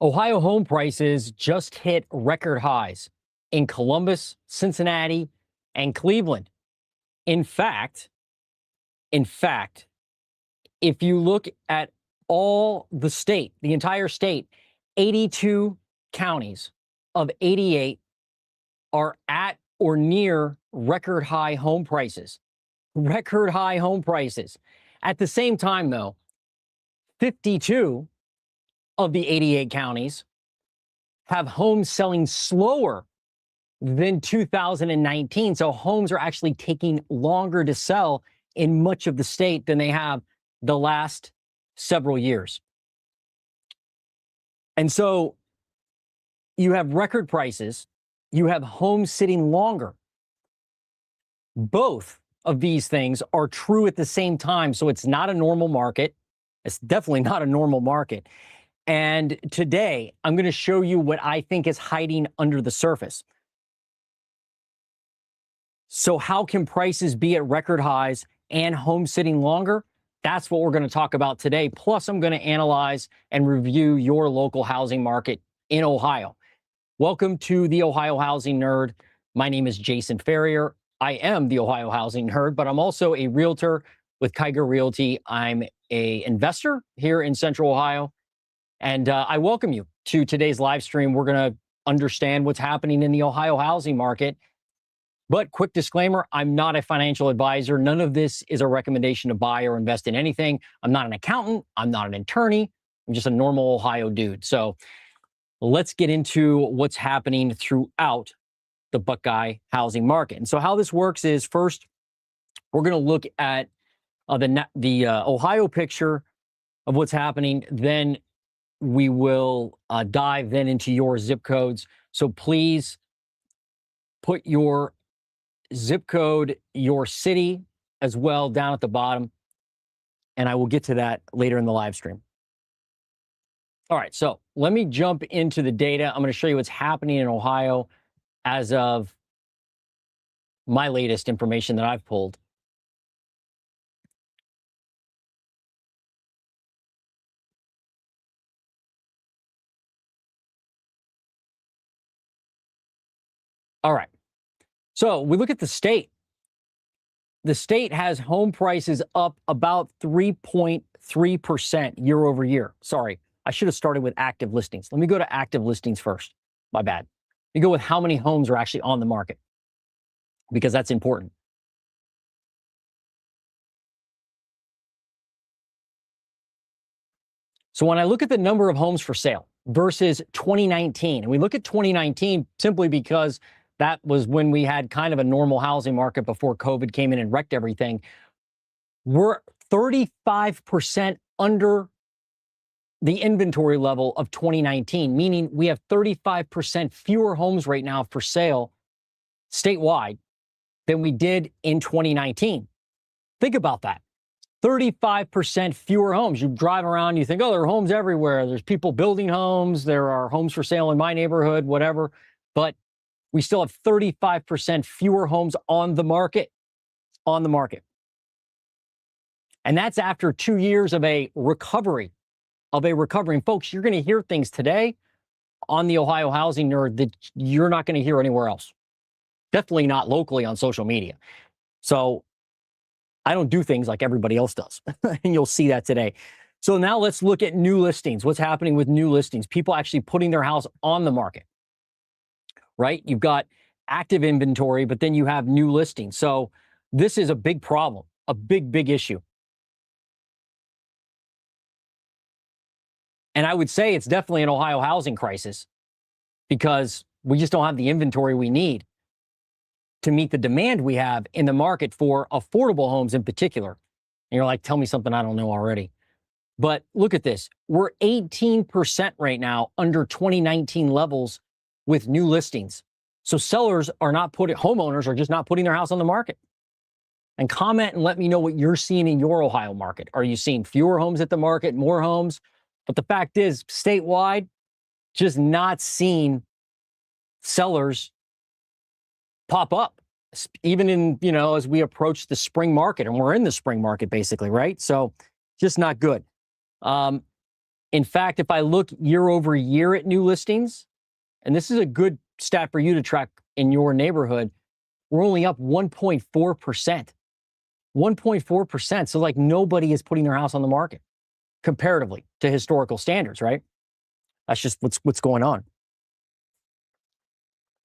Ohio home prices just hit record highs in Columbus, Cincinnati, and Cleveland. In fact, if you look at all the state, the entire state, 82 counties of 88 are at or near record high home prices. Record high home prices. At the same time, though, 52 of the 88 counties have homes selling slower than 2019. So homes are actually taking longer to sell in much of the state than they have the last several years. And so you have record prices, you have homes sitting longer. Both of these things are true at the same time. So it's not a normal market. It's definitely not a normal market. And today, I'm going to show you what I think is hiding under the surface. So how can prices be at record highs and homes sitting longer? That's what we're going to talk about today. Plus, I'm going to analyze and review your local housing market in Ohio. Welcome to the Ohio Housing Nerd. My name is Jason Ferrier. I am the Ohio Housing Nerd, but I'm also a realtor with Kiger Realty. I'm an investor here in Central Ohio. And I welcome you to today's live stream. We're going to understand what's happening in the Ohio housing market. But quick disclaimer, I'm not a financial advisor. None of this is a recommendation to buy or invest in anything. I'm not an accountant. I'm not an attorney. I'm just a normal Ohio dude. So let's get into what's happening throughout the Buckeye housing market. And so how this works is, first, we're going to look at the Ohio picture of what's happening. Then we will dive then into your zip codes. So please put your zip code, your city as well down at the bottom. And I will get to that later in the live stream. All right, so let me jump into the data. I'm going to show you what's happening in Ohio as of my latest information that I've pulled. All right. So we look at the state. The state has home prices up about 3.3% year over year. Sorry, I should have started with active listings. Let me go to active listings first. My bad. Let me go with how many homes are actually on the market, because that's important. So when I look at the number of homes for sale versus 2019, and we look at 2019 simply because that was when we had kind of a normal housing market before COVID came in and wrecked everything. We're 35% under the inventory level of 2019, meaning we have 35% fewer homes right now for sale statewide than we did in 2019. Think about that. 35% fewer homes. You drive around, you think, oh, there are homes everywhere. There's people building homes. There are homes for sale in my neighborhood, whatever. But we still have 35% fewer homes on the market. And that's after 2 years of a recovery. And folks, you're going to hear things today on the Ohio Housing Nerd that you're not going to hear anywhere else. Definitely not locally on social media. So I don't do things like everybody else does. And you'll see that today. So now let's look at new listings. What's happening with new listings? People actually putting their house on the market. Right? You've got active inventory, but then you have new listings. So this is a big problem, a big issue. And I would say it's definitely an Ohio housing crisis, because we just don't have the inventory we need to meet the demand we have in the market for affordable homes in particular. And you're like, tell me something I don't know already. But look at this. We're 18% right now under 2019 levels with new listings. So sellers are not homeowners are just not putting their house on the market. And comment and let me know what you're seeing in your Ohio market. Are you seeing fewer homes at the market, more homes? But the fact is, statewide, just not seeing sellers pop up, even in, as we approach the spring market, and we're in the spring market basically, right? So just not good. In fact, if I look year over year at new listings, and this is a good stat for you to track in your neighborhood, we're only up 1.4%. 1.4%. So like nobody is putting their house on the market comparatively to historical standards, right? That's just what's going on.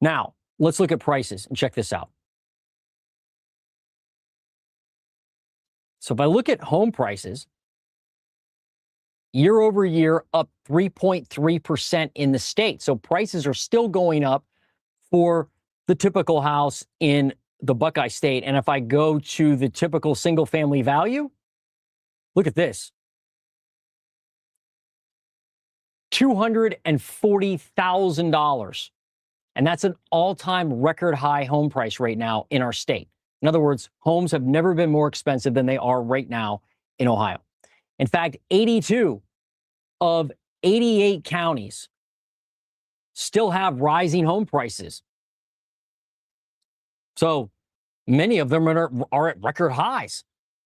Now, let's look at prices and check this out. So if I look at home prices, year over year, up 3.3% in the state. So prices are still going up for the typical house in the Buckeye State. And if I go to the typical single family value, look at this. $240,000. And that's an all-time record high home price right now in our state. In other words, homes have never been more expensive than they are right now in Ohio. In fact, 82 of 88 counties still have rising home prices. So many of them are at record highs.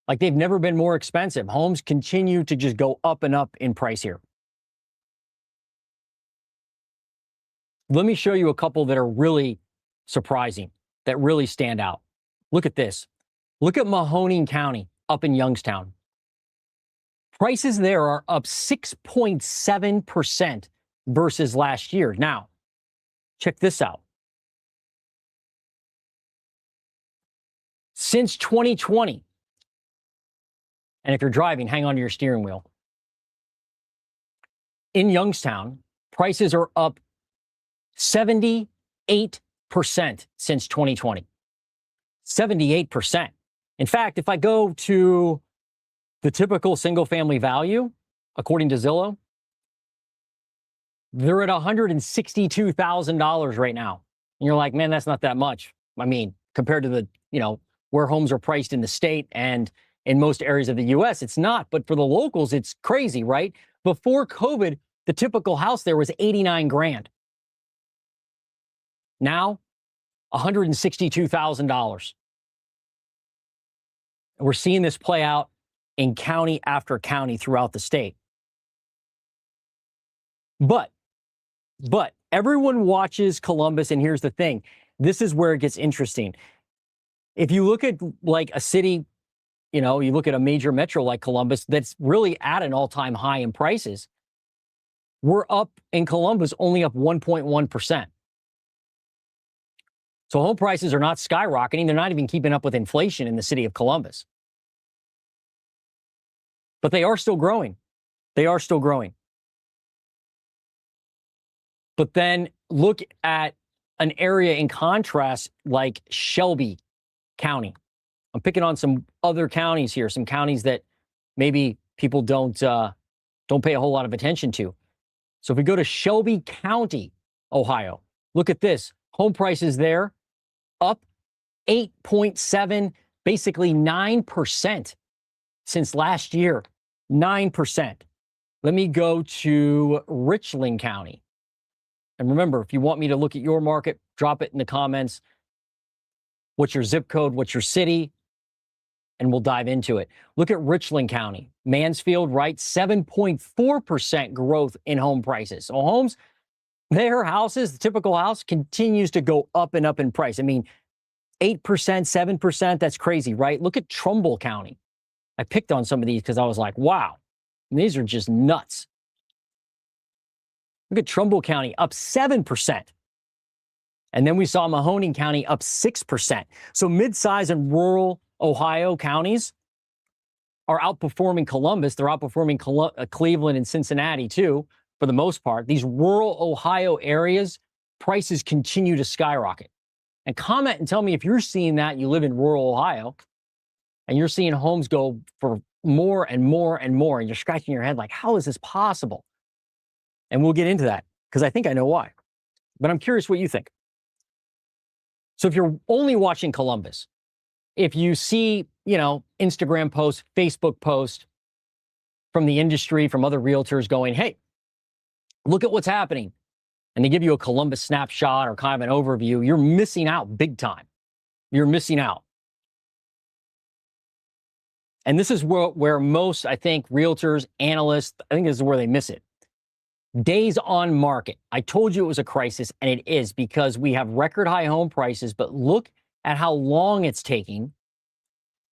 Like they've never been more expensive. Homes continue to just go up and up in price here. Let me show you a couple that are really surprising, that really stand out. Look at this. Look at Mahoning County up in Youngstown. Prices there are up 6.7% versus last year. Now, check this out. Since 2020, and if you're driving, hang on to your steering wheel. In Youngstown, prices are up 78% since 2020. 78%. In fact, if I go to the typical single family value, according to Zillow, they're at $162,000 right now. And you're like, man, that's not that much. I mean, compared to the, where homes are priced in the state and in most areas of the US, it's not. But for the locals, it's crazy, right? Before COVID, the typical house there was 89 grand. Now, $162,000. We're seeing this play out in county after county throughout the state. But everyone watches Columbus, and here's the thing. This is where it gets interesting. If you look at like a city, you look at a major metro like Columbus that's really at an all-time high in prices, we're up in Columbus only up 1.1%. So home prices are not skyrocketing. They're not even keeping up with inflation in the city of Columbus. But they are still growing. They are still growing. But then look at an area in contrast like Shelby County. I'm picking on some other counties here, some counties that maybe people don't pay a whole lot of attention to. So if we go to Shelby County, Ohio, look at this. Home prices there up 8.7, basically 9% since last year. 9%. Let me go to Richland County. And remember, if you want me to look at your market, drop it in the comments. What's your zip code? What's your city? And we'll dive into it. Look at Richland County. Mansfield, right? 7.4% growth in home prices. So homes, their houses, the typical house, continues to go up and up in price. I mean, 8%, 7%, that's crazy, right? Look at Trumbull County. I picked on some of these because I was like, wow, these are just nuts. Look at Trumbull County, up 7%. And then we saw Mahoning County up 6%. So mid-size and rural Ohio counties are outperforming Columbus. They're outperforming Cleveland and Cincinnati too, for the most part. These rural Ohio areas, prices continue to skyrocket. And comment and tell me if you're seeing that, you live in rural Ohio, and you're seeing homes go for more and more and more, and you're scratching your head like, how is this possible? And we'll get into that, because I think I know why. But I'm curious what you think. So if you're only watching Columbus, if you see, Instagram posts, Facebook posts from the industry, from other realtors going, hey, look at what's happening, and they give you a Columbus snapshot or kind of an overview, you're missing out big time. You're missing out. And this is where most, I think, realtors, analysts, I think this is where they miss it. Days on market. I told you it was a crisis, and it is because we have record high home prices, but look at how long it's taking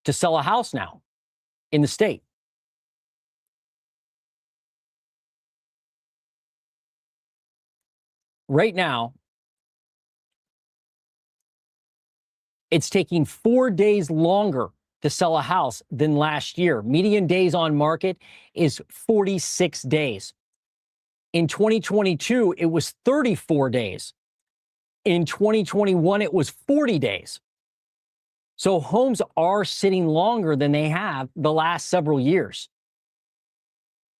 to sell a house now in the state. Right now, it's taking 4 days longer to sell a house than last year. Median days on market is 46 days. In 2022, it was 34 days. In 2021, it was 40 days. So homes are sitting longer than they have the last several years.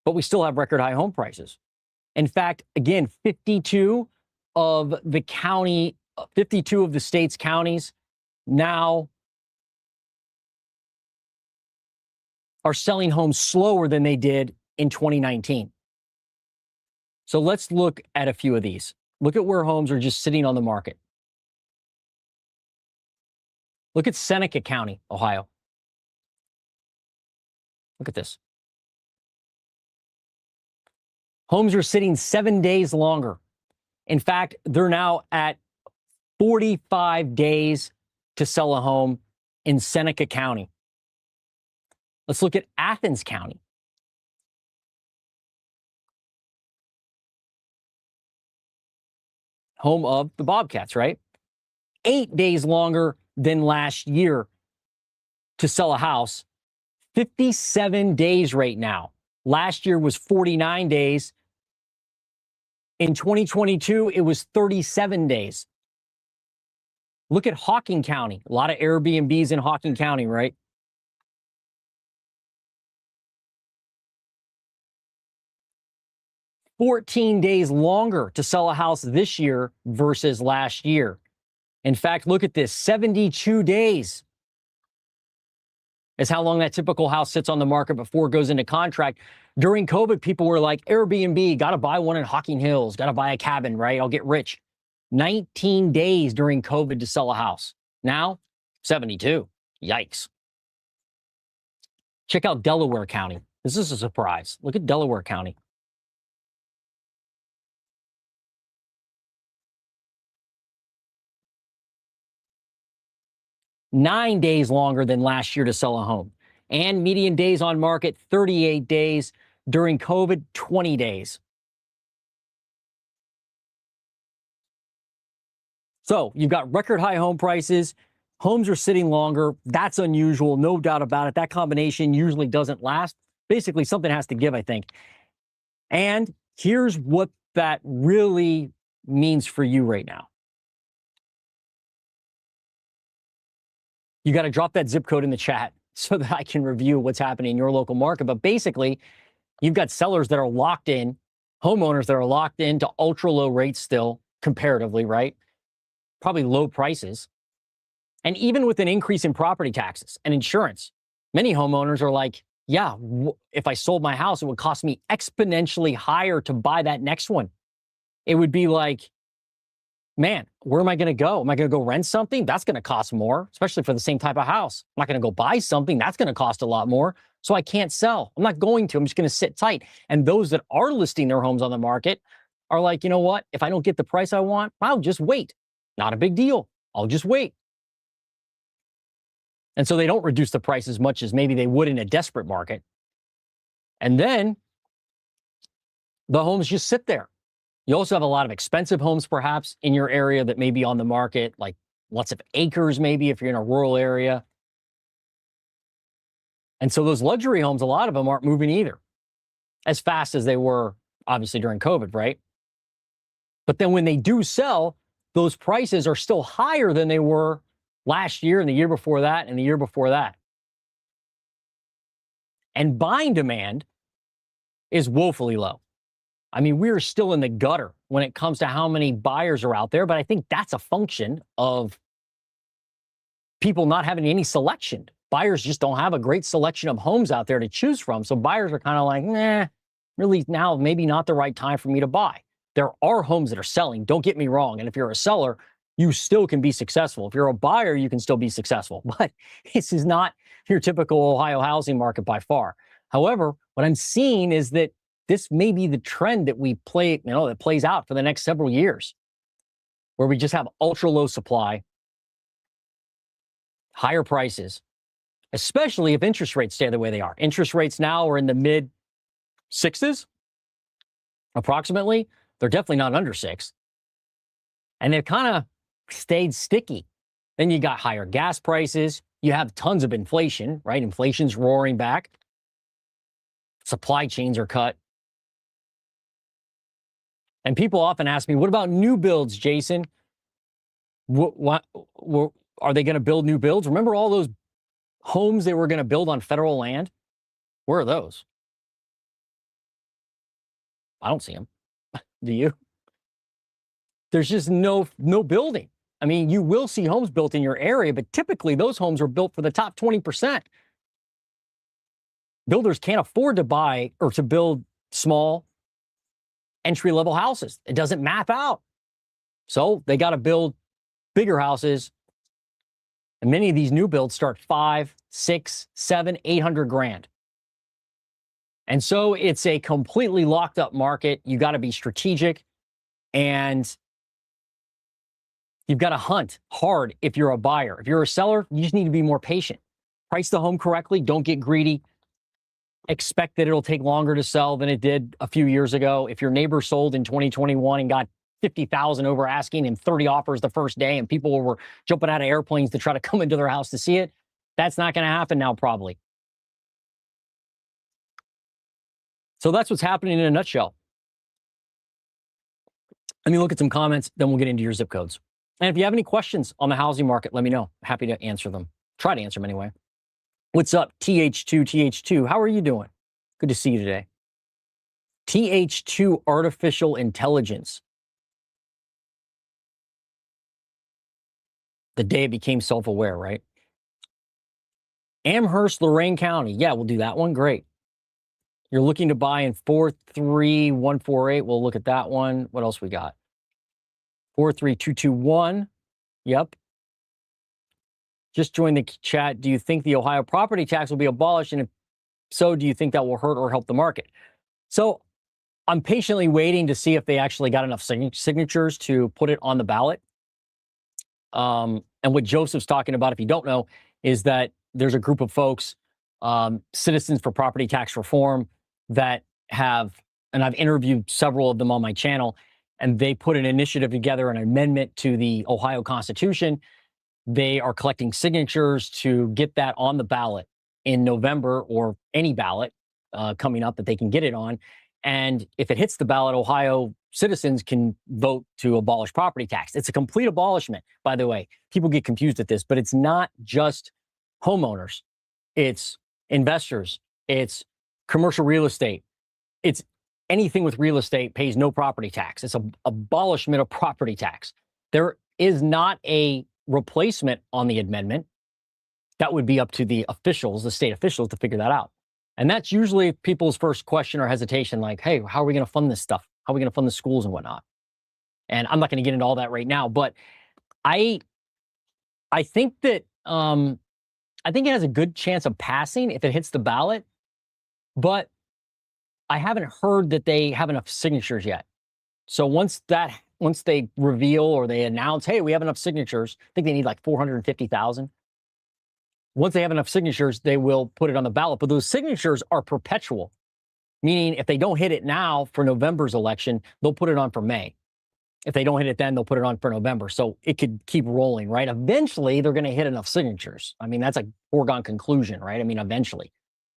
But we still have record high home prices. In fact, again, 52 of the state's counties now are selling homes slower than they did in 2019. So let's look at a few of these. Look at where homes are just sitting on the market. Look at Seneca County, Ohio. Look at this. Homes are sitting 7 days longer. In fact, they're now at 45 days to sell a home in Seneca County. Let's look at Athens County. Home of the Bobcats, right? 8 days longer than last year to sell a house. 57 days right now. Last year was 49 days. In 2022, it was 37 days. Look at Hocking County. A lot of Airbnbs in Hocking County, right? $14 days longer to sell a house this year versus last year. In fact, look at this, 72 days is how long that typical house sits on the market before it goes into contract. During COVID, people were like, Airbnb, got to buy one in Hocking Hills, got to buy a cabin, right? I'll get rich. 19 days during COVID to sell a house. Now, 72. Yikes. Check out Delaware County. This is a surprise. Look at Delaware County. $9 days longer than last year to sell a home. And median days on market, 38 days. During COVID, 20 days. So you've got record high home prices. Homes are sitting longer. That's unusual, no doubt about it. That combination usually doesn't last. Basically, something has to give, I think. And here's what that really means for you right now. You got to drop that zip code in the chat so that I can review what's happening in your local market. But basically, you've got sellers that are locked in, homeowners that are locked into ultra low rates still, comparatively, right? Probably low prices. And even with an increase in property taxes and insurance, many homeowners are like, yeah, if I sold my house, it would cost me exponentially higher to buy that next one. It would be like, man, where am I going to go? Am I going to go rent something? That's going to cost more, especially for the same type of house. I'm not going to go buy something. That's going to cost a lot more. So I can't sell. I'm not going to. I'm just going to sit tight. And those that are listing their homes on the market are like, you know what? If I don't get the price I want, I'll just wait. Not a big deal. I'll just wait. And so they don't reduce the price as much as maybe they would in a desperate market. And then the homes just sit there. You also have a lot of expensive homes, perhaps, in your area that may be on the market, like lots of acres, maybe, if you're in a rural area. And so those luxury homes, a lot of them aren't moving either as fast as they were, obviously, during COVID, right? But then when they do sell, those prices are still higher than they were last year and the year before that and the year before that. And buying demand is woefully low. I mean, we're still in the gutter when it comes to how many buyers are out there, but I think that's a function of people not having any selection. Buyers just don't have a great selection of homes out there to choose from. So buyers are kind of like, nah, really now maybe not the right time for me to buy. There are homes that are selling, don't get me wrong. And if you're a seller, you still can be successful. If you're a buyer, you can still be successful. But this is not your typical Ohio housing market by far. However, what I'm seeing is that this may be the trend that we play, that plays out for the next several years, where we just have ultra low supply, higher prices, especially if interest rates stay the way they are. Interest rates now are in the mid sixes, approximately. They're definitely not under 6. And they've kind of stayed sticky. Then you got higher gas prices. You have tons of inflation, right? Inflation's roaring back. Supply chains are cut. And people often ask me, what about new builds, Jason? What are they going to build new builds? Remember all those homes they were going to build on federal land? Where are those? I don't see them. Do you? There's just no building. I mean, you will see homes built in your area, but typically those homes are built for the top 20%. Builders can't afford to buy or to build small entry-level houses. It doesn't map out. So they got to build bigger houses. And many of these new builds start 5, 6, 7, 800 grand. And so it's a completely locked up market. You got to be strategic, and you've got to hunt hard if you're a buyer. If you're a seller, you just need to be more patient. Price the home correctly. Don't get greedy. Expect that it'll take longer to sell than it did a few years ago. If your neighbor sold in 2021 and got 50,000 over asking and 30 offers the first day, and people were jumping out of airplanes to try to come into their house to see it, that's not going to happen now, probably. So that's what's happening in a nutshell. Let me look at some comments, then we'll get into your zip codes. And if you have any questions on the housing market, let me know. Happy to answer them. Try to answer them anyway. What's up, TH2? How are you doing? Good to see you today. TH2 Artificial Intelligence. The day it became self-aware, right? Amherst, Lorain County. Yeah, we'll do that one. Great. You're looking to buy in 43148. We'll look at that one. What else we got? 43221. Yep. Just join the chat. Do you think the Ohio property tax will be abolished? And if so, do you think that will hurt or help the market? So I'm patiently waiting to see if they actually got enough signatures to put it on the ballot. And what Joseph's talking about, if you don't know, is that there's a group of folks, Citizens for Property Tax Reform, that have, and I've interviewed several of them on my channel, and they put an initiative together, an amendment to the Ohio Constitution. They are collecting signatures to get that on the ballot in November, or any ballot coming up that they can get it on. And if it hits the ballot, Ohio citizens can vote to abolish property tax. It's a complete abolishment, by the way. People get confused at this, but it's not just homeowners. It's investors. It's commercial real estate. It's anything with real estate pays no property tax. It's an abolishment of property tax. There is not a replacement on the amendment. That would be up to the officials, the state officials, to figure that out. And that's usually people's first question or hesitation, like, hey, how are we going to fund this stuff? How are we going to fund the schools and whatnot? And I'm not going to get into all that right now, but I think that I think it has a good chance of passing if it hits the ballot, but I haven't heard that they have enough signatures yet. So once they reveal or they announce, hey, we have enough signatures, I think they need like 450,000. Once they have enough signatures, they will put it on the ballot. But those signatures are perpetual, meaning if they don't hit it now for November's election, they'll put it on for May. If they don't hit it then, they'll put it on for November. So it could keep rolling, right? Eventually, they're going to hit enough signatures. I mean, that's a foregone conclusion, right? I mean, eventually.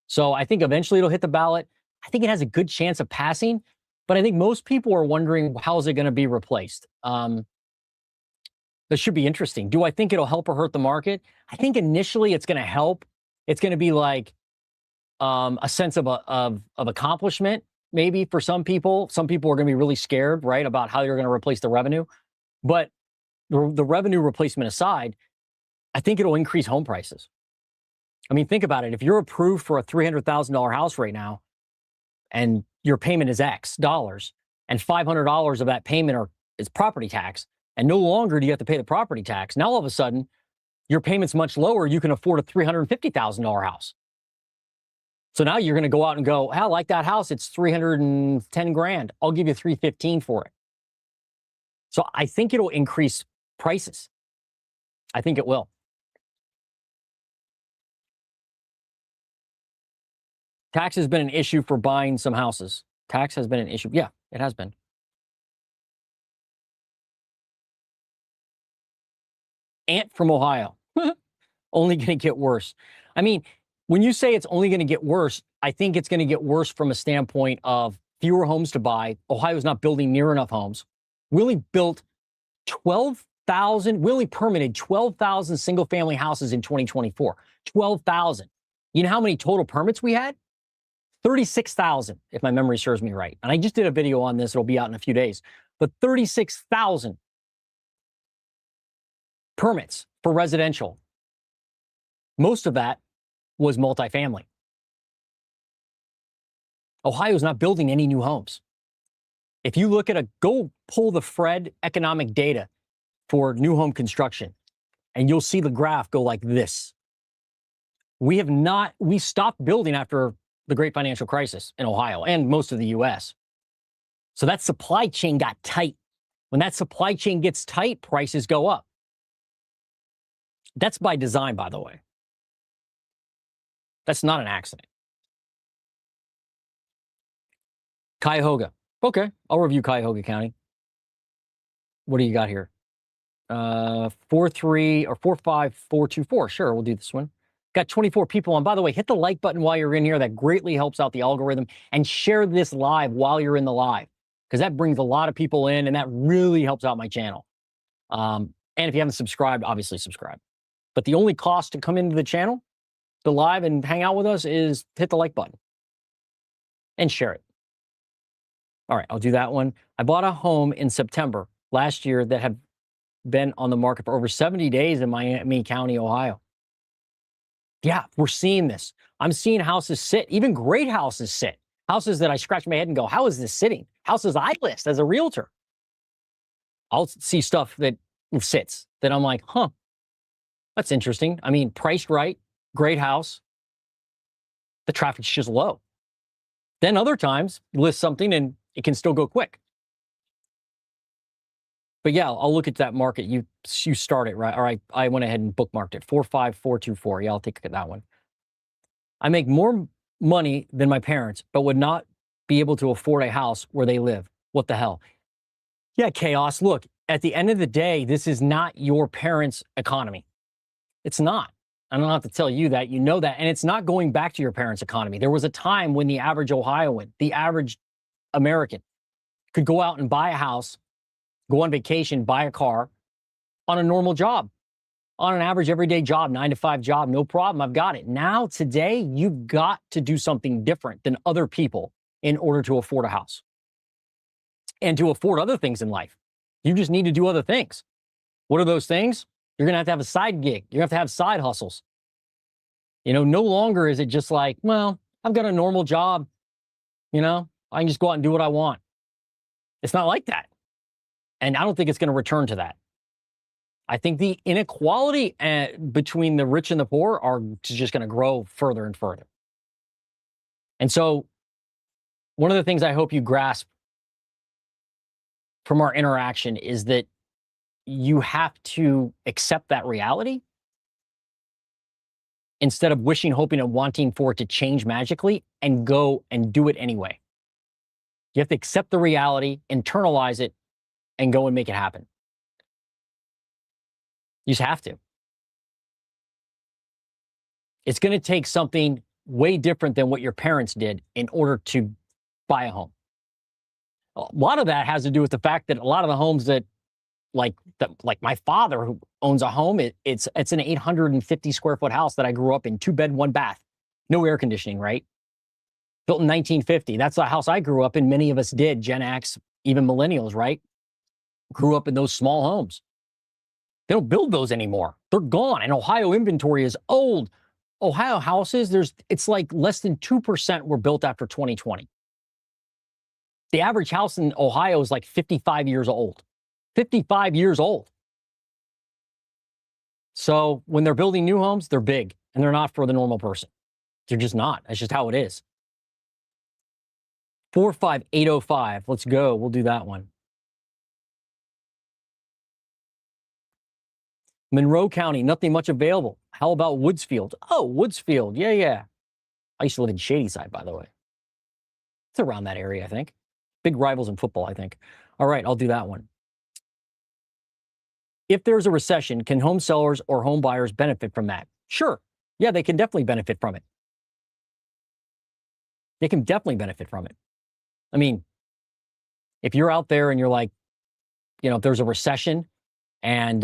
So I think eventually it'll hit the ballot. I think it has a good chance of passing, but I think most people are wondering, how is it going to be replaced? That should be interesting. Do I think it'll help or hurt the market? I think initially it's going to help. It's going to be like a sense of accomplishment, maybe for some people. Some people are going to be really scared, right, about how you're going to replace the revenue. But the revenue replacement aside, I think it'll increase home prices. I mean, think about it. If you're approved for a $300,000 house right now, and your payment is X dollars, and $500 of that payment is property tax, and no longer do you have to pay the property tax. Now, all of a sudden, your payment's much lower. You can afford a $350,000 house. So now you're going to go out and go, I like that house. It's 310 grand. I'll give you 315 for it. So I think it'll increase prices. I think it will. Tax has been an issue for buying some houses. Tax has been an issue. Yeah, it has been. Aunt from Ohio. Only going to get worse. I mean, when you say it's only going to get worse, I think it's going to get worse from a standpoint of fewer homes to buy. Ohio's not building near enough homes. Willie built 12,000, Willie permitted 12,000 single family houses in 2024. 12,000. You know how many total permits we had? 36,000, if my memory serves me right. And I just did a video on this. It'll be out in a few days. But 36,000 permits for residential. Most of that was multifamily. Ohio's not building any new homes. If you look at go pull the Fred economic data for new home construction, and you'll see the graph go like this. We stopped building after the great financial crisis in Ohio and most of the US. So that supply chain got tight. When that supply chain gets tight, prices go up. That's by design, by the way. That's not an accident. Cuyahoga. Okay, I'll review Cuyahoga County. What do you got here? 43 or 45424. Sure, we'll do this one. Got 24 people on. By the way, hit the like button while you're in here. That greatly helps out the algorithm. And share this live while you're in the live, because that brings a lot of people in, and that really helps out my channel. And if you haven't subscribed, obviously subscribe. But the only cost to come into the channel, the live, and hang out with us is hit the like button and share it. All right, I'll do that one. I bought a home in September last year that had been on the market for over 70 days in Miami County, Ohio. Yeah, we're seeing this. I'm seeing houses sit, even great houses sit. Houses that I scratch my head and go, how is this sitting? Houses I list as a realtor. I'll see stuff that sits that I'm like, huh, that's interesting. I mean, priced right, great house. The traffic's just low. Then other times, list something and it can still go quick. But yeah, I'll look at that market. You start it, right? All right, I went ahead and bookmarked it. 45424. Yeah, I'll take a look at that one. I make more money than my parents, but would not be able to afford a house where they live. What the hell? Yeah, chaos. Look, at the end of the day, this is not your parents' economy. It's not. I don't have to tell you that. You know that. And it's not going back to your parents' economy. There was a time when the average Ohioan, the average American, could go out and buy a house, go on vacation, buy a car on a normal job, on an average everyday job, 9-to-5 job, no problem. I've got it. Now, today, you've got to do something different than other people in order to afford a house and to afford other things in life. You just need to do other things. What are those things? You're going to have a side gig. You're going to have side hustles. You know, no longer is it just like, well, I've got a normal job. You know, I can just go out and do what I want. It's not like that. And I don't think it's going to return to that. I think the inequality between the rich and the poor are just going to grow further and further. And so one of the things I hope you grasp from our interaction is that you have to accept that reality instead of wishing, hoping, and wanting for it to change magically, and go and do it anyway. You have to accept the reality, internalize it, and go and make it happen. You just have to. It's going to take something way different than what your parents did in order to buy a home. A lot of that has to do with the fact that a lot of the homes that, like my father who owns a home, it's an 850 square foot house that I grew up in, 2-bed, 1-bath, no air conditioning, right? Built in 1950. That's the house I grew up in. Many of us did, Gen X, even millennials, right? Grew up in those small homes. They don't build those anymore. They're gone. And Ohio inventory is old. Ohio houses, it's like less than 2% were built after 2020. The average house in Ohio is like 55 years old. 55 years old. So when they're building new homes, they're big, and they're not for the normal person. They're just not. That's just how it is. 45805. Let's go. We'll do that one. Monroe County, nothing much available. How about Woodsfield? Oh, Woodsfield. Yeah. I used to live in Shadyside, by the way. It's around that area, I think. Big rivals in football, I think. All right, I'll do that one. If there's a recession, can home sellers or home buyers benefit from that? Sure. Yeah, they can definitely benefit from it. They can definitely benefit from it. I mean, if you're out there and you're like, if there's a recession and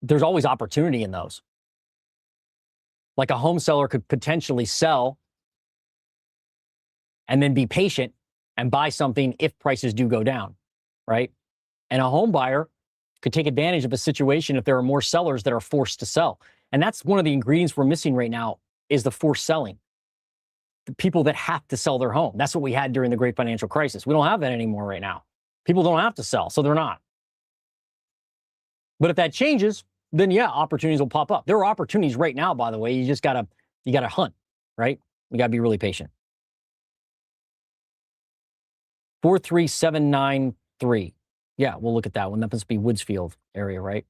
there's always opportunity in those. Like a home seller could potentially sell and then be patient and buy something if prices do go down, right? And a home buyer could take advantage of a situation if there are more sellers that are forced to sell. And that's one of the ingredients we're missing right now is the forced selling. The people that have to sell their home. That's what we had during the great financial crisis. We don't have that anymore right now. People don't have to sell, so they're not. But if that changes, then yeah, opportunities will pop up. There are opportunities right now, by the way. You just gotta hunt, right? You gotta be really patient. 43793. Yeah, we'll look at that one. That must be Woodsfield area, right?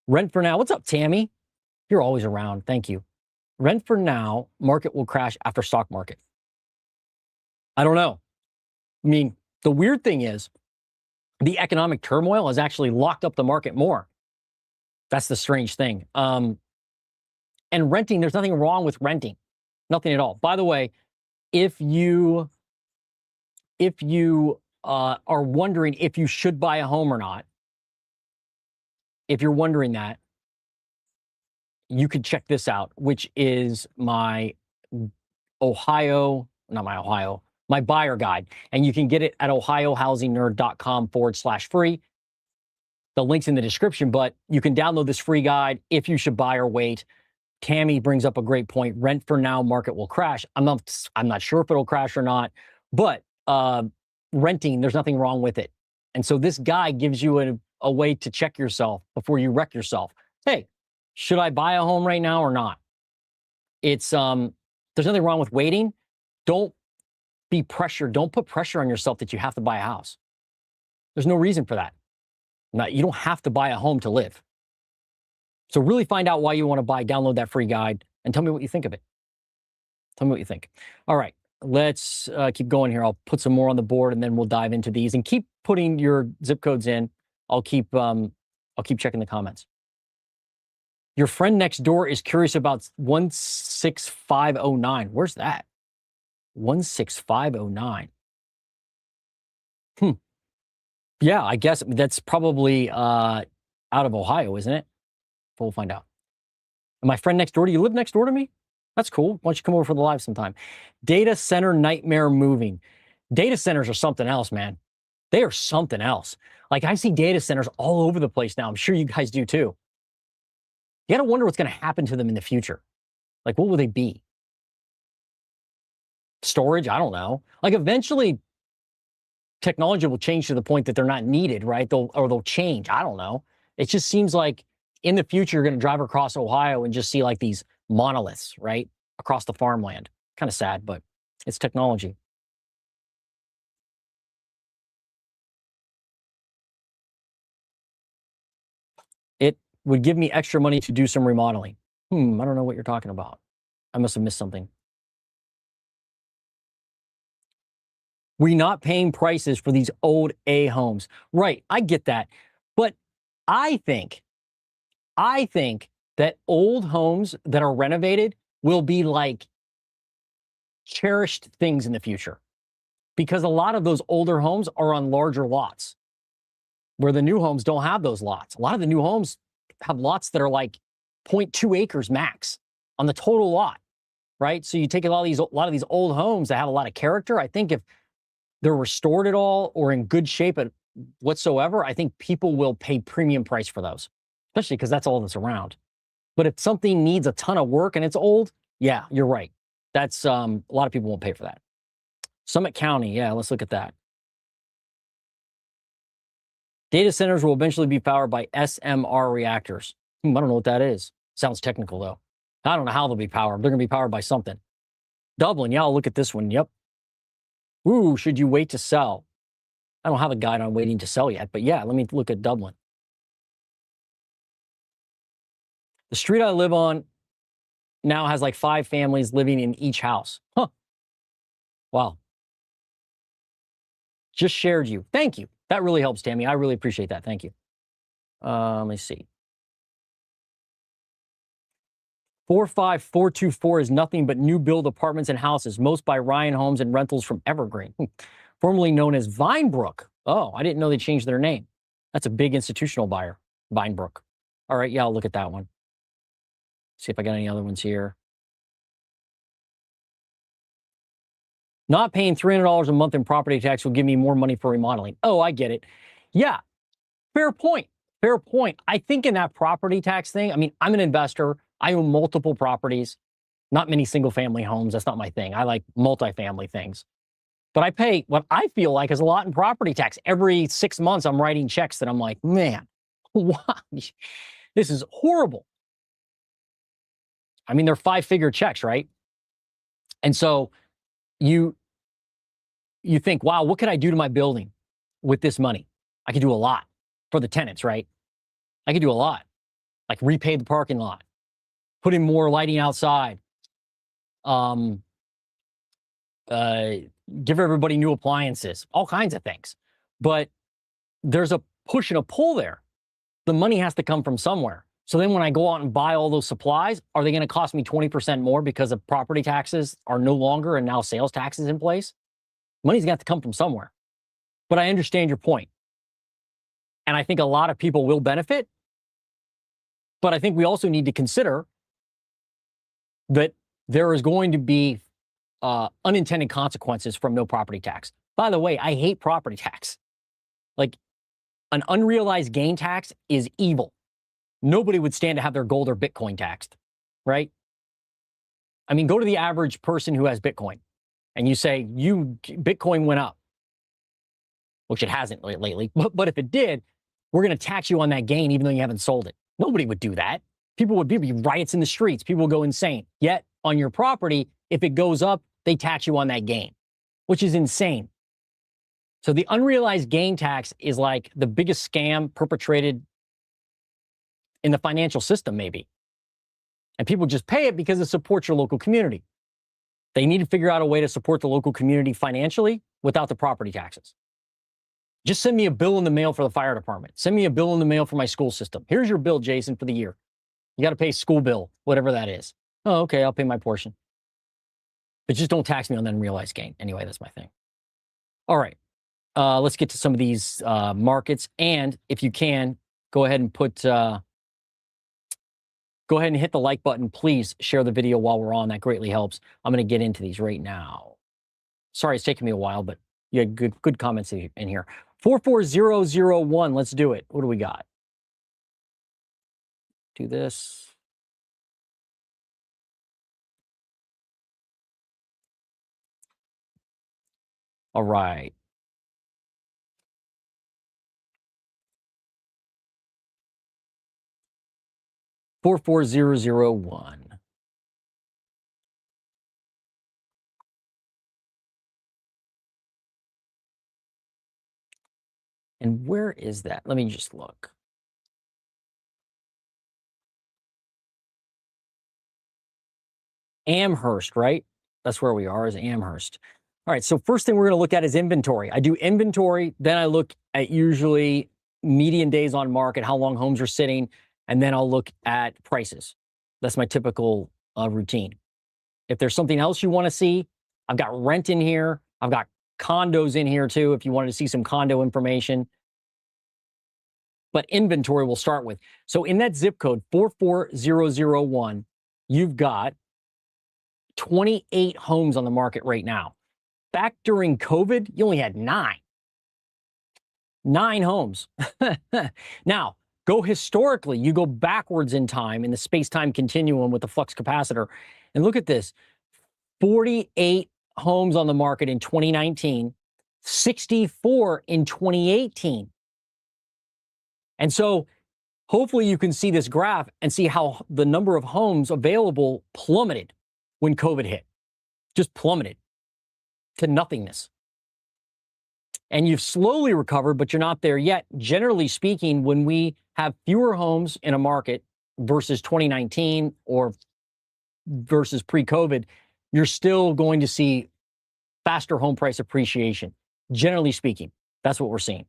Rent for now. What's up, Tammy? You're always around. Thank you. Rent for now. Market will crash after stock market. I don't know. I mean, the weird thing is the economic turmoil has actually locked up the market more. That's the strange thing. And renting, there's nothing wrong with renting. Nothing at all. By the way, if you are wondering if you should buy a home or not, if you're wondering that, you could check this out, which is my buyer guide. And you can get it at ohiohousingnerd.com/free. The link's in the description, but you can download this free guide if you should buy or wait. Tammy brings up a great point. Rent for now, market will crash. I'm not sure if it'll crash or not, but renting, there's nothing wrong with it. And so this guide gives you a way to check yourself before you wreck yourself. Hey, should I buy a home right now or not? It's there's nothing wrong with waiting. Don't be pressured. Don't put pressure on yourself that you have to buy a house. There's no reason for that. You don't have to buy a home to live. So really find out why you want to buy, download that free guide, and tell me what you think of it. Tell me what you think. All right, let's keep going here. I'll put some more on the board, and then we'll dive into these. And keep putting your zip codes in. I'll keep checking the comments. Your friend next door is curious about 16509. Where's that? 16509. Yeah, I guess that's probably out of Ohio, isn't it? But we'll find out. And my friend next door, do you live next door to me? That's cool. Why don't you come over for the live sometime? Data center nightmare moving. Data centers are something else, man. They are something else. Like I see data centers all over the place now. I'm sure you guys do too. You got to wonder what's going to happen to them in the future. Like, what will they be? Storage? I don't know. Like eventually technology will change to the point that they're not needed, right? They'll change. I don't know. It just seems like in the future, you're going to drive across Ohio and just see like these monoliths, right? Across the farmland. Kind of sad, but it's technology. It would give me extra money to do some remodeling. I don't know what you're talking about. I must have missed something. We're not paying prices for these old A homes. Right, I get that. But I think that old homes that are renovated will be like cherished things in the future. Because a lot of those older homes are on larger lots, where the new homes don't have those lots. A lot of the new homes have lots that are like 0.2 acres max on the total lot, right? So you take a lot of these old homes that have a lot of character. I think if they're restored at all or in good shape whatsoever, I think people will pay premium price for those, especially because that's all that's around. But if something needs a ton of work and it's old, yeah, you're right. That's a lot of people won't pay for that. Summit County, yeah, let's look at that. Data centers will eventually be powered by SMR reactors. I don't know what that is. Sounds technical, though. I don't know how they'll be powered. They're going to be powered by something. Dublin, yeah, I'll look at this one. Yep. Ooh, should you wait to sell? I don't have a guide on waiting to sell yet, but yeah, let me look at Dublin. The street I live on now has like 5 families living in each house. Huh. Wow. Just shared you. Thank you. That really helps, Tammy. I really appreciate that. Thank you. Let me see. 45424 is nothing but new build apartments and houses, most by Ryan Homes and rentals from Evergreen, formerly known as Vinebrook. Oh, I didn't know they changed their name. That's a big institutional buyer, Vinebrook. All right, yeah, I'll look at that one. See if I got any other ones here. Not paying $300 a month in property tax will give me more money for remodeling. Oh, I get it. Yeah, fair point. Fair point. I think in that property tax thing, I mean, I'm an investor. I own multiple properties, not many single family homes. That's not my thing. I like multifamily things. But I pay what I feel like is a lot in property tax. Every 6 months, I'm writing checks that I'm like, man, why? This is horrible. I mean, they're 5-figure checks, right? And so you think, wow, what could I do to my building with this money? I could do a lot for the tenants, right? I could do a lot, like repave the parking lot, put in more lighting outside, give everybody new appliances, all kinds of things. But there's a push and a pull there. The money has to come from somewhere. So then when I go out and buy all those supplies, are they going to cost me 20% more because of property taxes are no longer and now sales taxes in place? Money's got to come from somewhere. But I understand your point. And I think a lot of people will benefit. But I think we also need to consider that there is going to be unintended consequences from no property tax. By the way, I hate property tax. Like, an unrealized gain tax is evil. Nobody would stand to have their gold or Bitcoin taxed, right? I mean, go to the average person who has Bitcoin and you say, Bitcoin went up, which it hasn't lately. But if it did, we're going to tax you on that gain even though you haven't sold it. Nobody would do that. People would be riots in the streets. People would go insane. Yet on your property, if it goes up, they tax you on that gain, which is insane. So the unrealized gain tax is like the biggest scam perpetrated in the financial system, maybe. And people just pay it because it supports your local community. They need to figure out a way to support the local community financially without the property taxes. Just send me a bill in the mail for the fire department. Send me a bill in the mail for my school system. Here's your bill, Jason, for the year. You got to pay school bill, whatever that is. Oh, okay, I'll pay my portion. But just don't tax me on the unrealized gain. Anyway, that's my thing. All right, let's get to some of these markets. And if you can, go ahead and go ahead and hit the like button. Please share the video while we're on. That greatly helps. I'm going to get into these right now. Sorry, it's taking me a while, but you had good comments in here. 44001, let's do it. What do we got? Do this. All right. Four 44001. And where is that? Let me just look. Amherst, right? That's where we are, is Amherst. All right, so first thing we're going to look at is inventory. I do inventory, then I look at usually median days on market, how long homes are sitting, and then I'll look at prices. That's my typical routine. If there's something else you want to see, I've got rent in here. I've got condos in here too, if you wanted to see some condo information. But inventory we'll start with. So in that zip code, 44001, you've got 28 homes on the market right now. Back during COVID, you only had 9. 9 homes. Now, go historically, you go backwards in time in the space-time continuum with the flux capacitor, and look at this. 48 homes on the market in 2019, 64 in 2018. And so hopefully you can see this graph and see how the number of homes available plummeted when COVID hit. Just plummeted to nothingness. And you've slowly recovered, but you're not there yet. Generally speaking, when we have fewer homes in a market versus 2019 or versus pre-COVID, you're still going to see faster home price appreciation. Generally speaking, that's what we're seeing.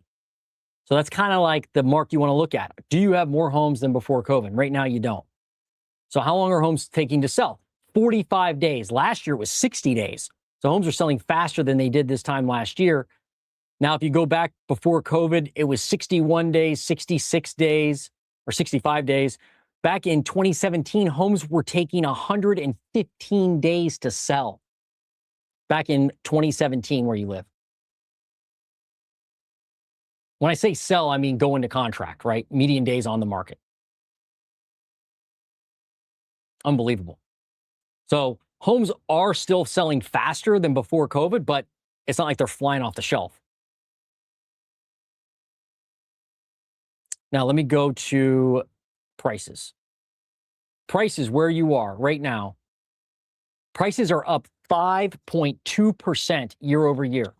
So that's kind of like the mark you want to look at. Do you have more homes than before COVID? Right now, you don't. So how long are homes taking to sell? 45 days. Last year, it was 60 days. So homes are selling faster than they did this time last year. Now, if you go back before COVID, it was 61 days, 66 days, or 65 days. Back in 2017, homes were taking 115 days to sell. Back in 2017, where you live. When I say sell, I mean go into contract, right? Median days on the market. Unbelievable. So homes are still selling faster than before COVID, but it's not like they're flying off the shelf. Now, let me go to prices. Prices where you are right now. Prices are up 5.2% year over year.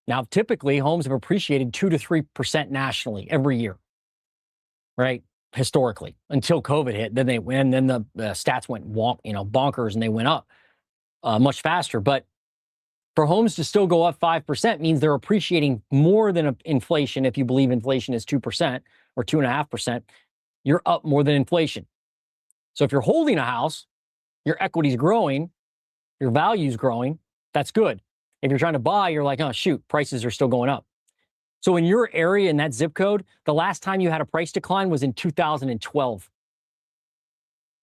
Now, typically, homes have appreciated 2 to 3% nationally every year, right? Historically, until COVID hit, then the stats went bonkers and they went up much faster. But for homes to still go up 5% means they're appreciating more than inflation. If you believe inflation is 2% or 2.5%, you're up more than inflation. So if you're holding a house, your equity's growing, your value's growing, that's good. If you're trying to buy, you're like, oh, shoot, prices are still going up. So in your area, in that zip code, the last time you had a price decline was in 2012.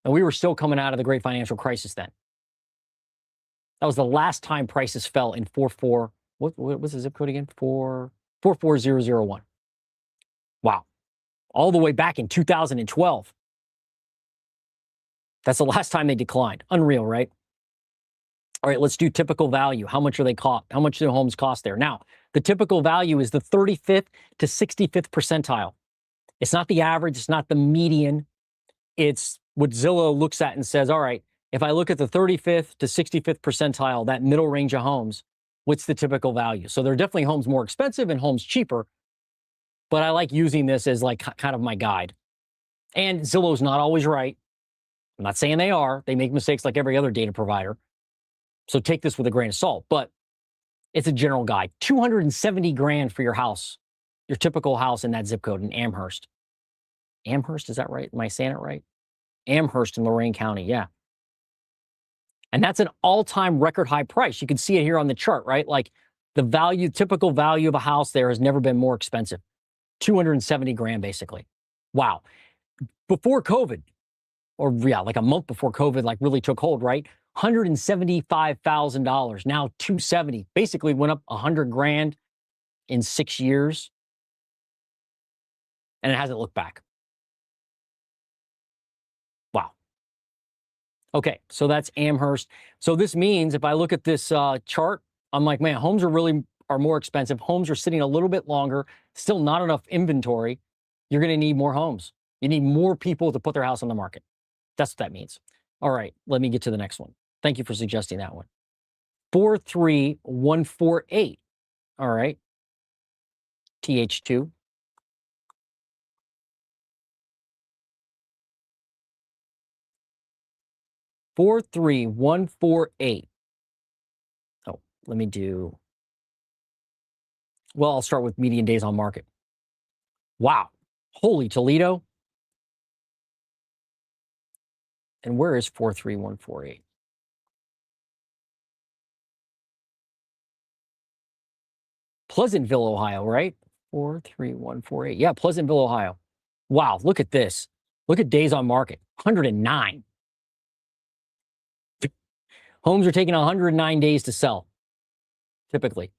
And we were still coming out of the great financial crisis then. That was the last time prices fell in 44. What was the zip code again? 44001. Wow. All the way back in 2012. That's the last time they declined. Unreal, right? All right, let's do typical value. How much are they cost? How much do homes cost there? Now, the typical value is the 35th to 65th percentile. It's not the average. It's not the median. It's what Zillow looks at and says, all right, if I look at the 35th to 65th percentile, that middle range of homes, what's the typical value? So there are definitely homes more expensive and homes cheaper, but I like using this as like kind of my guide. And Zillow's not always right. I'm not saying they are. They make mistakes like every other data provider. So take this with a grain of salt, but it's a general guide. 270 grand for your house, your typical house in that zip code in Amherst. Amherst, is that right? Am I saying it right? Amherst in Lorain County, yeah. And that's an all-time record high price. You can see it here on the chart, right? Like the value, typical value of a house there has never been more expensive. 270 grand, basically. Wow. Before COVID, or yeah, like a month before COVID, like really took hold, right? $175,000, now 270, basically went up 100 grand in 6 years. And it hasn't looked back. Wow. Okay, so that's Amherst. So this means if I look at this chart, I'm like, man, homes are more expensive. Homes are sitting a little bit longer, still not enough inventory. You're going to need more homes. You need more people to put their house on the market. That's what that means. All right, let me get to the next one. Thank you for suggesting that one. 43148. All right. TH2. Four, 3, 1, 4, 8. Oh, let me do. Well, I'll start with median days on market. Wow. Holy Toledo. And where is 43148? Pleasantville, Ohio, right? 43148. Yeah, Pleasantville, Ohio. Wow, look at this. Look at days on market. 109. Homes are taking 109 days to sell, typically.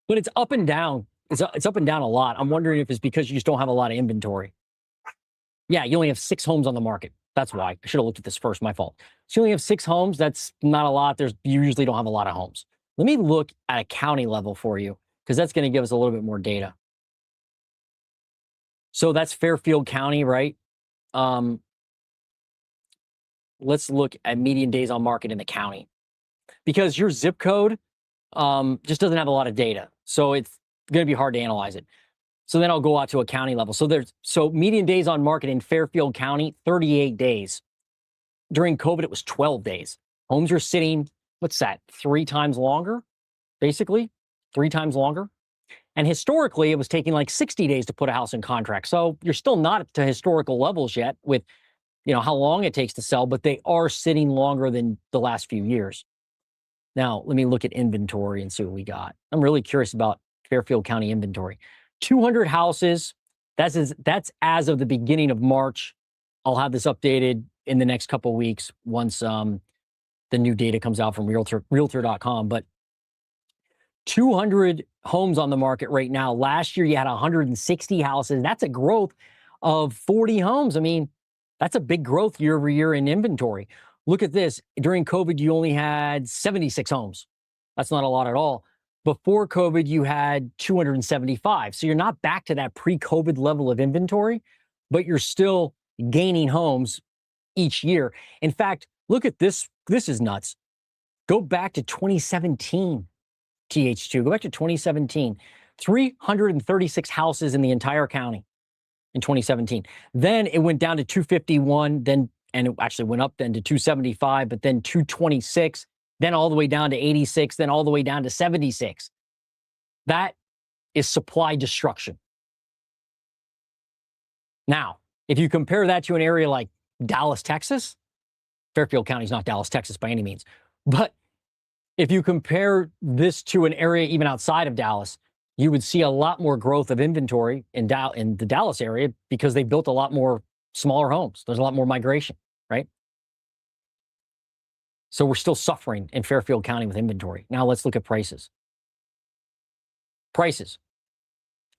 But it's up and down. It's up and down a lot. I'm wondering if it's because you just don't have a lot of inventory. Yeah, you only have 6 homes on the market. That's why. I should have looked at this first. My fault. So you only have 6 homes. That's not a lot. You usually don't have a lot of homes. Let me look at a county level for you, because that's going to give us a little bit more data. So that's Fairfield County, right? Let's look at median days on market in the county, because your zip code just doesn't have a lot of data. So it's going to be hard to analyze it. So then I'll go out to a county level. So median days on market in Fairfield County, 38 days. During COVID, it was 12 days. Homes are sitting, what's that, 3 times longer, basically, 3 times longer. And historically, it was taking like 60 days to put a house in contract. So you're still not to historical levels yet with, how long it takes to sell, but they are sitting longer than the last few years. Now, let me look at inventory and see what we got. I'm really curious about Fairfield County inventory. 200 houses. That's as of the beginning of March. I'll have this updated in the next couple of weeks once the new data comes out from Realtor.com. But 200 homes on the market right now. Last year, you had 160 houses. That's a growth of 40 homes. I mean, that's a big growth year over year in inventory. Look at this. During COVID, you only had 76 homes. That's not a lot at all. Before COVID, you had 275. So you're not back to that pre-COVID level of inventory, but you're still gaining homes each year. In fact, look at this. This is nuts. Go back to 2017, TH2. Go back to 2017. 336 houses in the entire county in 2017. Then it went down to 251, and it actually went up then to 275, but then 226, then all the way down to 86, then all the way down to 76. That is supply destruction. Now, if you compare that to an area like Dallas, Texas, Fairfield County is not Dallas, Texas by any means, but if you compare this to an area even outside of Dallas, you would see a lot more growth of inventory in the Dallas area because they built a lot more smaller homes. There's a lot more migration, right? So we're still suffering in Fairfield County with inventory. Now let's look at prices. Prices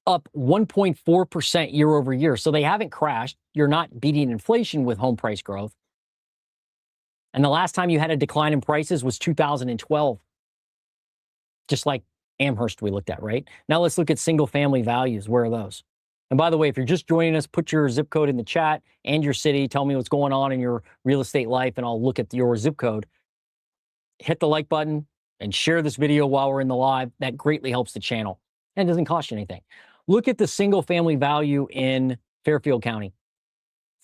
up 1.4% year over year. So they haven't crashed. You're not beating inflation with home price growth. And the last time you had a decline in prices was 2012. Just like Amherst we looked at, right? Now let's look at single family values. Where are those? And by the way, if you're just joining us, put your zip code in the chat and your city. Tell me what's going on in your real estate life, and I'll look at your zip code. Hit the like button and share this video while we're in the live. That greatly helps the channel and doesn't cost you anything. Look at the single family value in Fairfield County.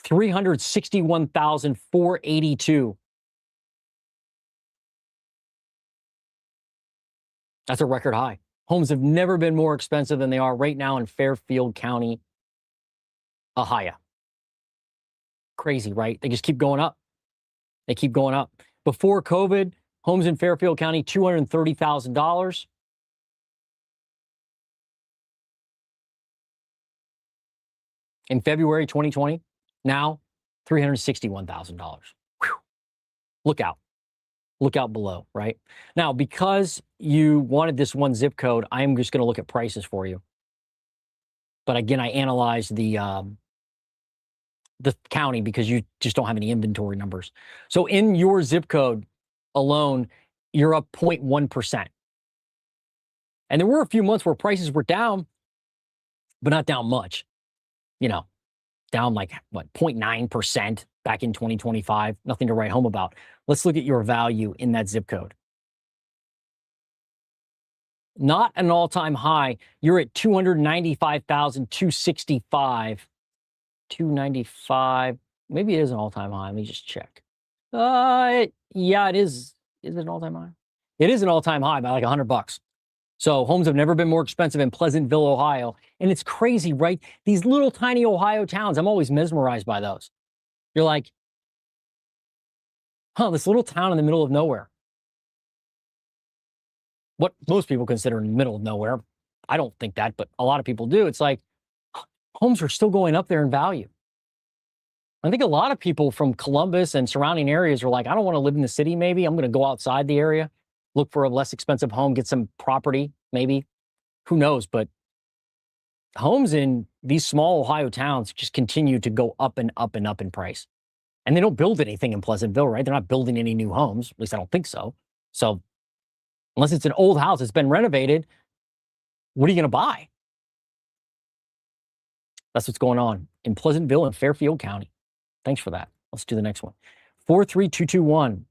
$361,482. That's a record high. Homes have never been more expensive than they are right now in Fairfield County, Ohio. Crazy, right? They just keep going up. They keep going up. Before COVID, homes in Fairfield County, $230,000. In February 2020, now $361,000. Look out. Look out below, right? Now, because you wanted this one zip code, I'm just going to look at prices for you. But again, I analyzed the county because you just don't have any inventory numbers. So in your zip code alone, you're up 0.1%. And there were a few months where prices were down, but not down much. Down like, 0.9% back in 2025. Nothing to write home about. Let's look at your value in that zip code. Not an all-time high. You're at 295,265. 295. Maybe it is an all-time high. Let me just check. Yeah, it is. Is it an all-time high? It is an all-time high by like $100. So homes have never been more expensive in Pleasantville, Ohio. And it's crazy, right? These little tiny Ohio towns, I'm always mesmerized by those. You're like, this little town in the middle of nowhere. What most people consider in the middle of nowhere. I don't think that, but a lot of people do. It's like homes are still going up there in value. I think a lot of people from Columbus and surrounding areas are like, I don't want to live in the city, maybe. I'm going to go outside the area, look for a less expensive home, get some property, maybe. Who knows? But homes in these small Ohio towns just continue to go up and up and up in price. And they don't build anything in Pleasantville, right? They're not building any new homes. At least I don't think so. So unless it's an old house that's been renovated, what are you going to buy? That's what's going on in Pleasantville and Fairfield County. Thanks for that. Let's do the next one. 43221.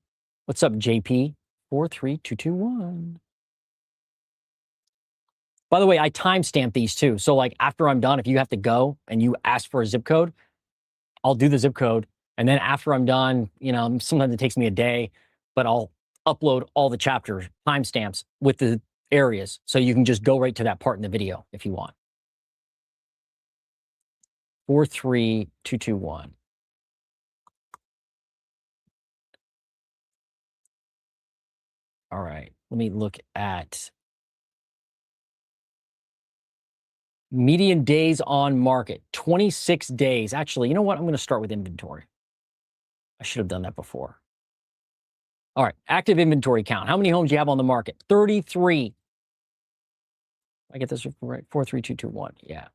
What's up, JP? 43221. By the way, I timestamp these too. So like after I'm done, if you have to go and you ask for a zip code, I'll do the zip code. And then after I'm done, sometimes it takes me a day, but I'll upload all the chapters, timestamps with the areas. So you can just go right to that part in the video if you want. 43221. All right, let me look at median days on market, 26 days. Actually, you know what? I'm going to start with inventory. I should have done that before. All right, active inventory count. How many homes do you have on the market? 33. I get this right? 43221. Yeah.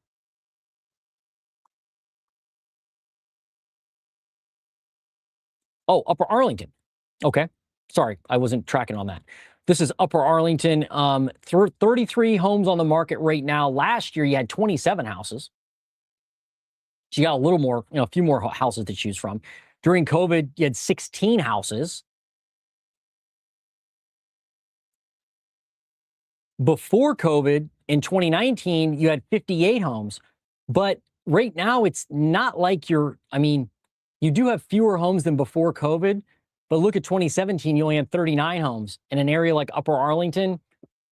Oh, Upper Arlington. Okay. Sorry, I wasn't tracking on that. This is Upper Arlington. 33 homes on the market right now. Last year, you had 27 houses. So you got a little more, a few more houses to choose from. During COVID, you had 16 houses. Before COVID, in 2019, you had 58 homes. But right now, it's not like you do have fewer homes than before COVID. But look at 2017, you only had 39 homes. In an area like Upper Arlington,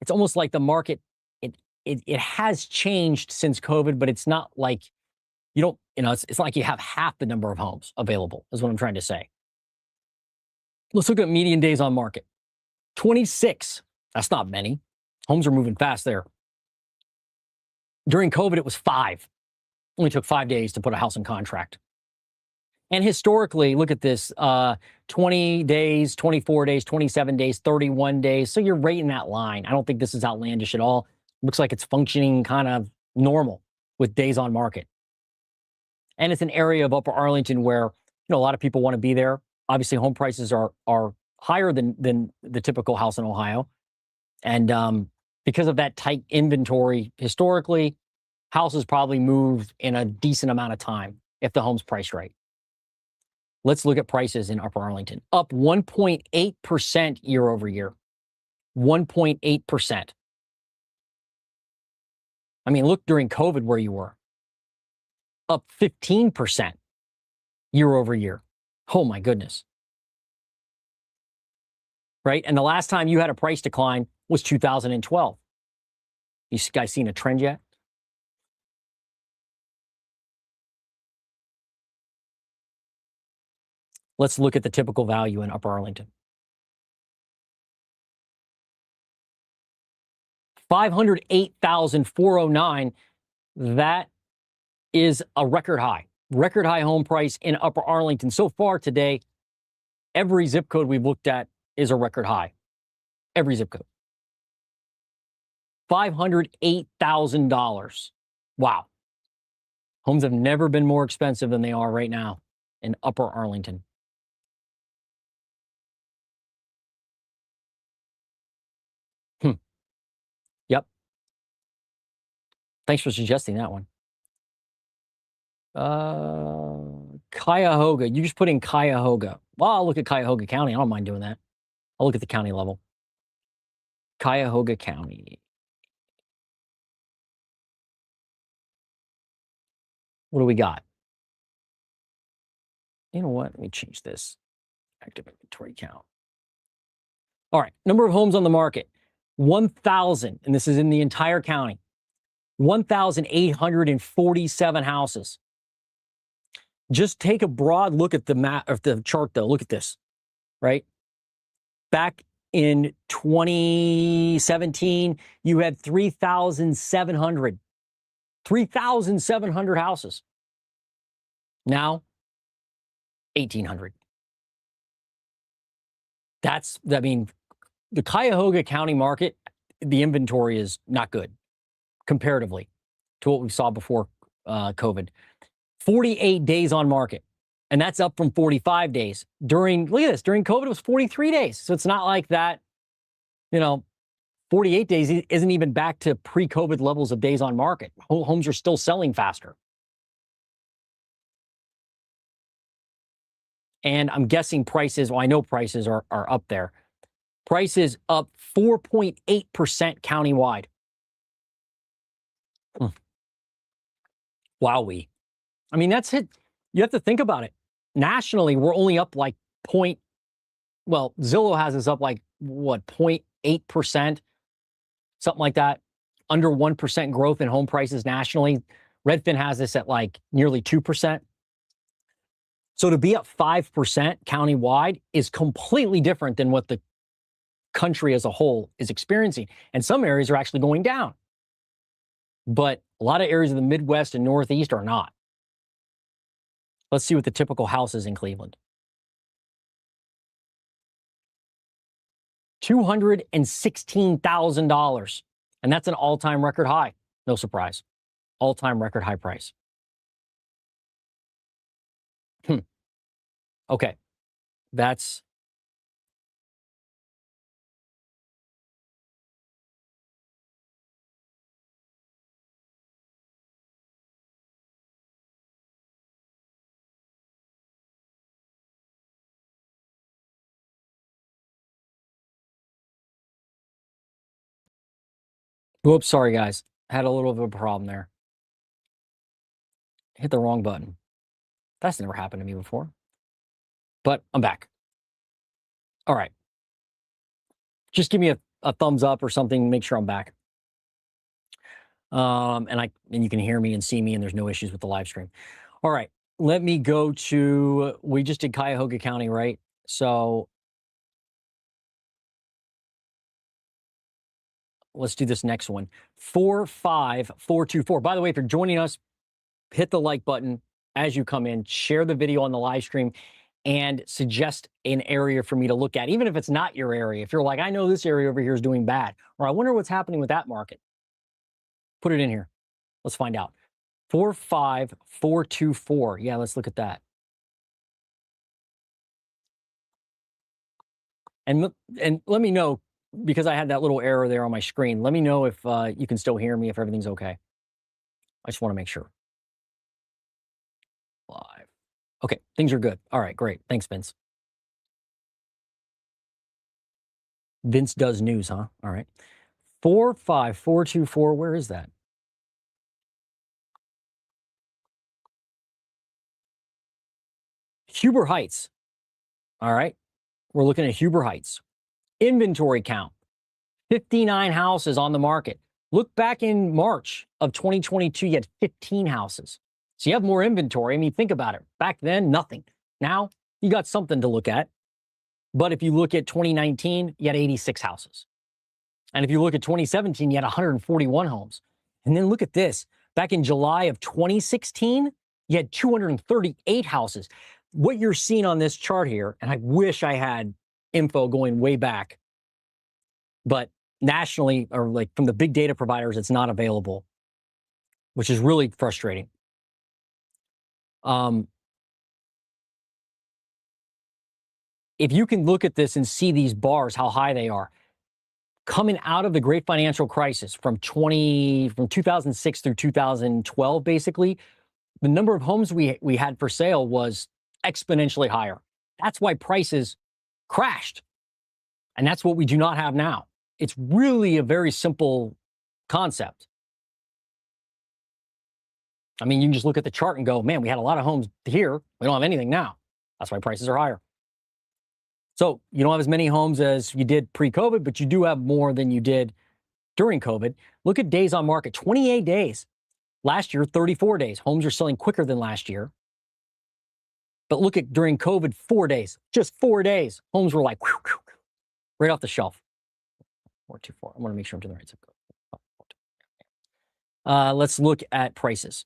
it's almost like the market, it has changed since COVID, but it's not like it's not like you have half the number of homes available, is what I'm trying to say. Let's look at median days on market. 26. That's not many. Homes are moving fast there. During COVID, it was 5. Only took 5 days to put a house in contract. And historically, look at this, 20 days, 24 days, 27 days, 31 days. So you're right in that line. I don't think this is outlandish at all. Looks like it's functioning kind of normal with days on market. And it's an area of Upper Arlington where, a lot of people want to be there. Obviously, home prices are higher than the typical house in Ohio. And because of that tight inventory, historically, houses probably move in a decent amount of time if the home's priced right. Let's look at prices in Upper Arlington. Up 1.8% year over year. 1.8%. Look during COVID where you were. Up 15% year over year. Oh my goodness. Right? And the last time you had a price decline was 2012. You guys seen a trend yet? Let's look at the typical value in Upper Arlington. 508,409. That is a record high. Record high home price in Upper Arlington. So far today, every zip code we've looked at is a record high. Every zip code. $508,000. Wow. Homes have never been more expensive than they are right now in Upper Arlington. Yep. Thanks for suggesting that one. Cuyahoga. You just put in Cuyahoga. Well, I'll look at Cuyahoga County. I don't mind doing that. I'll look at the county level. Cuyahoga County. What do we got? You know what? Let me change this. Active inventory count. All right. Number of homes on the market. 1,000. And this is in the entire county. 1,847 houses. Just take a broad look at the map of the chart, though. Look at this, right? Back in 2017, you had 3,700. 3,700 houses. Now, 1,800. The Cuyahoga County market, the inventory is not good comparatively to what we saw before COVID. 48 days on market, and that's up from 45 days. Look at this, during COVID, it was 43 days. So it's not like that, 48 days isn't even back to pre-COVID levels of days on market. Homes are still selling faster. And I'm guessing prices, well, I know prices are up there. Prices up 4.8% countywide. Wowee. I mean, that's it. You have to think about it. Nationally, we're only up like well, Zillow has us up like, what, 0.8%, something like that. Under 1% growth in home prices nationally. Redfin has this at like nearly 2%. So to be up 5% countywide is completely different than what the country as a whole is experiencing. And some areas are actually going down. But a lot of areas of the Midwest and Northeast are not. Let's see what the typical house is in Cleveland. $216,000. And that's an all-time record high. No surprise. All-time record high price. Okay. That's whoops, sorry guys. Had a little bit of a problem there. Hit the wrong button. That's never happened to me before. But I'm back. All right. Just give me a thumbs up or something, make sure I'm back. And you can hear me and see me, and there's no issues with the live stream. All right. Let me go to, we just did Cuyahoga County, right? So let's do this next one. 45424. By the way, if you're joining us, hit the like button as you come in, share the video on the live stream, and suggest an area for me to look at, even if it's not your area. If you're like, I know this area over here is doing bad, or I wonder what's happening with that market, put it in here. Let's find out. 45424. Yeah, let's look at that. And let me know, because I had that little error there on my screen. Let me know if you can still hear me, if everything's okay. I just want to make sure. Live. Okay, things are good. All right, great. Thanks, Vince. Vince does news, huh? All right. 45424. Where is that? Huber Heights. All right. We're looking at Huber Heights. Inventory count, 59 houses on the market. Look back in March of 2022, you had 15 houses. So you have more inventory. I mean, think about it. Back then, nothing. Now, you got something to look at. But if you look at 2019, you had 86 houses. And if you look at 2017, you had 141 homes. And then look at this. Back in July of 2016, you had 238 houses. What you're seeing on this chart here, and I wish I had info going way back, but nationally, or like from the big data providers, it's not available, which is really frustrating. If you can look at this and see these bars, how high they are, coming out of the great financial crisis from 2006 through 2012, basically, the number of homes we had for sale was exponentially higher. That's why prices crashed. And that's what we do not have now. It's really a very simple concept. I mean, you can just look at the chart and go, man, we had a lot of homes here. We don't have anything now. That's why prices are higher. So you don't have as many homes as you did pre-COVID, but you do have more than you did during COVID. Look at days on market, 28 days. Last year, 34 days. Homes are selling quicker than last year. But look at during COVID, 4 days, just 4 days. Homes were like, whew, whew, right off the shelf. 424. I want to make sure I'm to the right zip code. Let's look at prices.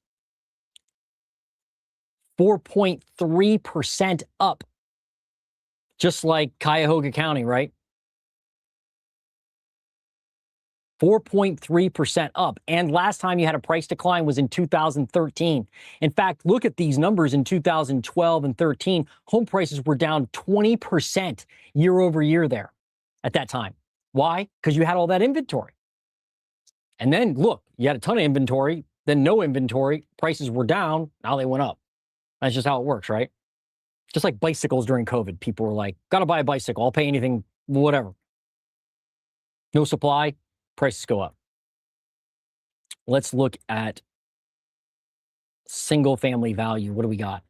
4.3% up. Just like Cuyahoga County, right? 4.3% up. And last time you had a price decline was in 2013. In fact, look at these numbers in 2012 and 13. Home prices were down 20% year over year there at that time. Why? Because you had all that inventory. And then look, you had a ton of inventory, then no inventory, prices were down, now they went up. That's just how it works, right? Just like bicycles during COVID. People were like, got to buy a bicycle. I'll pay anything, whatever. No supply, prices go up. Let's look at single family value. What do we got?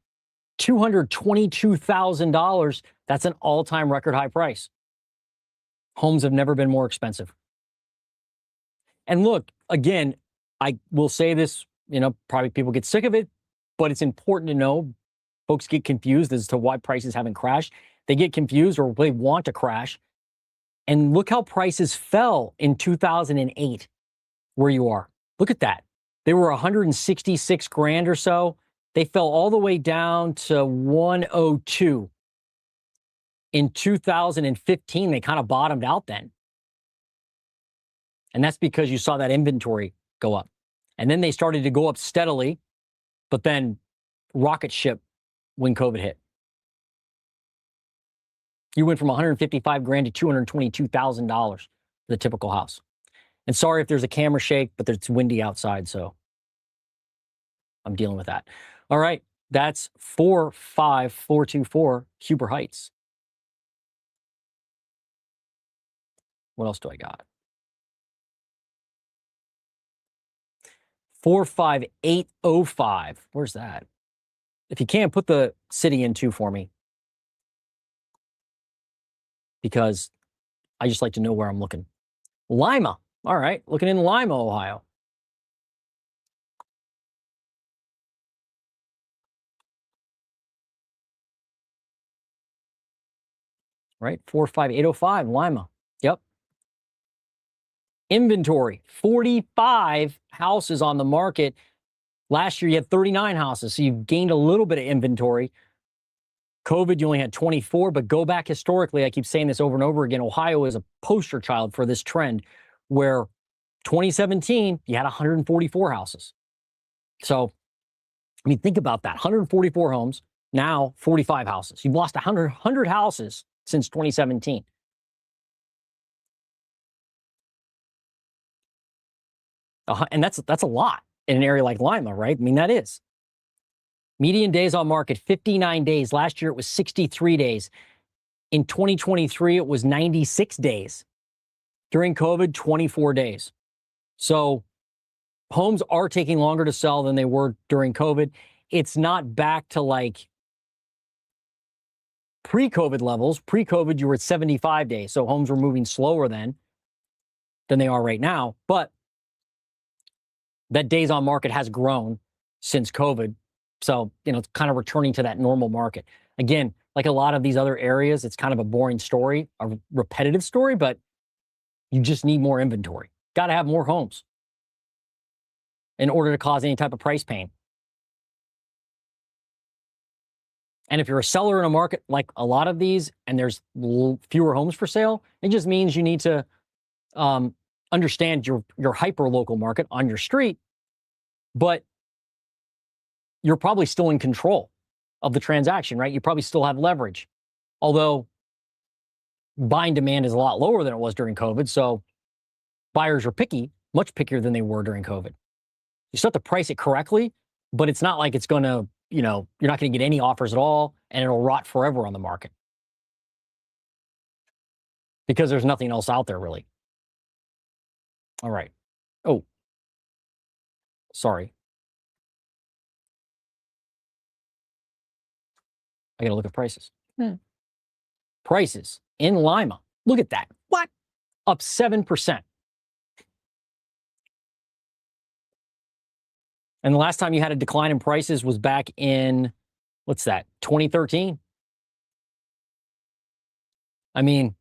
$222,000. That's an all-time record high price. Homes have never been more expensive. And look, again, I will say this, probably people get sick of it, but it's important to know. Folks get confused as to why prices haven't crashed. They get confused or they want to crash. And look how prices fell in 2008 where you are. Look at that. They were 166 grand or so. They fell all the way down to 102. In 2015, they kind of bottomed out then. And that's because you saw that inventory go up. And then they started to go up steadily, but then rocket ship when COVID hit. You went from 155 grand to $222,000 for the typical house. And sorry if there's a camera shake, but it's windy outside, so I'm dealing with that. All right, that's 45424 Huber Heights. What else do I got? 45805. Where's that? If you can, put the city in too for me, because I just like to know where I'm looking. Lima. All right, looking in Lima, Ohio. Right, 45805, Lima. Yep. Inventory, 45 houses on the market. Last year, you had 39 houses, so you've gained a little bit of inventory. COVID, you only had 24, but go back historically. I keep saying this over and over again. Ohio is a poster child for this trend where 2017, you had 144 houses. So, I mean, think about that. 144 homes, now 45 houses. You've lost 100 houses since 2017. And that's a lot in an area like Lima, right? I mean, that is. Median days on market, 59 days. Last year, it was 63 days. In 2023, it was 96 days. During COVID, 24 days. So homes are taking longer to sell than they were during COVID. It's not back to like pre-COVID levels. Pre-COVID, you were at 75 days. So homes were moving slower then than they are right now. But that days on market has grown since COVID. So, it's kind of returning to that normal market. Again, like a lot of these other areas, it's kind of a boring story, a repetitive story, but you just need more inventory. Got to have more homes in order to cause any type of price pain. And if you're a seller in a market like a lot of these and there's fewer homes for sale, it just means you need to understand your hyper-local market on your street, but you're probably still in control of the transaction, right? You probably still have leverage. Although buying demand is a lot lower than it was during COVID, so buyers are picky, much pickier than they were during COVID. You still have to price it correctly, but it's not like it's going to, you're not going to get any offers at all, and it'll rot forever on the market. Because there's nothing else out there, really. All right. Oh, sorry. I got to look at prices. Prices in Lima. Look at that. What? Up 7%. And the last time you had a decline in prices was back in, 2013? I mean,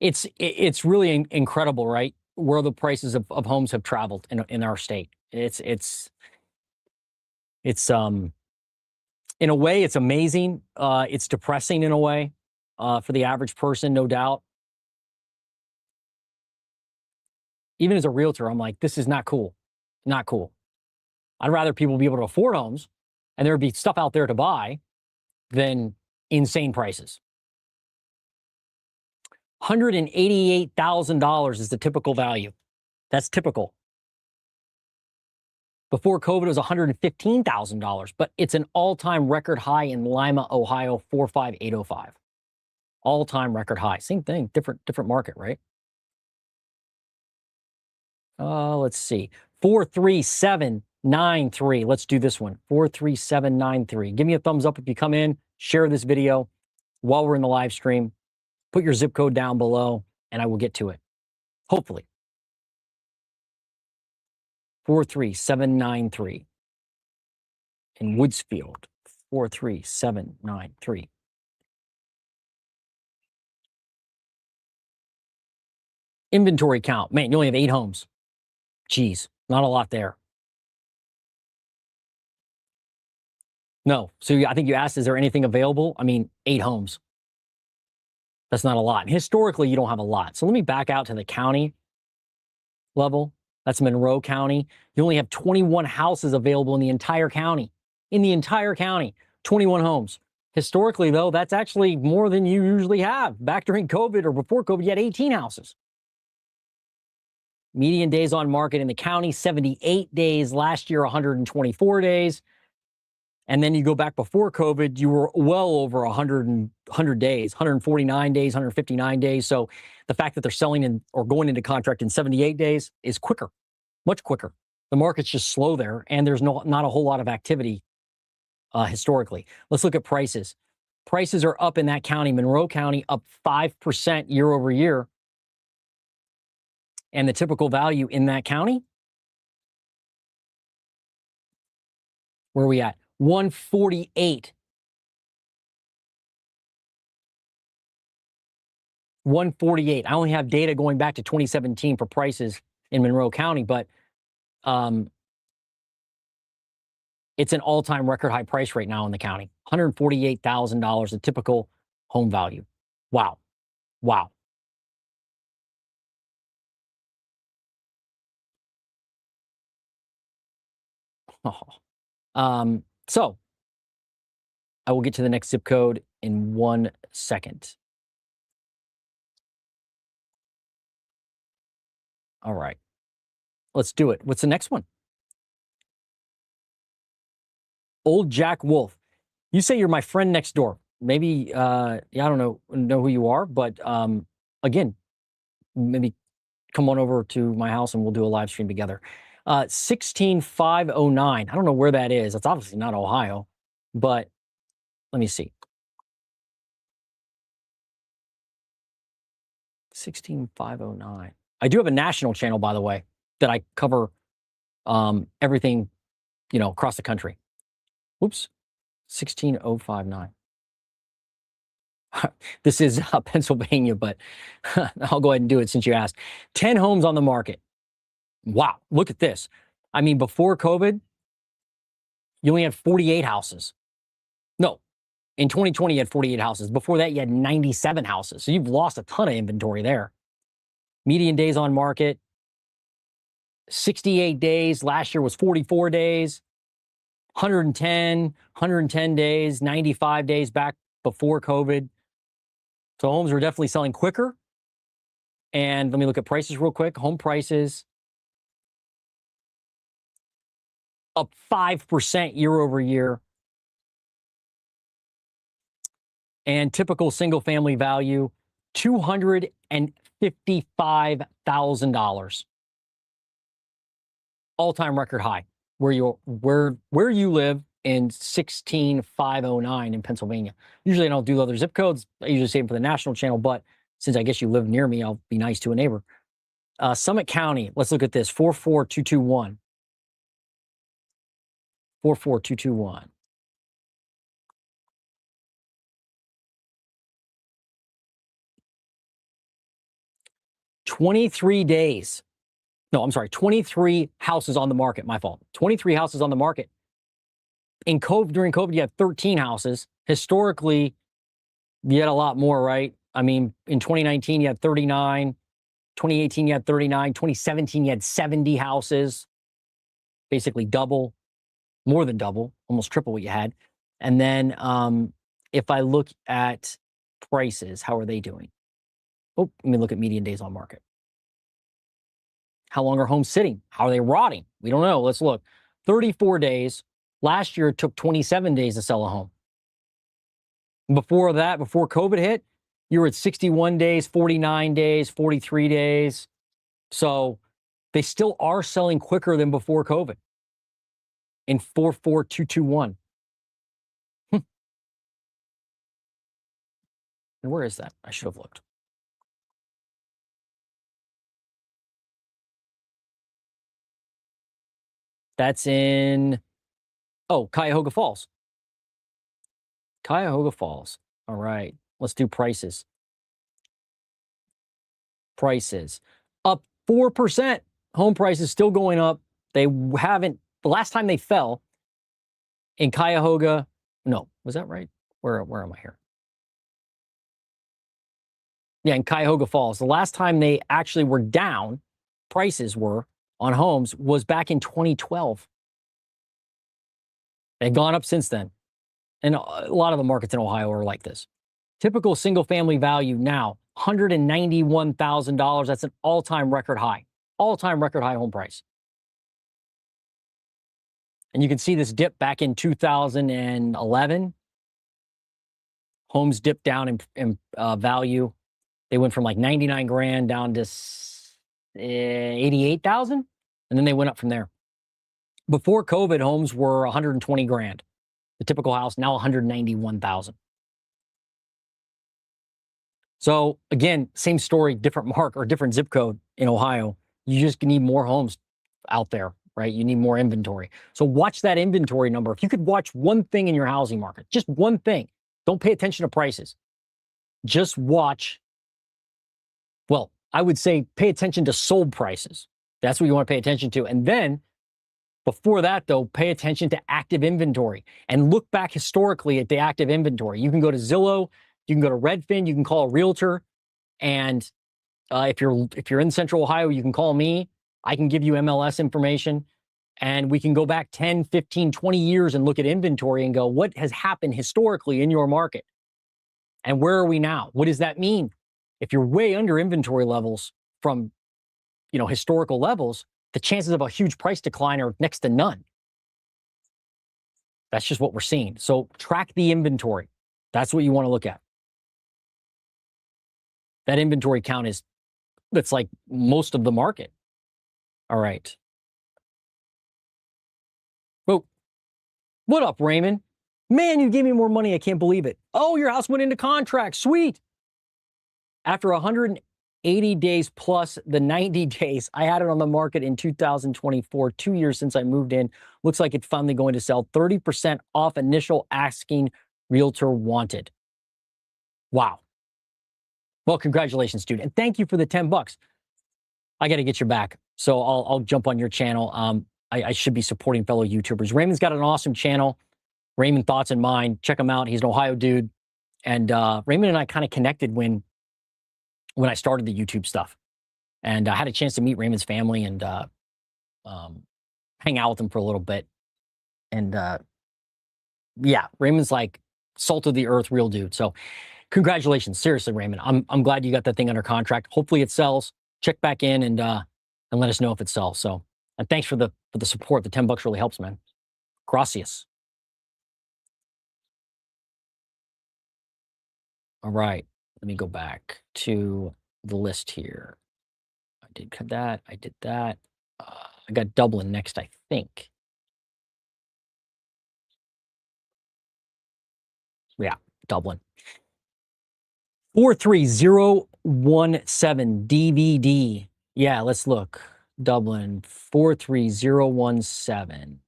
it's really incredible, right? Where the prices of homes have traveled in our state. It's in a way, it's amazing. It's depressing in a way for the average person, no doubt. Even as a realtor, I'm like, this is not cool. Not cool. I'd rather people be able to afford homes and there would be stuff out there to buy than insane prices. $188,000 is the typical value. That's typical. Before COVID, it was $115,000, but it's an all-time record high in Lima, Ohio, 45805. All-time record high. Same thing, different market, right? Let's see. 43793. Let's do this one. 43793. Give me a thumbs up if you come in. Share this video while we're in the live stream. Put your zip code down below, and I will get to it. Hopefully. 43793. In Woodsfield. 43793. Inventory count. Man, you only have 8 homes. Geez, not a lot there. No. So I think you asked, is there anything available? I mean, 8 homes. That's not a lot. And historically, you don't have a lot. So let me back out to the county level. That's Monroe County. You only have 21 houses available in the entire county. In the entire county, 21 homes. Historically, though, that's actually more than you usually have. Back during COVID or before COVID, you had 18 houses. Median days on market in the county, 78 days. Last year, 124 days. And then you go back before COVID, you were well over 100 days, 149 days, 159 days. So the fact that they're selling or going into contract in 78 days is quicker, much quicker. The market's just slow there, and there's not a whole lot of activity historically. Let's look at prices. Prices are up in that county. Monroe County up 5% year over year. And the typical value in that county, where are we at? 148. 148. I only have data going back to 2017 for prices in Monroe County, but it's an all-time record high price right now in the county. $148,000, a typical home value. Wow. Wow. So I will get to the next zip code in 1 second. All right, let's do it. What's the next one? Old Jack Wolf. You say you're my friend next door. Maybe, yeah, I don't know who you are, but again, maybe come on over to my house and we'll do a live stream together. 16509. I don't know where that is. That's obviously not Ohio, but let me see. 16509. I do have a national channel, by the way, that I cover everything, across the country. Whoops. 16059. This is Pennsylvania, but I'll go ahead and do it since you asked. 10 homes on the market. Wow, look at this. I mean, before COVID, you only had 48 houses. No, in 2020, you had 48 houses. Before that, you had 97 houses. So you've lost a ton of inventory there. Median days on market, 68 days. Last year was 44 days. 110 days, 95 days back before COVID. So homes were definitely selling quicker. And let me look at prices real quick. Home prices up 5% year over year. And typical single family value, $255,000. All-time record high where you live in 16509 in Pennsylvania. Usually I don't do other zip codes. I usually save them for the national channel, but since I guess you live near me, I'll be nice to a neighbor. Summit County, let's look at this, 44221. 44221. $23 days. No, I'm sorry, 23 houses on the market. My fault. 23 houses on the market. During COVID, you had 13 houses. Historically, you had a lot more, right? I mean, in 2019, you had 39. 2018, you had 39. 2017, you had 70 houses. Basically double, more than double, almost triple what you had. And then if I look at prices, how are they doing? Oh, let me look at median days on market. How long are homes sitting? How are they rotting? We don't know. Let's look. 34 days. Last year, it took 27 days to sell a home. Before that, before COVID hit, you were at 61 days, 49 days, 43 days. So they still are selling quicker than before COVID in 44221. And where is that? I should have looked. That's in, Cuyahoga Falls. Cuyahoga Falls. All right. Let's do prices. Prices up 4%. Home prices still going up. They haven't, the last time they fell in Cuyahoga, no, was that right? Where am I here? Yeah, in Cuyahoga Falls. The last time they actually were down, prices were on homes, was back in 2012. They've gone up since then. And a lot of the markets in Ohio are like this. Typical single family value now, $191,000. That's an all-time record high. All-time record high home price. And you can see this dip back in 2011. Homes dipped down in value. They went from like 99 grand down to 88,000. And then they went up from there. Before COVID, homes were 120 grand. The typical house, now 191,000. So again, same story, different mark or different zip code in Ohio. You just need more homes out there, right? You need more inventory. So watch that inventory number. If you could watch one thing in your housing market, just one thing, don't pay attention to prices. Just watch, well, I would say pay attention to sold prices. That's what you want to pay attention to. And then before that, though, pay attention to active inventory and look back historically at the active inventory. You can go to Zillow, you can go to Redfin, you can call a realtor. And if you're in Central Ohio, you can call me. I can give you MLS information. And we can go back 10, 15, 20 years and look at inventory and go, what has happened historically in your market? And where are we now? What does that mean? If you're way under inventory levels from, historical levels, the chances of a huge price decline are next to none. That's just what we're seeing. So track the inventory. That's what you want to look at. That inventory count that's like most of the market. All right. Oh, what up, Raymond? Man, you gave me more money. I can't believe it. Oh, your house went into contract. Sweet. After 180 days plus the 90 days, I had it on the market in 2024, 2 years since I moved in. Looks like it's finally going to sell. 30% off initial asking, realtor wanted. Wow. Well, congratulations, dude. And thank you for the $10. I got to get your back. So I'll jump on your channel. I should be supporting fellow YouTubers. Raymond's got an awesome channel, Raymond Thoughts and Mine. Check him out. He's an Ohio dude. And Raymond and I kind of connected when I started the YouTube stuff. And I had a chance to meet Raymond's family and hang out with him for a little bit. And yeah, Raymond's like salt of the earth, real dude. So congratulations. Seriously, Raymond. I'm glad you got that thing under contract. Hopefully it sells. Check back in and let us know if it sells. So, and thanks for the support. The $10 really helps, man. Gracias. All right. Let me go back to the list here. I did cut that. I did that. I got Dublin next, I think. Yeah, Dublin. 43017 DVD. Yeah, let's look. Dublin 43017.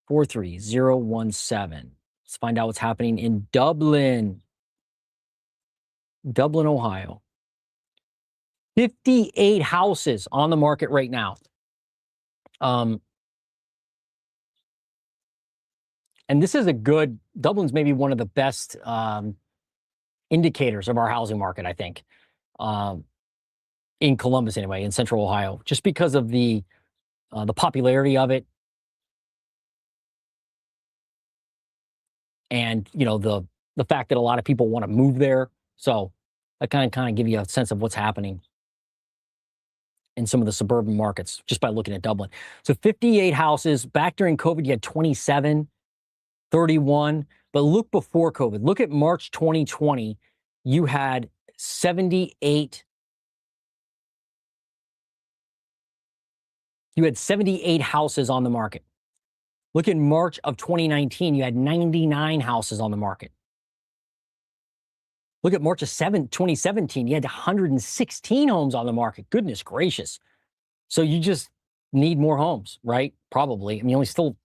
43017. Let's find out what's happening in Dublin. Dublin, Ohio. 58 houses on the market right now. And this is Dublin's maybe one of the best indicators of our housing market, I think. In Columbus anyway, in Central Ohio, just because of the popularity of it. And, the fact that a lot of people want to move there. So I kind of give you a sense of what's happening. in some of the suburban markets just by looking at Dublin. So 58 houses. Back during COVID, you had 27, 31. But look before COVID. Look at March 2020. You had 78. You had 78 houses on the market. Look at March of 2019. You had 99 houses on the market. Look at March of 2017. You had 116 homes on the market. Goodness gracious. So you just need more homes, right? Probably. I mean, you're still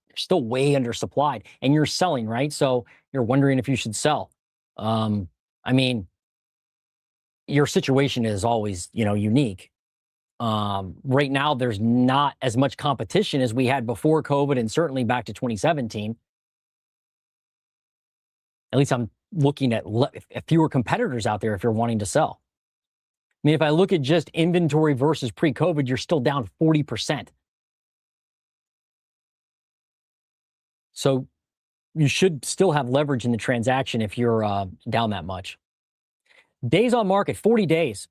way undersupplied, and you're selling, right? So you're wondering if you should sell. I mean, your situation is always, unique. Right now, there's not as much competition as we had before COVID, and certainly back to 2017. At least I'm looking at fewer competitors out there if you're wanting to sell. I mean, if I look at just inventory versus pre-COVID, you're still down 40%. So you should still have leverage in the transaction if you're down that much. Days on market, 40 days.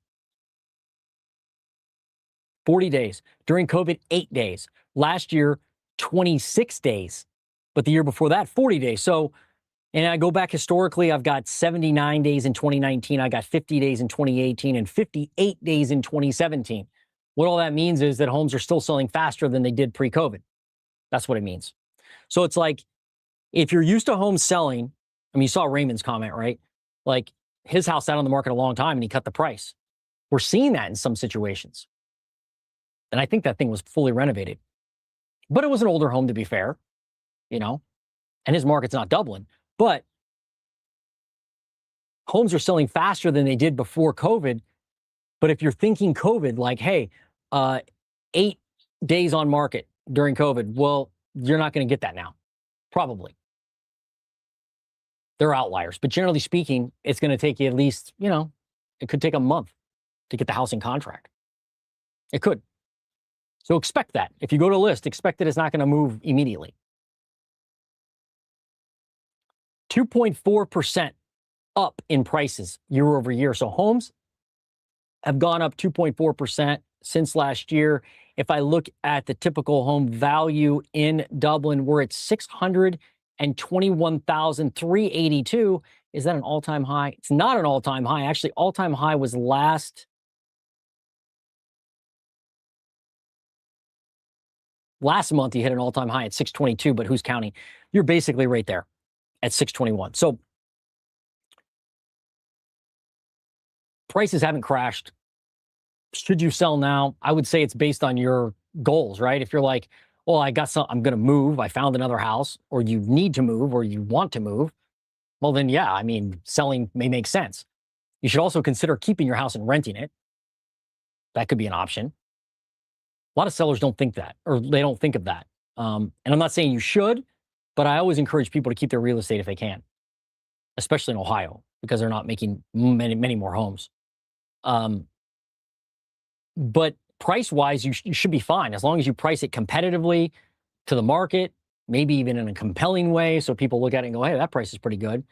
40 days. During COVID, 8 days. Last year, 26 days. But the year before that, 40 days. So, and I go back historically, I've got 79 days in 2019. I got 50 days in 2018 and 58 days in 2017. What all that means is that homes are still selling faster than they did pre-COVID. That's what it means. So it's like, if you're used to homes selling, I mean, you saw Raymond's comment, right? Like, his house sat on the market a long time and he cut the price. We're seeing that in some situations. And I think that thing was fully renovated. But it was an older home, to be fair, and his market's not Dublin. But homes are selling faster than they did before COVID. But if you're thinking COVID, like, hey, 8 days on market during COVID, well, you're not going to get that now, probably. They're outliers. But generally speaking, it's going to take you at least, it could take a month to get the housing contract. It could. So expect that. If you go to a list, expect that it's not going to move immediately. 2.4% up in prices year over year. So homes have gone up 2.4% since last year. If I look at the typical home value in Dublin, we're at $621,382. Is that an all-time high? It's not an all-time high. Actually, all-time high was last month. You hit an all-time high at 622, but who's counting? You're basically right there at 621. So prices haven't crashed. Should you sell now? I would say it's based on your goals, right? If you're like, well, I'm going to move, I found another house, or you need to move, or you want to move, well, then, yeah, I mean, selling may make sense. You should also consider keeping your house and renting it. That could be an option. A lot of sellers don't think that, or they don't think of that. And I'm not saying you should, but I always encourage people to keep their real estate if they can, especially in Ohio, because they're not making many more homes. But price-wise, you should be fine as long as you price it competitively to the market, maybe even in a compelling way, so people look at it and go, hey, that price is pretty good.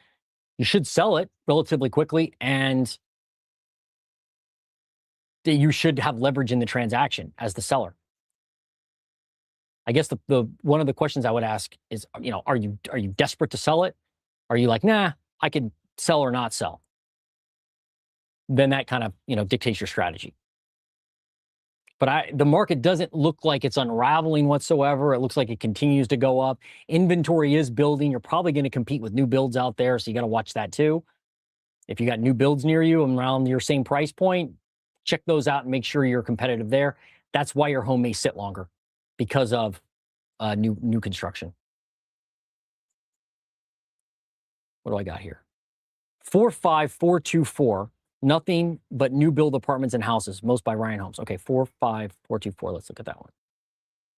You should sell it relatively quickly, and you should have leverage in the transaction as the seller. I guess the one of the questions I would ask is, are you desperate to sell it? Are you like, nah, I could sell or not sell? Then that kind of, dictates your strategy. But the market doesn't look like it's unraveling whatsoever. It looks like it continues to go up. Inventory is building. You're probably going to compete with new builds out there, so you got to watch that too. If you got new builds near you and around your same price point, check those out and make sure you're competitive there. That's why your home may sit longer, because of new construction. What do I got here? 45424. Nothing but new build apartments and houses, most by Ryan Homes. Okay, 45424. Let's look at that one.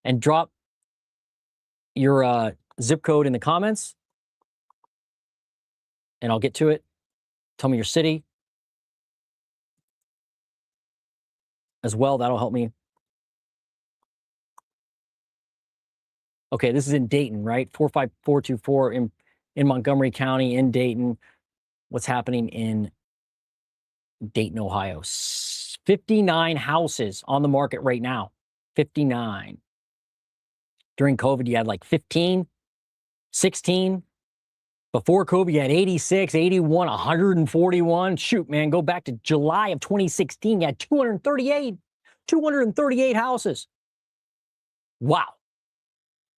And drop your zip code in the comments, and I'll get to it. Tell me your city as well. That'll help me. Okay, this is in Dayton, right? 45424 in Montgomery County, in Dayton. What's happening in Dayton, Ohio? 59 houses on the market right now. 59. During COVID, you had like 15, 16. Before COVID, you had 86, 81, 141. Shoot, man, go back to July of 2016, you had 238 houses. Wow.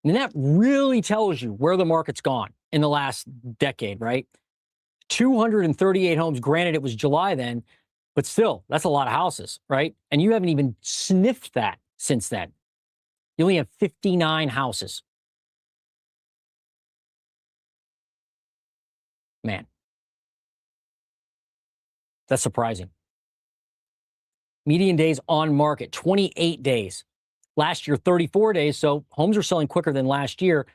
And that really tells you where the market's gone in the last decade, right? 238 homes. Granted, it was July then, but still, that's a lot of houses, right? And you haven't even sniffed that since then. You only have 59 houses. Man, that's surprising. Median days on market, 28 days. Last year, 34 days. So homes are selling quicker than last year.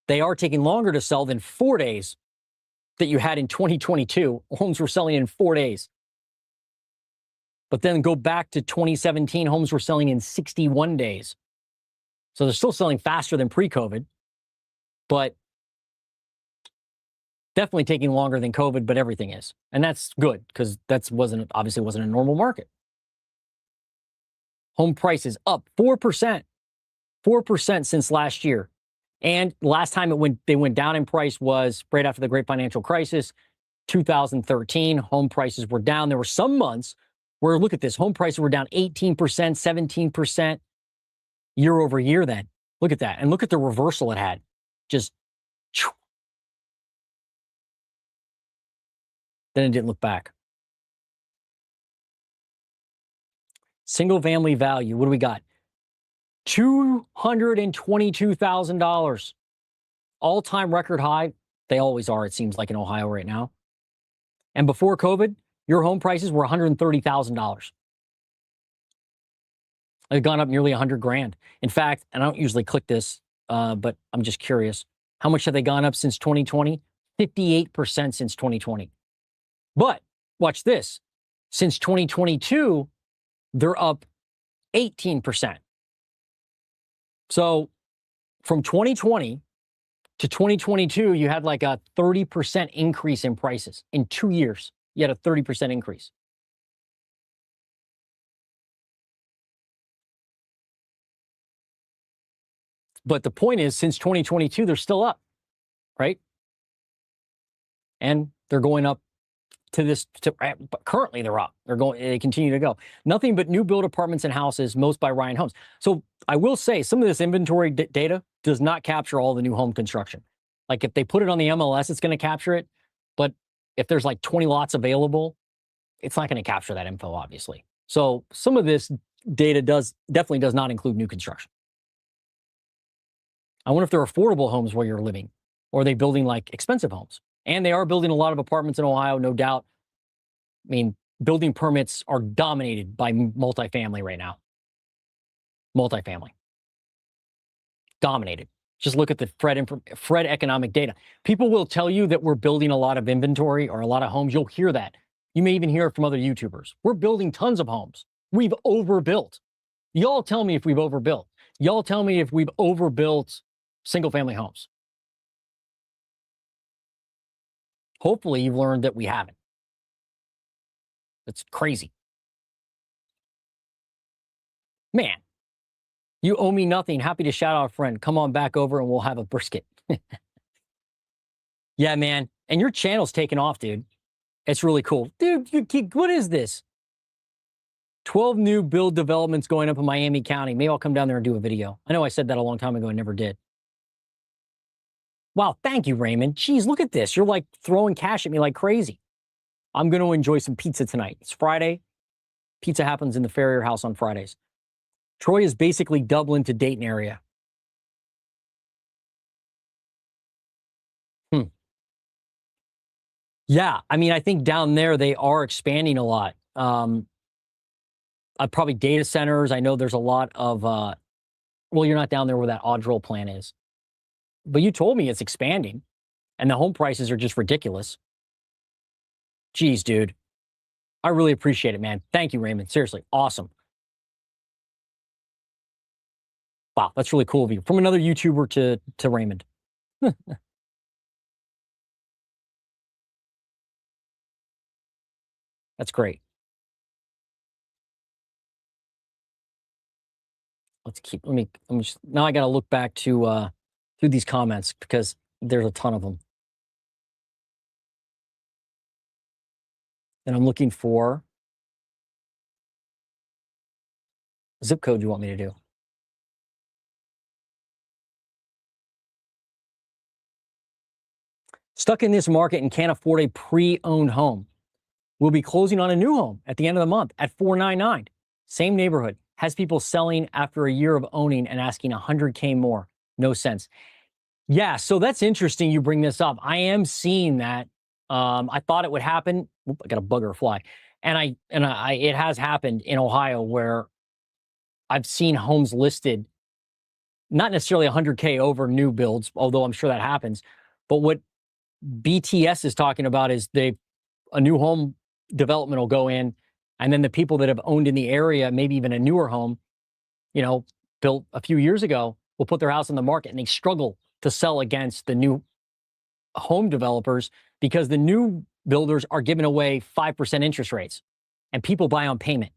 They are taking longer to sell than 4 days that you had in 2022. Homes were selling in 4 days. But then go back to 2017, homes were selling in 61 days. So they're still selling faster than pre-COVID, but definitely taking longer than COVID, but everything is. And that's good because that obviously wasn't a normal market. Home prices up 4%, 4% since last year. And last time they went down in price was right after the great financial crisis, 2013. Home prices were down. There were some months where, look at this, home prices were down 18%, 17% year over year then. Look at that. And look at the reversal it had. Just, then it didn't look back. Single family value, what do we got? $222,000. All-time record high. They always are, it seems like, in Ohio right now. And before COVID, your home prices were $130,000. They've gone up nearly 100 grand. In fact, and I don't usually click this, but I'm just curious. How much have they gone up since 2020? 58% since 2020. But watch this. Since 2022, they're up 18%. So from 2020 to 2022, you had like a 30% increase in prices. In 2 years, you had a 30% increase. But the point is, since 2022, they're still up, right? And they're going up currently they're up. They continue to go. Nothing but new build apartments and houses, most by Ryan Homes. So I will say some of this inventory data does not capture all the new home construction. Like if they put it on the MLS, it's going to capture it. But if there's like 20 lots available, it's not going to capture that info, obviously. So some of this data definitely does not include new construction. I wonder if they're affordable homes where you're living, or are they building like expensive homes? And they are building a lot of apartments in Ohio, no doubt. I mean, building permits are dominated by multifamily right now. Multifamily. Dominated. Just look at the Fred economic data. People will tell you that we're building a lot of inventory or a lot of homes. You'll hear that. You may even hear it from other YouTubers. We're building tons of homes. We've overbuilt. Y'all tell me if we've overbuilt. Y'all tell me if we've overbuilt single-family homes. Hopefully, you've learned that we haven't. It's crazy. Man, you owe me nothing. Happy to shout out a friend. Come on back over and we'll have a brisket. Yeah, man. And your channel's taking off, dude. It's really cool. Dude, what is this? 12 new build developments going up in Miami County. Maybe I'll come down there and do a video. I know I said that a long time ago. I never did. Wow, thank you, Raymond. Jeez, look at this. You're like throwing cash at me like crazy. I'm going to enjoy some pizza tonight. It's Friday. Pizza happens in the Ferrier house on Fridays. Troy is basically Dublin to Dayton area. Yeah, I mean, I think down there they are expanding a lot. Probably data centers. I know there's a lot of, well, you're not down there where that Audril plant is. But you told me it's expanding, and the home prices are just ridiculous. Geez, dude. I really appreciate it, man. Thank you, Raymond. Seriously, awesome. Wow, that's really cool of you. From another YouTuber to Raymond. That's great. let me just, now I got to look back to through these comments because there's a ton of them. And I'm looking for zip code you want me to do. Stuck in this market and can't afford a pre-owned home. We'll be closing on a new home at the end of the month at $499. Same neighborhood. Has people selling after a year of owning and asking $100K more. No sense. Yeah, so that's interesting you bring this up. I am seeing that. I thought it would happen. Oop, I got a bugger fly. And it has happened in Ohio where I've seen homes listed, not necessarily 100K over new builds, although I'm sure that happens. But what BTS is talking about is a new home development will go in, and then the people that have owned in the area, maybe even a newer home, built a few years ago, will put their house on the market, and they struggle to sell against the new home developers because the new builders are giving away 5% interest rates, and people buy on payment.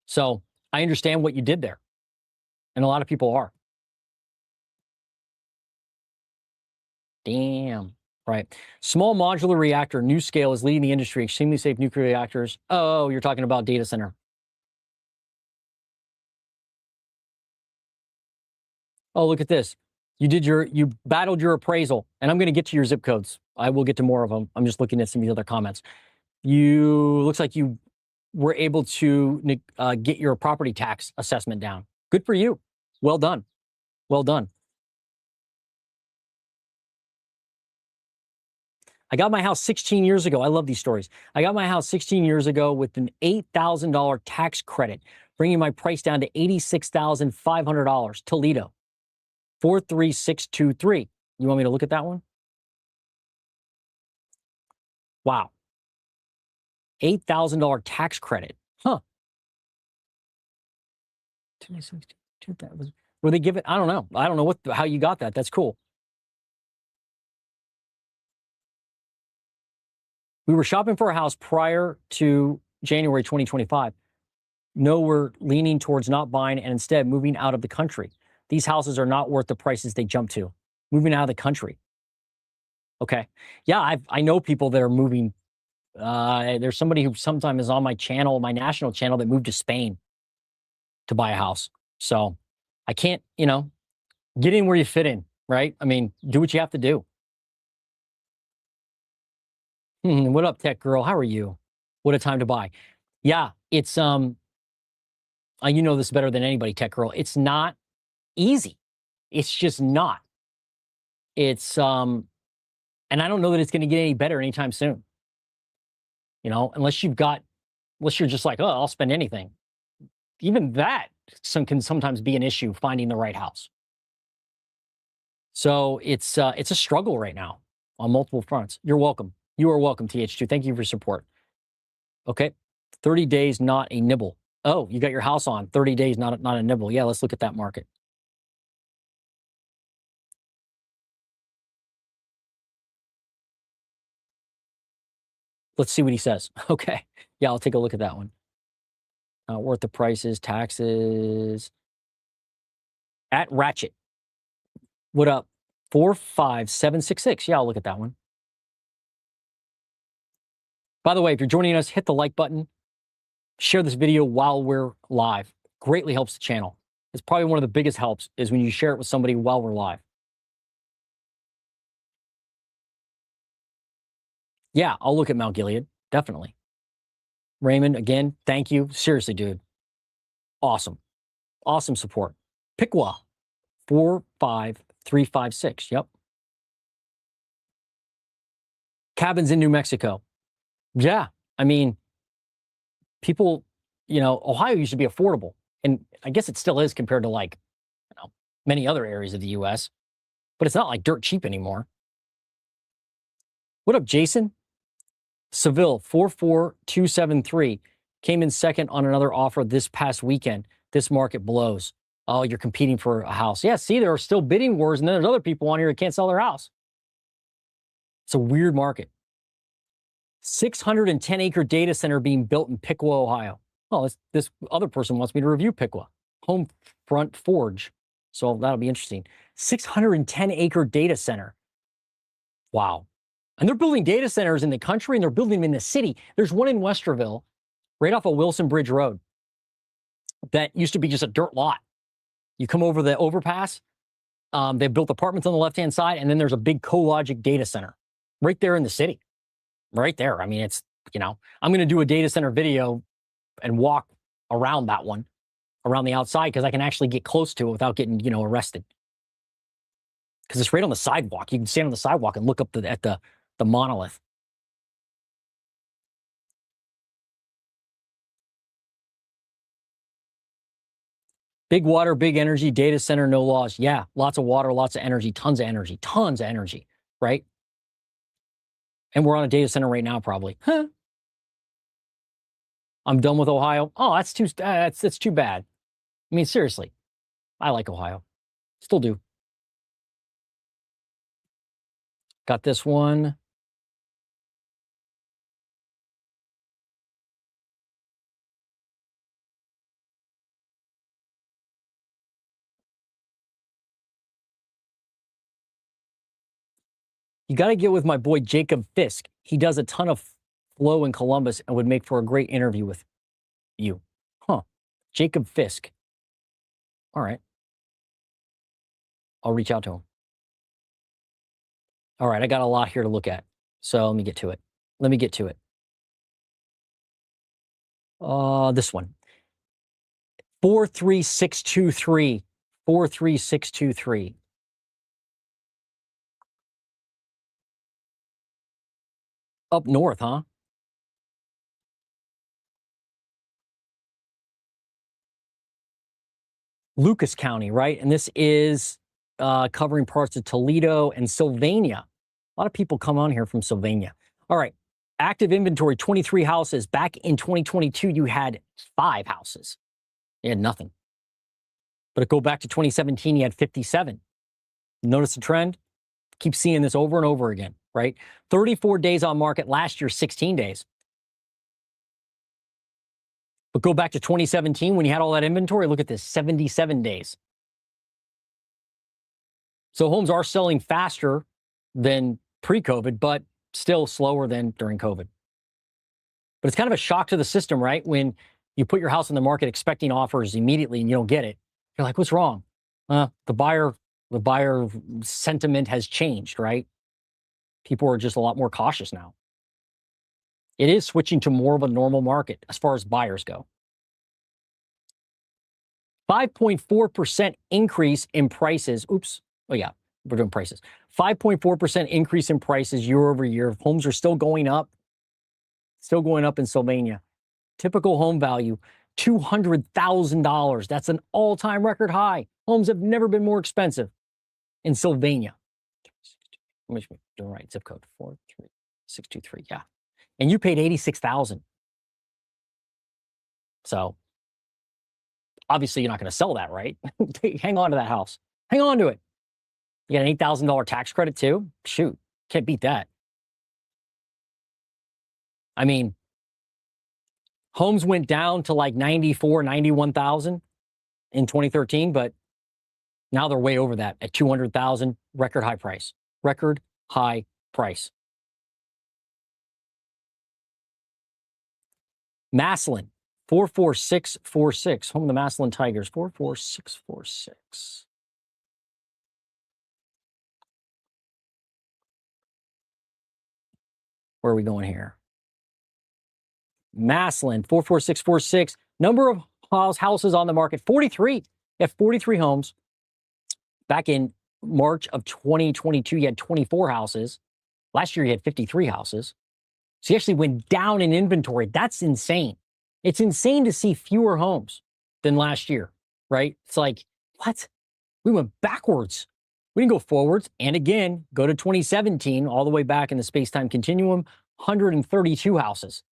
So I understand what you did there, and a lot of people are. Damn. Right. Small modular reactor, new scale is leading the industry. Extremely safe nuclear reactors. Oh, you're talking about data center. Oh, look at this. You battled your appraisal, and I'm going to get to your zip codes. I will get to more of them. I'm just looking at some of the other comments. Looks like you were able to get your property tax assessment down. Good for you. Well done. Well done. I got my house 16 years ago. I love these stories. I got my house 16 years ago with an $8,000 tax credit, bringing my price down to $86,500. Toledo, 43623. You want me to look at that one? Wow. $8,000 tax credit. Huh. Were they give it? I don't know. I don't know how you got that. That's cool. We were shopping for a house prior to January 2025. No, we're leaning towards not buying and instead moving out of the country. These houses are not worth the prices they jump to. Moving out of the country. Okay. Yeah, I know people that are moving. There's somebody who sometimes is on my channel, my national channel, that moved to Spain to buy a house. So I can't, get in where you fit in, right? I mean, do what you have to do. What up, tech girl? How are you? What a time to buy. Yeah, it's you know this better than anybody, tech girl. It's not easy. It's just not. It's and I don't know that it's going to get any better anytime soon. Unless you're just like, oh, I'll spend anything. Even that can sometimes be an issue finding the right house. So it's a struggle right now on multiple fronts. You're welcome. You are welcome, TH2. Thank you for your support. Okay. 30 days, not a nibble. Oh, you got your house on 30 days, not a nibble. Yeah, let's look at that market. Let's see what he says. Okay. Yeah, I'll take a look at that one. Worth the prices, taxes. At Ratchet. What up? 45766. Yeah, I'll look at that one. By the way, if you're joining us, hit the like button. Share this video while we're live. Greatly helps the channel. It's probably one of the biggest helps is when you share it with somebody while we're live. Yeah, I'll look at Mount Gilead. Definitely. Raymond, again, thank you. Seriously, dude. Awesome. Awesome support. Piqua, 45356. Yep. Cabins in New Mexico. Yeah. I mean, people, Ohio used to be affordable. And I guess it still is compared to many other areas of the US, but it's not like dirt cheap anymore. What up, Jason? Seville, 44273, came in second on another offer this past weekend. This market blows. Oh, you're competing for a house. Yeah, see, there are still bidding wars, and then there's other people on here that can't sell their house. It's a weird market. 610-acre data center being built in Piqua, Ohio. Oh, this other person wants me to review Piqua. home front forge. So that'll be interesting. 610-acre data center. Wow. And they're building data centers in the country, and they're building them in the city. There's one in Westerville, right off of Wilson Bridge Road, that used to be just a dirt lot. You come over the overpass, they built apartments on the left-hand side, and then there's a big CoLogic data center right there in the city. Right there. I mean, it's, I'm going to do a data center video and walk around that one, around the outside, because I can actually get close to it without getting, arrested. Because it's right on the sidewalk. You can stand on the sidewalk and look up at the monolith. Big water, big energy, data center, no laws. Yeah, lots of water, lots of energy, tons of energy, right? And we're on a data center right now, probably. Huh. I'm done with Ohio. Oh, that's too bad. I mean, seriously, I like Ohio. Still do. Got this one. You got to get with my boy Jacob Fisk. He does a ton of flow in Columbus and would make for a great interview with you. Huh. Jacob Fisk. All right. I'll reach out to him. All right. I got a lot here to look at. So let me get to it. This one. 43623. 43623. Up north, huh? Lucas County, right? And this is covering parts of Toledo and Sylvania. A lot of people come on here from Sylvania. All right. Active inventory, 23 houses. Back in 2022, you had 5 houses. You had nothing. But go back to 2017, you had 57. Notice the trend? Keep seeing this over and over again, right? 34 days on market. Last year, 16 days. But go back to 2017 when you had all that inventory. Look at this, 77 days. So homes are selling faster than pre-COVID, but still slower than during COVID. But it's kind of a shock to the system, right? When you put your house on the market expecting offers immediately and you don't get it. You're like, what's wrong? The buyer sentiment has changed, right? People are just a lot more cautious now. It is switching to more of a normal market as far as buyers go. 5.4% increase in prices. Oops. Oh, yeah, we're doing prices. 5.4% increase in prices year over year. Homes are still going up. Still going up in Sylvania. Typical home value, $200,000. That's an all-time record high. Homes have never been more expensive in Sylvania. Let me do the right zip code, 43623. Yeah. And you paid $86,000. So obviously you're not going to sell that, right? Hang on to that house. Hang on to it. You got an $8,000 tax credit too? Shoot, can't beat that. I mean, homes went down to like 91,000 in 2013, but now they're way over that at 200,000, record high price. Record high price. Maslin, 44646. Home of the Maslin Tigers, 44646. Where are we going here? Maslin, 44646. Number of houses on the market, 43. You have 43 homes. Back in March of 2022, you had 24 houses. Last year, you had 53 houses. So you actually went down in inventory. That's insane. It's insane to see fewer homes than last year, right? It's like, what? We went backwards. We didn't go forwards. And again, go to 2017, all the way back in the space-time continuum, 132 houses.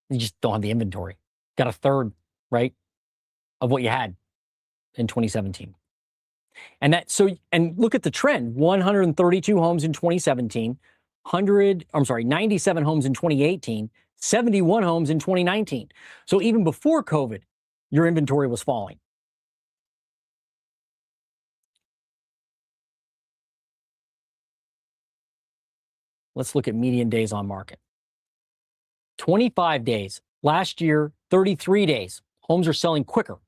You just don't have the inventory. Got a third, right, of what you had in 2017. And look at the trend, 132 homes in 2017, 97 homes in 2018, 71 homes in 2019. So even before COVID, your inventory was falling. Let's look at median days on market. 25 days. Last year, 33 days. Homes are selling quicker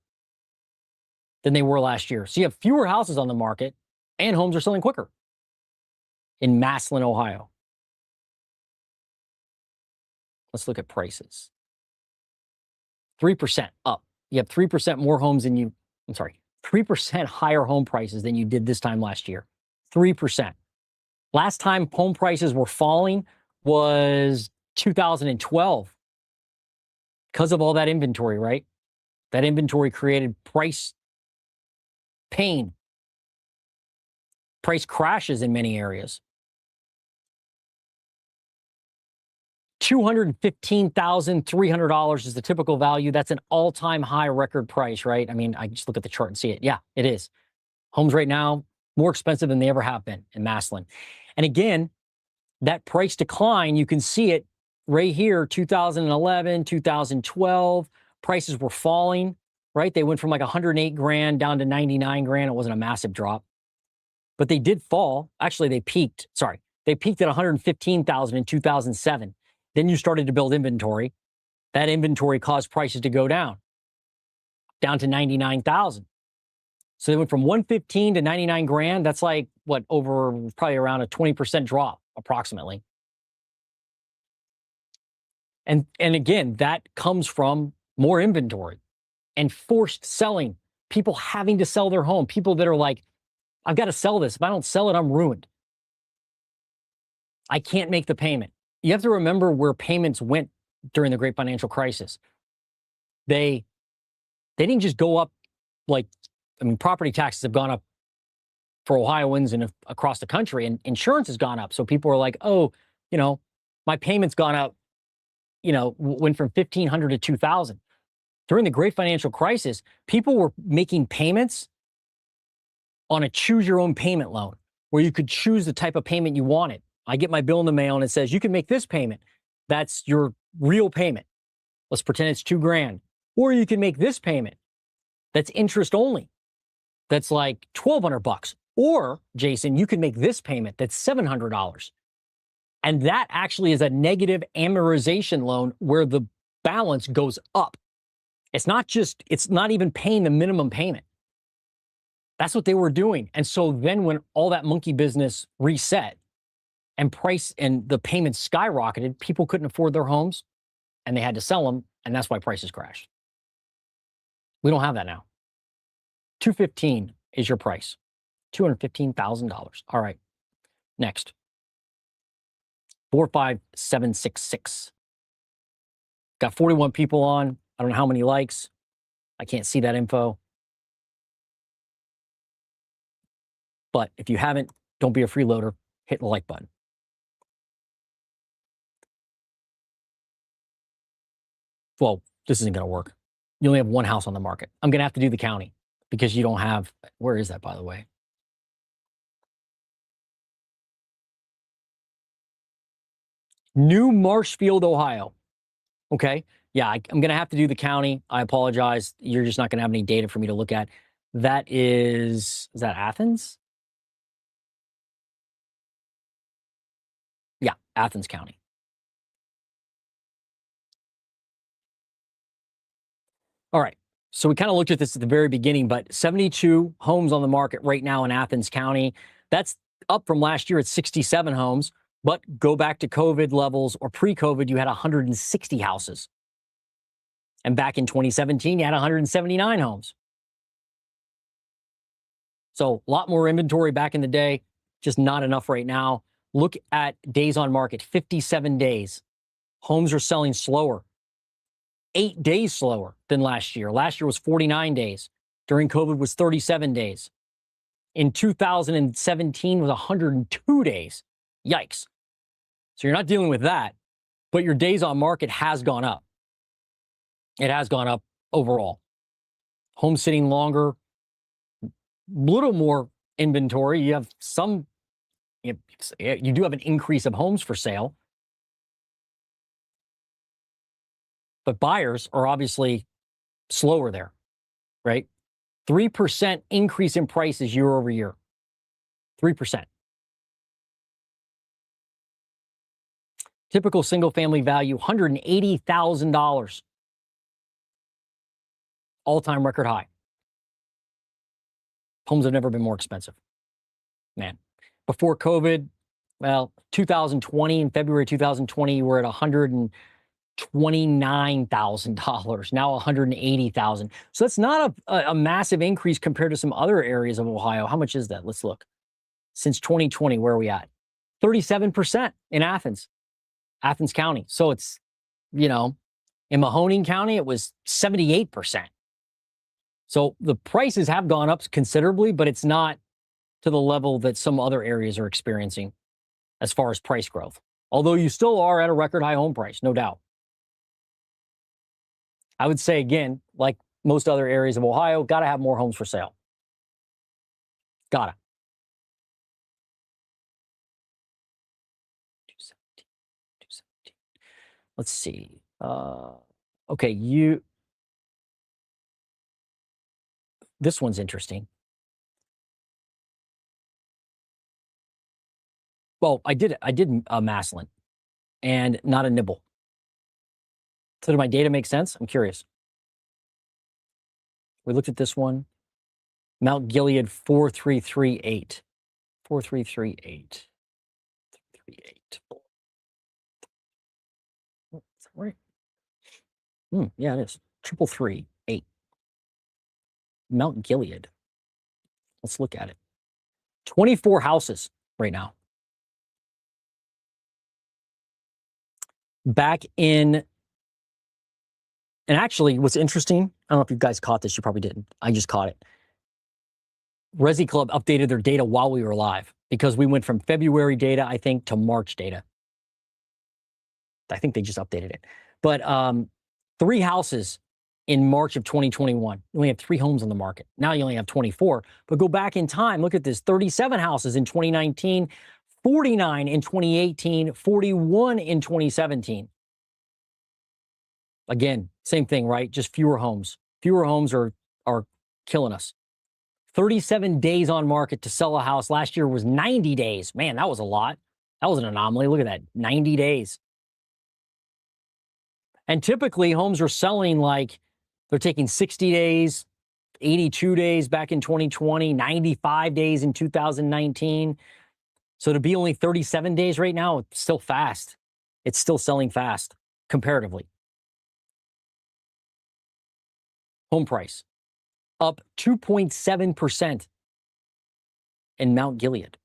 than they were last year. So you have fewer houses on the market and homes are selling quicker in Massillon, Ohio. Let's look at prices. 3% up. You have 3% more homes than you, 3% higher home prices than you did this time last year. 3%. Last time home prices were falling was 2012 because of all that inventory, right? That inventory created price pain, price crashes in many areas. $215,300 is the typical value. That's an all-time high record price, right? I mean, I just look at the chart and see it. Yeah, it is. Homes right now, more expensive than they ever have been in Massillon. And again, that price decline, you can see it right here, 2011, 2012, prices were falling, right? They went from like 108 grand down to 99 grand. It wasn't a massive drop, but they did fall. Actually, they peaked at 115,000 in 2007. Then you started to build inventory. That inventory caused prices to go down to 99,000. So they went from 115 to 99 grand. That's like what, over probably around a 20% drop approximately. And again, that comes from more inventory and forced selling, people having to sell their home, people that are like, I've got to sell this. If I don't sell it, I'm ruined. I can't make the payment. You have to remember where payments went during the great financial crisis. They didn't just go up like, property taxes have gone up for Ohioans and across the country, and insurance has gone up. So people are like, oh, my payment's gone up, went from $1,500 to $2,000. During the great financial crisis, people were making payments on a choose your own payment loan where you could choose the type of payment you wanted. I get my bill in the mail and it says, you can make this payment. That's your real payment. Let's pretend it's $2,000. Or you can make this payment. That's interest only. That's like $1,200. Or, Jason, you can make this payment that's $700. And that actually is a negative amortization loan where the balance goes up. It's not even paying the minimum payment. That's what they were doing. And so then when all that monkey business reset and price and the payments skyrocketed, people couldn't afford their homes and they had to sell them. And that's why prices crashed. We don't have that now. $215 is your price. $215,000. All right. Next. 45766. Got 41 people on. I don't know how many likes. I can't see that info. But if you haven't, don't be a freeloader. Hit the like button. Well, this isn't going to work. You only have one house on the market. I'm going to have to do the county because you don't have, where is that, by the way? New Marshfield, Ohio. Okay. Yeah, I'm going to have to do the county. I apologize. You're just not going to have any data for me to look at. That is that Athens? Yeah, Athens County. All right. So we kind of looked at this at the very beginning, but 72 homes on the market right now in Athens County. That's up from last year at 67 homes, but go back to COVID levels or pre-COVID, you had 160 houses. And back in 2017, you had 179 homes. So a lot more inventory back in the day, just not enough right now. Look at days on market, 57 days. Homes are selling slower. 8 days slower than last year. Last year was 49 days. During COVID was 37 days. In 2017 was 102 days. Yikes. So you're not dealing with that, but your days on market has gone up. It has gone up overall. Home sitting longer, little more inventory. You have some, you do have an increase of homes for sale. but buyers are obviously slower there, right? 3% increase in prices year over year. 3%. Typical single family value, $180,000. All-time record high. Homes have never been more expensive. Man. Before COVID, well, 2020, in February 2020, you were at $129,000. Now $180,000. So that's not a massive increase compared to some other areas of Ohio. How much is that? Let's look. Since 2020, where are we at? 37% in Athens County. So it's, in Mahoning County, it was 78%. So the prices have gone up considerably, but it's not to the level that some other areas are experiencing as far as price growth. Although you still are at a record high home price, no doubt. I would say, again, like most other areas of Ohio, got to have more homes for sale. Got to. 217. Let's see. Okay, this one's interesting. Well, I did a Maslin and not a nibble. So did my data make sense? I'm curious. We looked at this one. Mount Gilead 4338. 4338. 38. Oh, is that right? Yeah, it is. 3338. Mount Gilead. Let's look at it. 24 houses right now. Back in, and actually what's interesting, I don't know if you guys caught this, you probably didn't. I just caught it. Resi Club updated their data while we were live because we went from February data, I think, to March data. I think they just updated it. But 3 houses in March of 2021. You only had 3 homes on the market. Now you only have 24. But go back in time, look at this, 37 houses in 2019, 49 in 2018, 41 in 2017. Again, same thing, right? Just fewer homes. Fewer homes are killing us. 37 days on market to sell a house. Last year was 90 days. Man, that was a lot. That was an anomaly. Look at that, 90 days. And typically homes are selling like they're taking 60 days, 82 days back in 2020, 95 days in 2019. So to be only 37 days right now, it's still fast. It's still selling fast, comparatively. Home price, up 2.7% in Mount Gilead.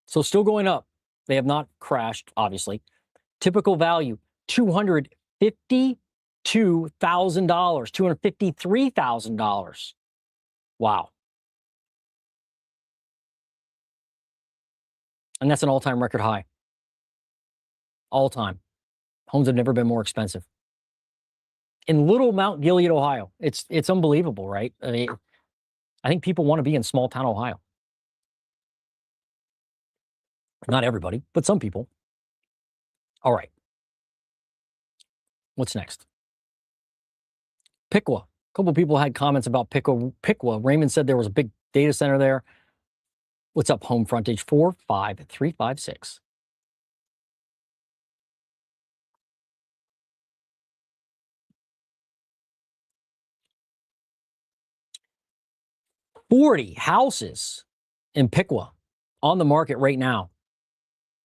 So still going up. They have not crashed, obviously. Typical value, $252,000, $253,000. Wow. And that's an all-time record high. All-time. Homes have never been more expensive. In little Mount Gilead, Ohio. It's unbelievable, right? I mean, I think people want to be in small town Ohio. Not everybody, but some people. All right. What's next? Piqua. A couple people had comments about Piqua. Raymond said there was a big data center there. What's up, home frontage? 45356. $40 houses in Piqua on the market right now.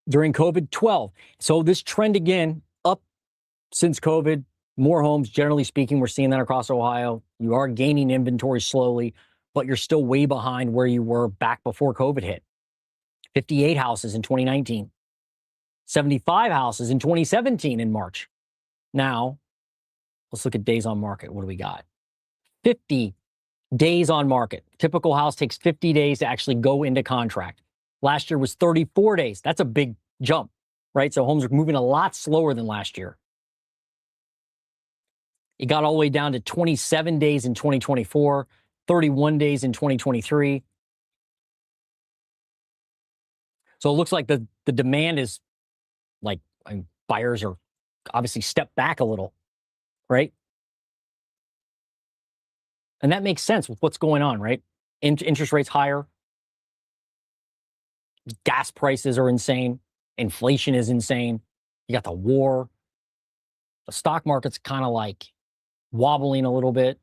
During COVID, 12. So this trend again, up since COVID, more homes, generally speaking, we're seeing that across Ohio. You are gaining inventory slowly, but you're still way behind where you were back before COVID hit. 58 houses in 2019, 75 houses in 2017 in March. Now, let's look at days on market. What do we got? 50 days on market. Typical house takes 50 days to actually go into contract. Last year was 34 days. That's a big jump, right? So homes are moving a lot slower than last year. It got all the way down to 27 days in 2024, 31 days in 2023. So it looks like the demand is like, buyers are obviously stepped back a little, right? And that makes sense with what's going on, right? Interest rates higher, gas prices are insane, inflation is insane. You got the war. The stock market's kind of like wobbling a little bit.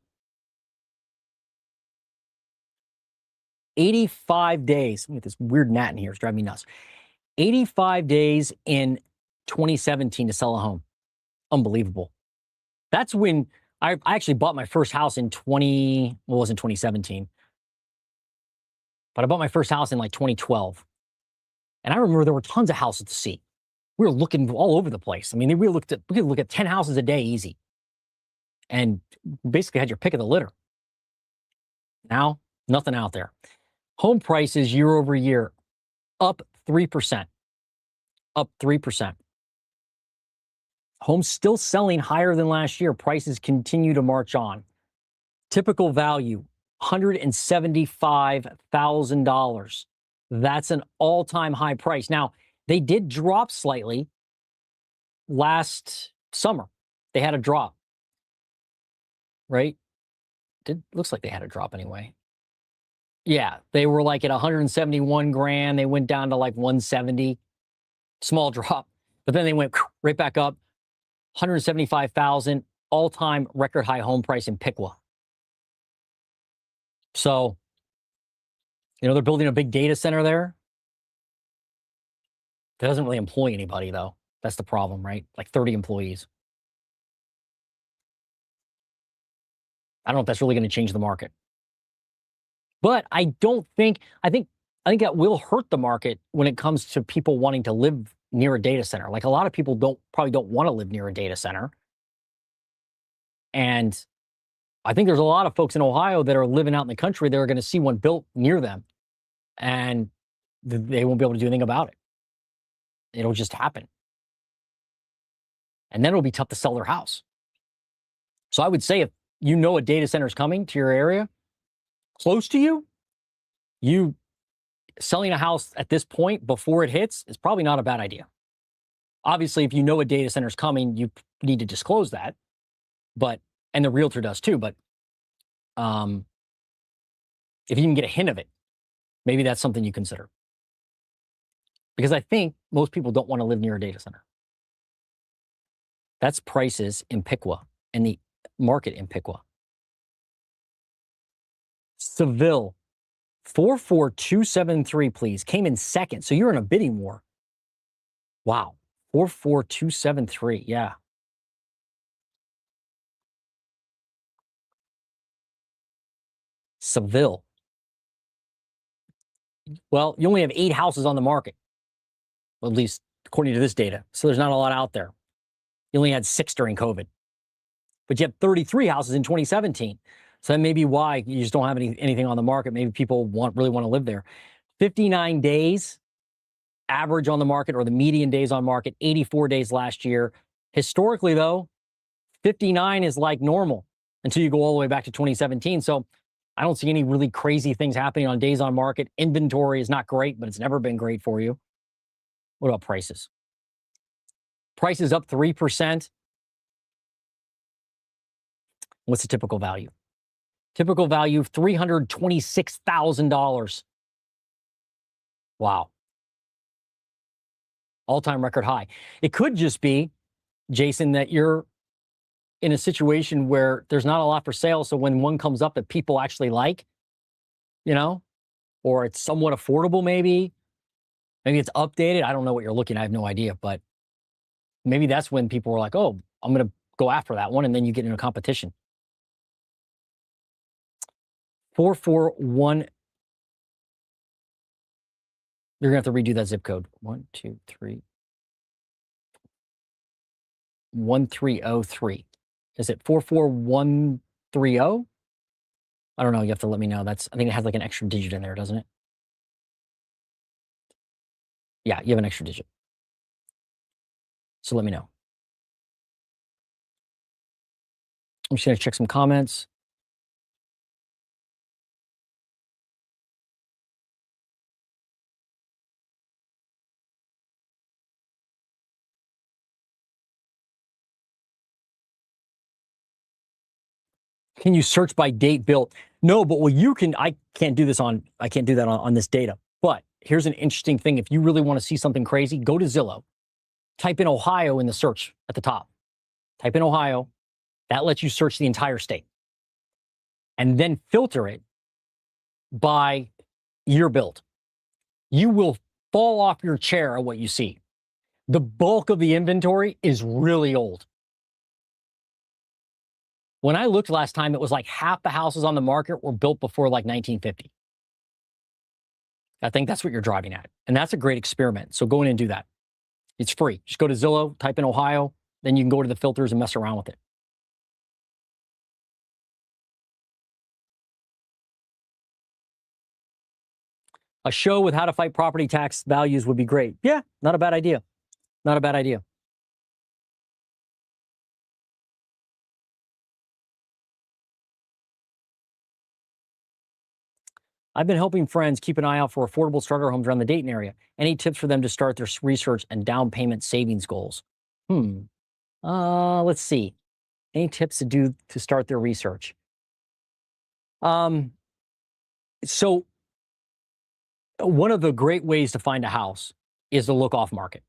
85 days. Look at this weird gnat in here. It's driving me nuts. 85 days in 2017 to sell a home. Unbelievable. That's when I actually bought my first house in well, it wasn't 2017, but I bought my first house in like 2012. And I remember there were tons of houses to see. We were looking all over the place. I mean, we could look at 10 houses a day easy. And basically had your pick of the litter. Now, nothing out there. Home prices year over year, up 3%. Up 3%. Homes still selling higher than last year. Prices continue to march on. Typical value, $175,000. That's an all-time high price. Now, they did drop slightly last summer. They had a drop, right? Looks like they had a drop anyway. Yeah, they were like at 171 grand. They went down to like 170. Small drop. But then they went right back up. 175,000, all-time record high home price in Piqua. So, they're building a big data center there. That doesn't really employ anybody, though. That's the problem, right? Like 30 employees. I don't know if that's really going to change the market. But I think that will hurt the market when it comes to people wanting to live near a data center. Like a lot of people probably don't want to live near a data center. And I think there's a lot of folks in Ohio that are living out in the country that are going to see one built near them, and they won't be able to do anything about it. It'll just happen. And then it'll be tough to sell their house. So I would say if you know a data center is coming to your area, close to you, selling a house at this point before it hits is probably not a bad idea. Obviously, if you know a data center is coming, you need to disclose that. And the realtor does too. But if you can get a hint of it, maybe that's something you consider. Because I think most people don't want to live near a data center. That's prices in Piqua and the market in Piqua. Seville, 44273, please. Came in second. So you're in a bidding war. Wow. 44273. Yeah. Seville. Well, you only have 8 houses on the market, at least according to this data. So there's not a lot out there. You only had 6 during COVID, but you have 33 houses in 2017. So that may be why you just don't have anything on the market. Maybe people really want to live there. 59 days average on the market, or the median days on market, 84 days last year. Historically, though, 59 is like normal until you go all the way back to 2017. So I don't see any really crazy things happening on days on market. Inventory is not great, but it's never been great for you. What about prices? Prices up 3%. What's the typical value? Typical value of $326,000. Wow. All-time record high. It could just be, Jason, that you're in a situation where there's not a lot for sale. So when one comes up that people actually like, or it's somewhat affordable, maybe it's updated. I don't know what you're looking at. I have no idea. But maybe that's when people are like, oh, I'm going to go after that one. And then you get into a competition. 441. You're going to have to redo that zip code. 1303. Is it 44130? I don't know. You have to let me know. I think it has like an extra digit in there, doesn't it? Yeah, you have an extra digit. So let me know. I'm just going to check some comments. Can you search by date built? No, but well, you can. I can't do that on this data. But here's an interesting thing. If you really want to see something crazy, go to Zillow. Type in Ohio in the search at the top. Type in Ohio. That lets you search the entire state. And then filter it by year built. You will fall off your chair at what you see. The bulk of the inventory is really old. When I looked last time, it was like half the houses on the market were built before like 1950. I think that's what you're driving at. And that's a great experiment. So go in and do that. It's free. Just go to Zillow, type in Ohio, then you can go to the filters and mess around with it. A show with how to fight property tax values would be great. Yeah, not a bad idea. Not a bad idea. I've been helping friends keep an eye out for affordable starter homes around the Dayton area. Any tips for them to start their research and down payment savings goals? Let's see. Any tips to start their research? So one of the great ways to find a house is to look off market.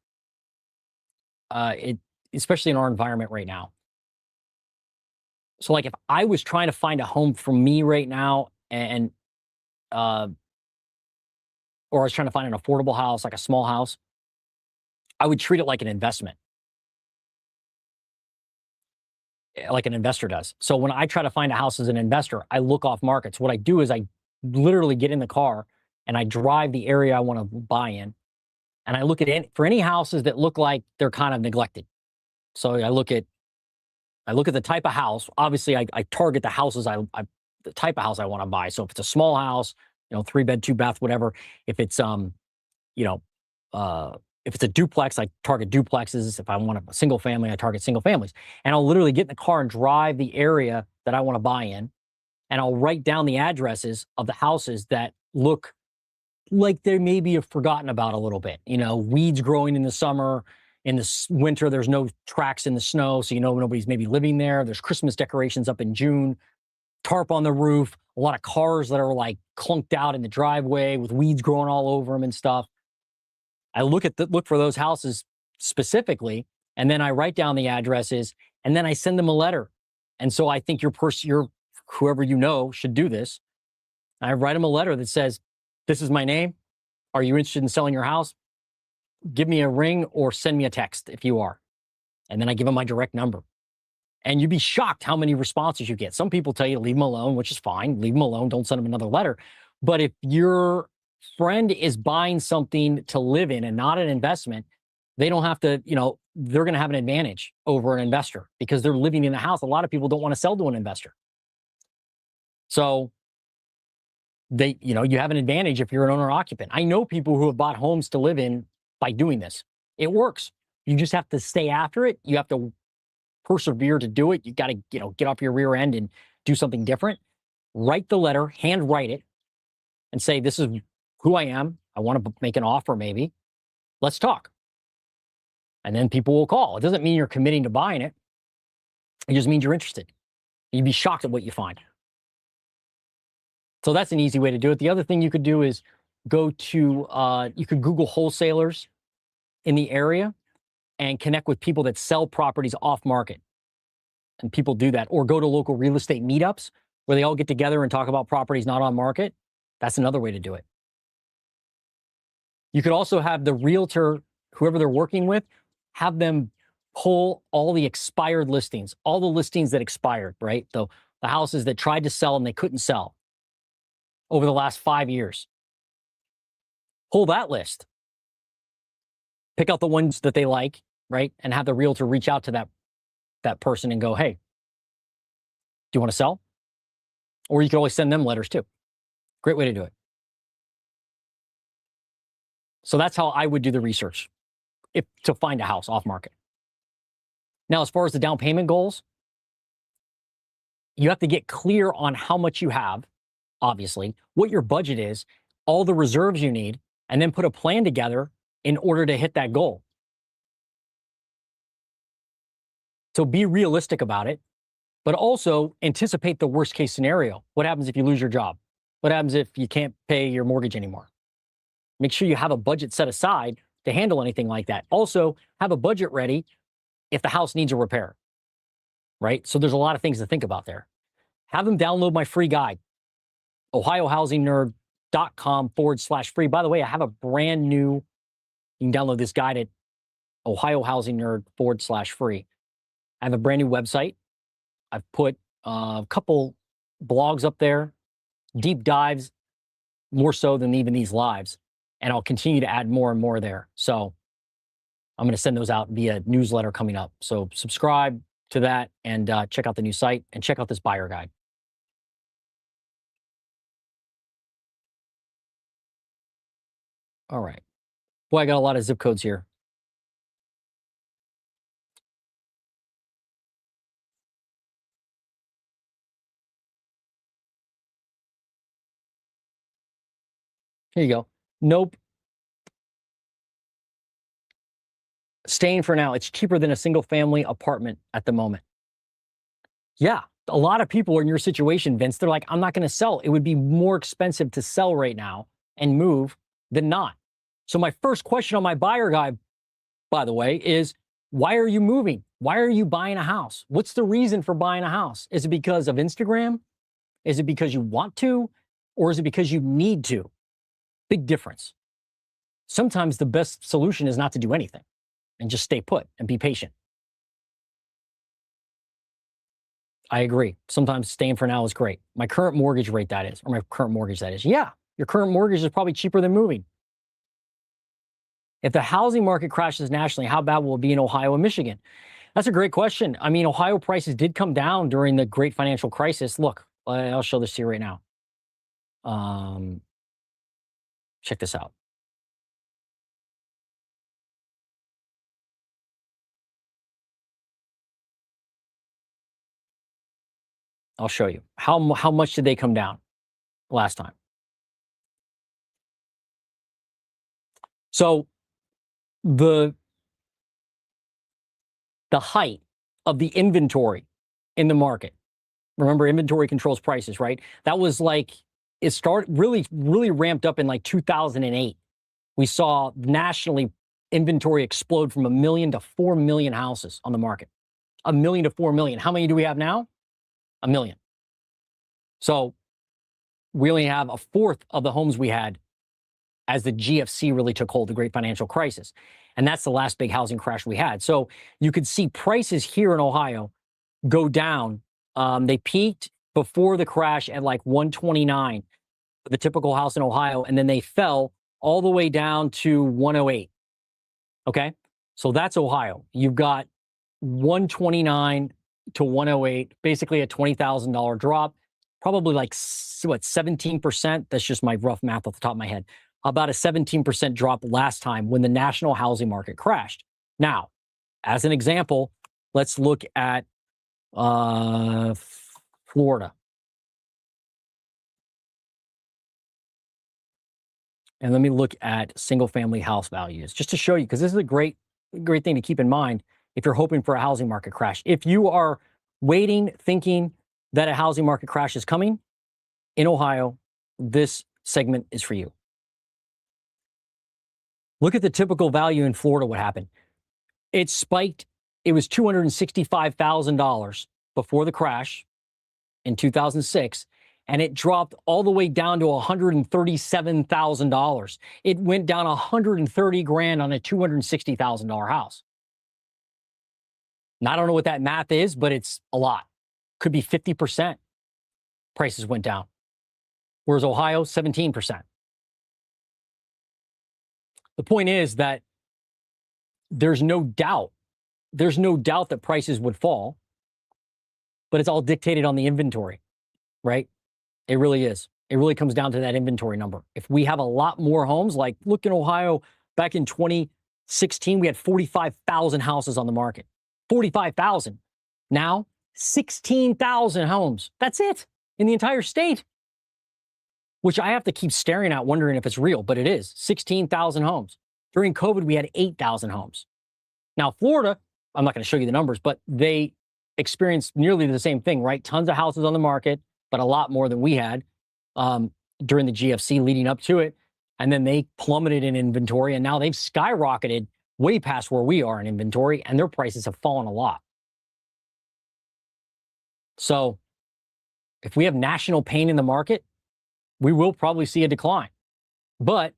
Especially in our environment right now. So like if I was trying to find a home for me right now or I was trying to find an affordable house, like a small house, I would treat it like an investment, like an investor does. So when I try to find a house as an investor, I look off markets. What I do is I literally get in the car and I drive the area I want to buy in. And I look at for any houses that look like they're kind of neglected. So I look at the type of house. Obviously, I target the houses the type of house I want to buy. So if it's a small house, 3-bed, 2-bath, whatever. If it's if it's a duplex, I target duplexes. If I want a single family, I target single families. And I'll literally get in the car and drive the area that I want to buy in, and I'll write down the addresses of the houses that look like they maybe have forgotten about a little bit. Weeds growing in the summer. In the winter, there's no tracks in the snow, so nobody's maybe living there. There's Christmas decorations up in June, tarp on the roof, a lot of cars that are like clunked out in the driveway with weeds growing all over them and stuff. I look for those houses specifically, and then I write down the addresses, and then I send them a letter. And so I think whoever should do this. I write them a letter that says, "This is my name. Are you interested in selling your house? Give me a ring or send me a text if you are." And then I give them my direct number. And you'd be shocked how many responses you get. Some people tell you to leave them alone, which is fine. Leave them alone. Don't send them another letter. But if your friend is buying something to live in and not an investment, they don't have to, they're going to have an advantage over an investor because they're living in the house. A lot of people don't want to sell to an investor. So you have an advantage if you're an owner occupant. I know people who have bought homes to live in by doing this. It works. You just have to stay after it. You have to persevere to do it. You got to, get off your rear end and do something different. Write the letter, hand write it, and say, "This is who I am. I want to make an offer maybe. Let's talk." And then people will call. It doesn't mean you're committing to buying it. It just means you're interested. You'd be shocked at what you find. So that's an easy way to do it. The other thing you could do is go to, you could Google wholesalers in the area and connect with people that sell properties off market. And people do that. Or go to local real estate meetups where they all get together and talk about properties not on market. That's another way to do it. You could also have the realtor, whoever they're working with, have them pull all the expired listings, all the listings that expired, right? The houses that tried to sell and they couldn't sell over the last 5 years. Pull that list. Pick out the ones that they like, right? And have the realtor reach out to that person and go, "Hey, do you want to sell?" Or you can always send them letters too. Great way to do it. So that's how I would do the research to find a house off market. Now, as far as the down payment goals, you have to get clear on how much you have, obviously, what your budget is, all the reserves you need, and then put a plan together in order to hit that goal. So be realistic about it. but also anticipate the worst case scenario. What happens if you lose your job? What happens if you can't pay your mortgage anymore? Make sure you have a budget set aside to handle anything like that. Also, have a budget ready if the house needs a repair, right? So there's a lot of things to think about there. Have them download my free guide, ohiohousingnerd.com/free. By the way, I have a brand new, you can download this guide at ohiohousingnerd.com/free. I have a brand new website. I've put a couple blogs up there, deep dives, more so than even these lives. And I'll continue to add more and more there. So I'm going to send those out via newsletter coming up. So subscribe to that and check out the new site and check out this buyer guide. All right. Boy, I got a lot of zip codes here. Here you go. Nope. Staying for now. It's cheaper than a single family apartment at the moment. Yeah, a lot of people are in your situation, Vince. They're like, I'm not going to sell. It would be more expensive to sell right now and move than not. So my first question on my buyer guide, by the way, is why are you moving? Why are you buying a house? What's the reason for buying a house? Is it because of Instagram? Is it because you want to? Or is it because you need to? Big difference. Sometimes the best solution is not to do anything and just stay put and be patient. I agree. Sometimes staying for now is great. My current mortgage rate, that is, or my current mortgage, that is. Yeah, your current mortgage is probably cheaper than moving. If the housing market crashes nationally, how bad will it be in Ohio and Michigan? That's a great question. I mean, Ohio prices did come down during the great financial crisis. Look, I'll show this to you right now. Check this out. I'll show you. How much did they come down last time? So the height of the inventory in the market. Remember, inventory controls prices, right? That was like, it started really ramped up in like 2008. We saw nationally inventory explode from 1 million to 4 million houses on the market. 1 million to 4 million. How many do we have now? 1 million. So we only have a fourth of the homes we had as the GFC really took hold, the great financial crisis. And that's the last big housing crash we had. So you could see prices here in Ohio go down. They peaked before the crash at like 129 for the typical house in Ohio, and then they fell all the way down to 108. Okay? So that's Ohio. You've got 129 to 108, basically a $20,000 drop, probably like, what, 17%? That's just my rough math off the top of my head. About a 17% drop last time when the national housing market crashed. Now, as an example, let's look at Florida. And let me look at single family house values just to show you, because this is a great thing to keep in mind if you're hoping for a housing market crash. If you are waiting, thinking that a housing market crash is coming in Ohio, this segment is for you. Look at the typical value in Florida. What happened? It spiked. It was $265,000 before the crash in 2006, and it dropped all the way down to $137,000. It went down $130,000 on a $260,000 house. Now, I don't know what that math is, but it's a lot. Could be 50% prices went down, whereas Ohio, 17%. The point is that there's no doubt that prices would fall, but it's all dictated on the inventory, right? It really is. It really comes down to that inventory number. If we have a lot more homes, like look in Ohio, back in 2016, we had 45,000 houses on the market. 45,000. Now, 16,000 homes. That's it in the entire state, which I have to keep staring at, wondering if it's real, but it is. 16,000 homes. During COVID, we had 8,000 homes. Now, Florida, I'm not going to show you the numbers, but they experienced nearly the same thing, right? Tons of houses on the market, but a lot more than we had during the GFC leading up to it. And then they plummeted in inventory, and now they've skyrocketed way past where we are in inventory, and their prices have fallen a lot. So if we have national pain in the market, we will probably see a decline. But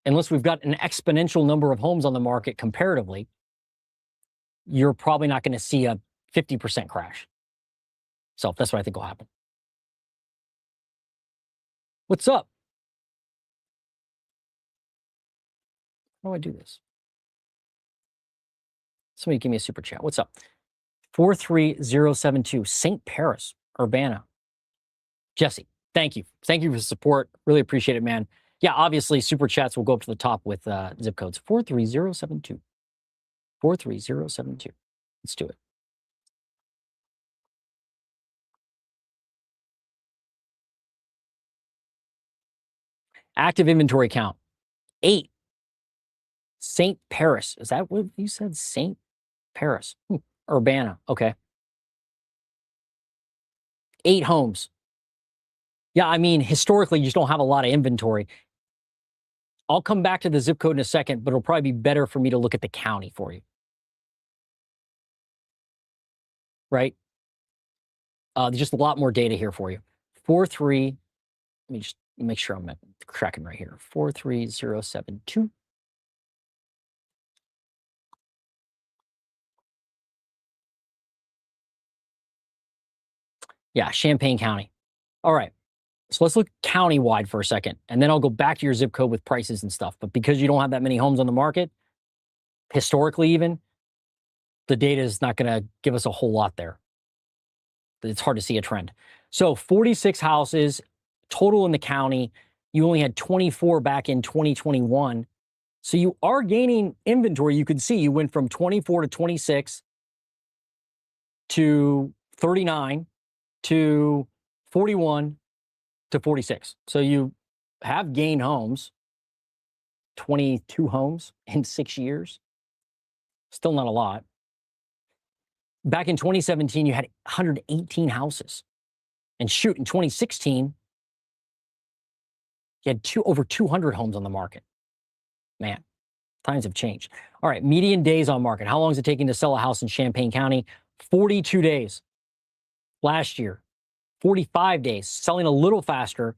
unless we've got an exponential number of homes on the market comparatively, you're probably not going to see a 50% crash. So that's what I think will happen. What's up? How do I do this? Somebody give me a super chat. What's up? 43072, St. Paris, Urbana. Jesse, thank you. Thank you for the support. Really appreciate it, man. Yeah, obviously, super chats will go up to the top with zip codes. 43072. 43072. Let's do it. Active inventory count, 8. St. Paris. Is that what you said? St. Paris. Urbana. Okay. 8 homes. Yeah, I mean, historically, you just don't have a lot of inventory. I'll come back to the zip code in a second, but it'll probably be better for me to look at the county for you. Right? There's just a lot more data here for you. 43, let me just make sure I'm tracking right here. 43072. Yeah, Champaign County. All right. So let's look countywide for a second, and then I'll go back to your zip code with prices and stuff. But because you don't have that many homes on the market, historically even, the data is not going to give us a whole lot there. It's hard to see a trend. So 46 houses total in the county. You only had 24 back in 2021. So you are gaining inventory. You can see you went from 24 to 26 to 39 to 41 to 46. So you have gained homes, 22 homes in 6 years. Still not a lot. Back in 2017, you had 118 houses. And shoot, in 2016, you had over 200 homes on the market. Man, times have changed. All right, median days on market. How long is it taking to sell a house in Champaign County? 42 days. Last year, 45 days, selling a little faster.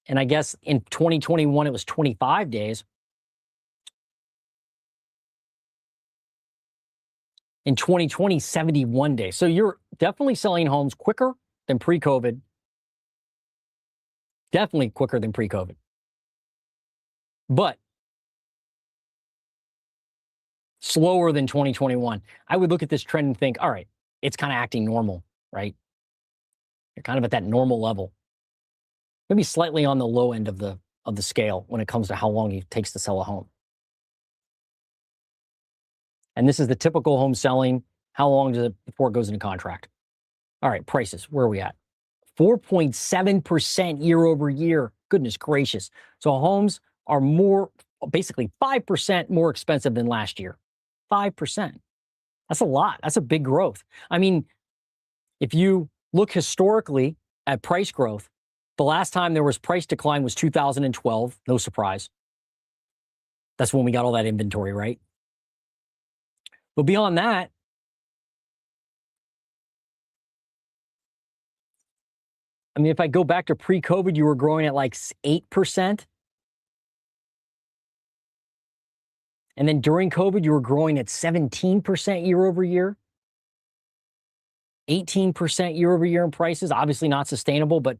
And I guess in 2021, it was 25 days. In 2020, 71 days. So you're definitely selling homes quicker than pre-COVID. Definitely quicker than pre-COVID. But slower than 2021. I would look at this trend and think, all right, it's kind of acting normal, right? You're kind of at that normal level. Maybe slightly on the low end of the scale when it comes to how long it takes to sell a home. And this is the typical home selling. How long does it before it goes into contract? All right, prices. Where are we at? 4.7% year over year. Goodness gracious. So homes are basically 5% more expensive than last year. 5%. That's a lot. That's a big growth. I mean, if you look historically at price growth, the last time there was price decline was 2012. No surprise. That's when we got all that inventory, right? But beyond that, I mean, if I go back to pre-COVID, you were growing at like 8%. And then during COVID, you were growing at 17% year over year. 18% year over year in prices. Obviously not sustainable, but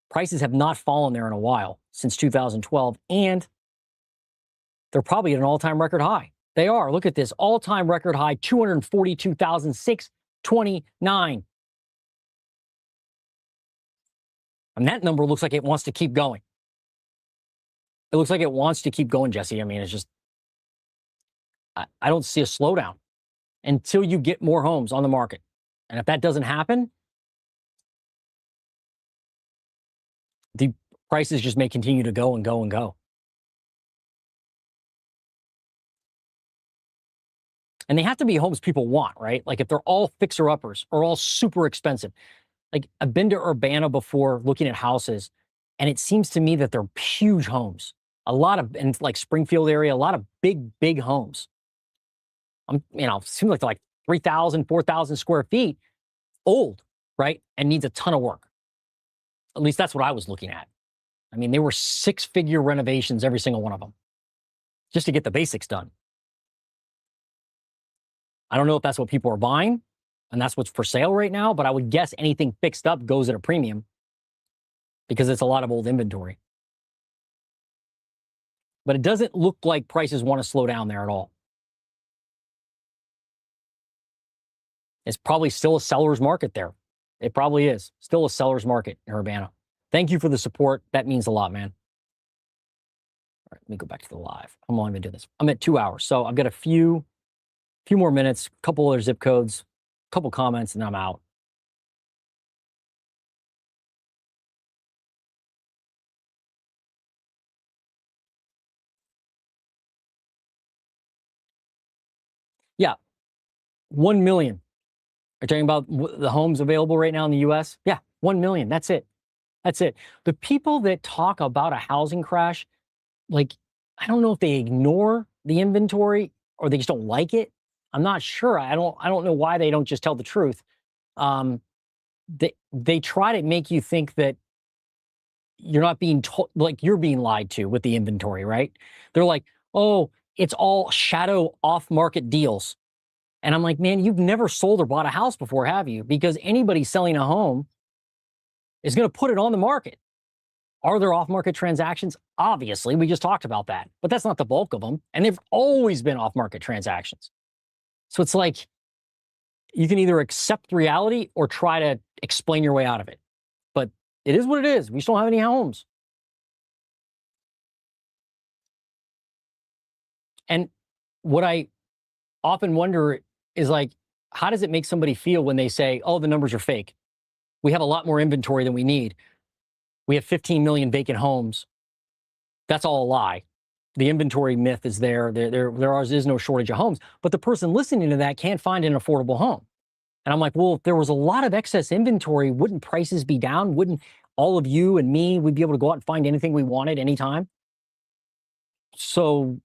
prices have not fallen there in a while since 2012. And they're probably at an all-time record high. They are. Look at this. All-time record high, 242,629. And that number looks like it wants to keep going. It looks like it wants to keep going, Jesse. I mean, it's just, I don't see a slowdown until you get more homes on the market. And if that doesn't happen, the prices just may continue to go and go and go. And they have to be homes people want, right? Like if they're all fixer-uppers or all super expensive. Like I've been to Urbana before looking at houses, and it seems to me that they're huge homes. A lot of, in like Springfield area, a lot of big homes. Seems like they're like 3,000, 4,000 square feet, old, right? And needs a ton of work. At least that's what I was looking at. I mean, they were 6-figure renovations, every single one of them, just to get the basics done. I don't know if that's what people are buying and that's what's for sale right now, but I would guess anything fixed up goes at a premium because it's a lot of old inventory. But it doesn't look like prices want to slow down there at all. It's probably still a seller's market there. It probably is. Still a seller's market in Urbana. Thank you for the support. That means a lot, man. All right, let me go back to the live. How long have I been doing this? I'm at 2 hours. So I've got a few more minutes, a couple other zip codes, a couple comments, and then I'm out. Yeah, 1 million. Are you talking about the homes available right now in the U.S.? Yeah, 1 million. That's it. That's it. The people that talk about a housing crash, like, I don't know if they ignore the inventory or they just don't like it. I'm not sure. I don't know why they don't just tell the truth. They try to make you think that you're not being told, like you're being lied to with the inventory, right? They're like, oh, it's all shadow off-market deals. And I'm like, man, you've never sold or bought a house before, have you? Because anybody selling a home is going to put it on the market. Are there off-market transactions? Obviously, we just talked about that, but that's not the bulk of them. And they've always been off-market transactions. So it's like you can either accept reality or try to explain your way out of it. But it is what it is. We just don't have any homes. And what I often wonder is like, how does it make somebody feel when they say, oh, the numbers are fake? We have a lot more inventory than we need. We have 15 million vacant homes. That's all a lie. The inventory myth is there. There is no shortage of homes. But the person listening to that can't find an affordable home. And I'm like, well, if there was a lot of excess inventory, wouldn't prices be down? Wouldn't all of you and me, we'd be able to go out and find anything we wanted anytime? So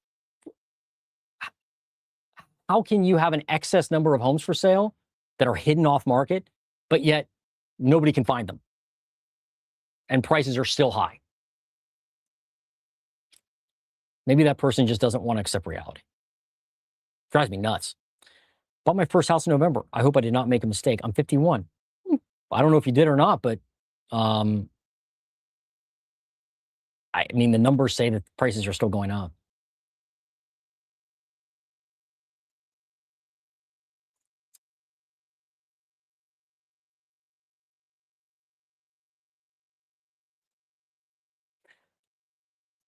how can you have an excess number of homes for sale that are hidden off market, but yet nobody can find them? And prices are still high. Maybe that person just doesn't want to accept reality. Drives me nuts. Bought my first house in November. I hope I did not make a mistake. I'm 51. I don't know if you did or not, but I mean, the numbers say that prices are still going up.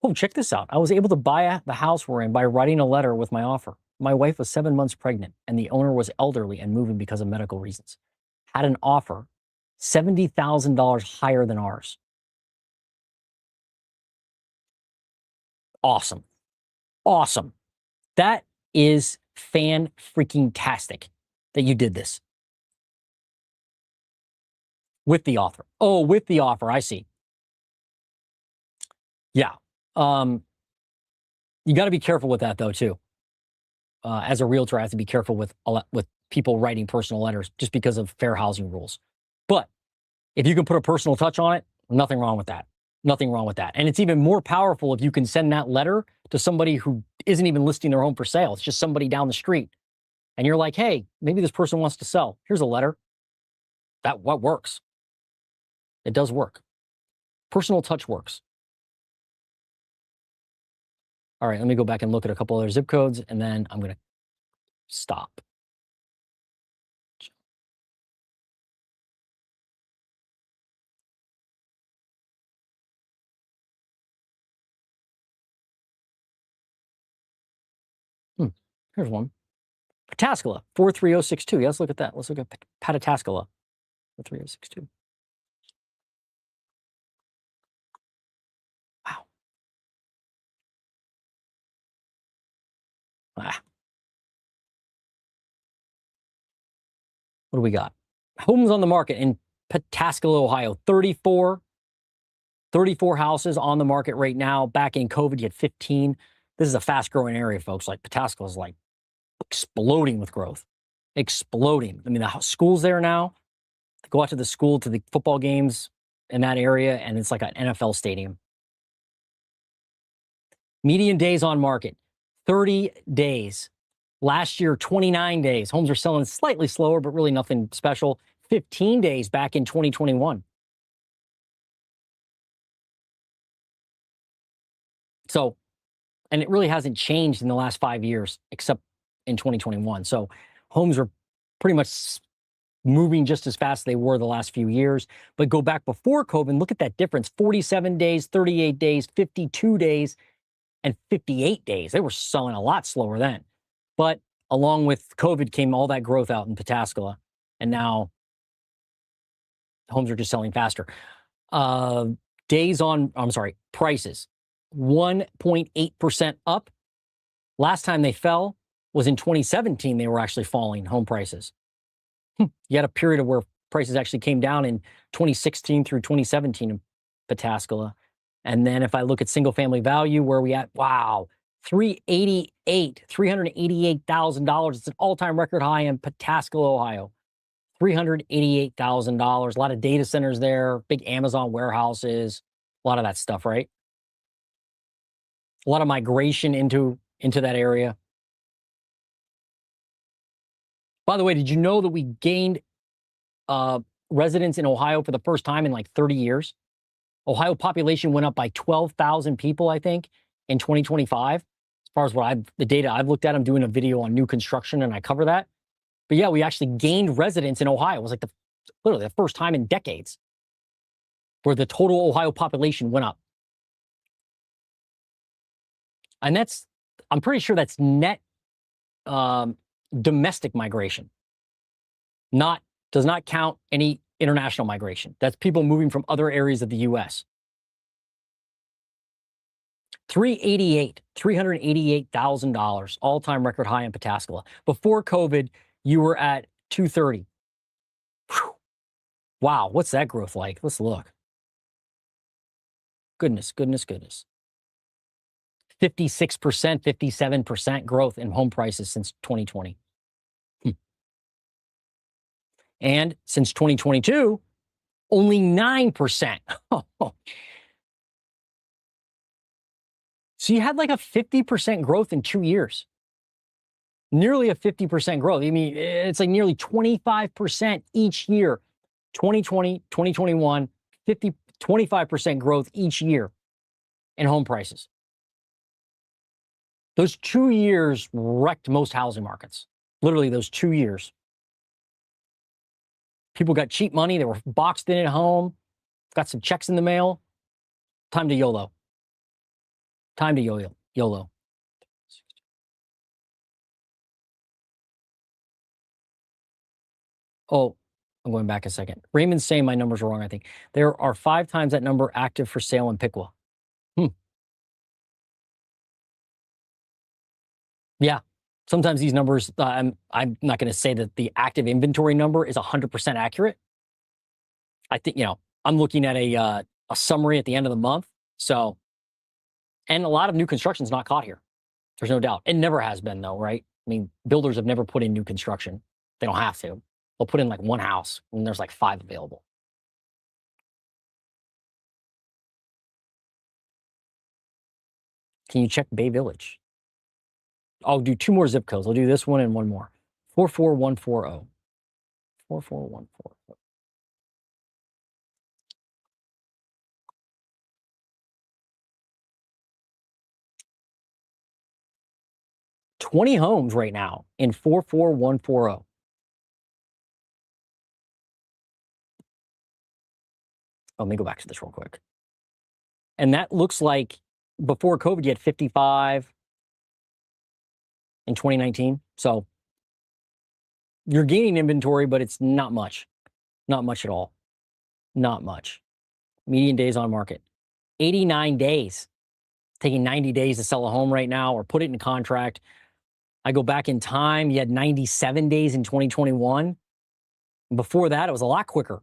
Oh, check this out. I was able to buy the house we're in by writing a letter with my offer. My wife was 7 months pregnant, and the owner was elderly and moving because of medical reasons. Had an offer $70,000 higher than ours. Awesome. Awesome. That is fan-freaking-tastic that you did this. With the offer. Oh, with the offer. I see. Yeah. You got to be careful with that, though, too. As a realtor, I have to be careful with people writing personal letters just because of fair housing rules. But if you can put a personal touch on it, nothing wrong with that. Nothing wrong with that. And it's even more powerful if you can send that letter to somebody who isn't even listing their home for sale. It's just somebody down the street. And you're like, hey, maybe this person wants to sell. Here's a letter. What works. It does work. Personal touch works. All right, let me go back and look at a couple other zip codes, and then I'm going to stop. Here's one. Pataskala, 43062. Yeah, let's look at that. Let's look at Pataskala, 43062. Wow. Ah. What do we got? Homes on the market in Pataskala, Ohio, 34 houses on the market right now. Back in COVID, you had 15. This is a fast growing area, folks. Like Pataskala is like exploding with growth, exploding. I mean, the school's there now. Go out to the school, to the football games in that area, and it's like an NFL stadium. Median days on market, 30 days. Last year, 29 days. Homes are selling slightly slower, but really nothing special. 15 days back in 2021. So, and it really hasn't changed in the last 5 years, except in 2021. So homes are pretty much moving just as fast as they were the last few years. But go back before COVID, look at that difference. 47 days, 38 days, 52 days, and 58 days. They were selling a lot slower then. But along with COVID came all that growth out in Pataskala. And now homes are just selling faster. Prices, 1.8% up. Last time they fell was in 2017. They were actually falling, home prices. You had a period of where prices actually came down in 2016 through 2017 in Pataskala. And then if I look at single family value, where we at? Wow, $388,000. It's an all-time record high in Pataskala, Ohio. $388,000. A lot of data centers there, big Amazon warehouses, a lot of that stuff, right? A lot of migration into that area. By the way, did you know that we gained residents in Ohio for the first time in like 30 years? Ohio population went up by 12,000 people, I think, in 2025. As far as the data I've looked at, I'm doing a video on new construction and I cover that. But yeah, we actually gained residents in Ohio. It was like literally the first time in decades where the total Ohio population went up. And I'm pretty sure that's net domestic migration. Does not count any international migration. That's people moving from other areas of the U.S. $388,000, all-time record high in Pataskala. Before COVID, you were at 230. Whew. Wow, what's that growth like? Let's look. Goodness. 56%, 57% growth in home prices since 2020. And since 2022, only 9%. So you had like a 50% growth in 2 years. Nearly a 50% growth. I mean, it's like nearly 25% each year. 2020, 2021, 25% growth each year in home prices. Those 2 years wrecked most housing markets. Literally those 2 years. People got cheap money. They were boxed in at home, got some checks in the mail. Time to YOLO. YOLO. Oh, I'm going back a second. Raymond's saying my numbers are wrong, I think. There are 5 times that number active for sale in Piqua. Yeah. Sometimes these numbers, I'm not going to say that the active inventory number is 100% accurate. I think, I'm looking at a summary at the end of the month. So, and a lot of new construction is not caught here. There's no doubt. It never has been though, right? I mean, builders have never put in new construction. They don't have to. They'll put in like one house and there's like 5 available. Can you check Bay Village? I'll do 2 more zip codes. I'll do this one and one more. 44140. 44140. $20 homes right now in 44140. Let me go back to this real quick. And that looks like before COVID, you had 55 in 2019. So you're gaining inventory, but it's not much. Not much at all. Not much. Median days on market. 89 days. Taking 90 days to sell a home right now or put it in contract. I go back in time, you had 97 days in 2021. Before that, it was a lot quicker.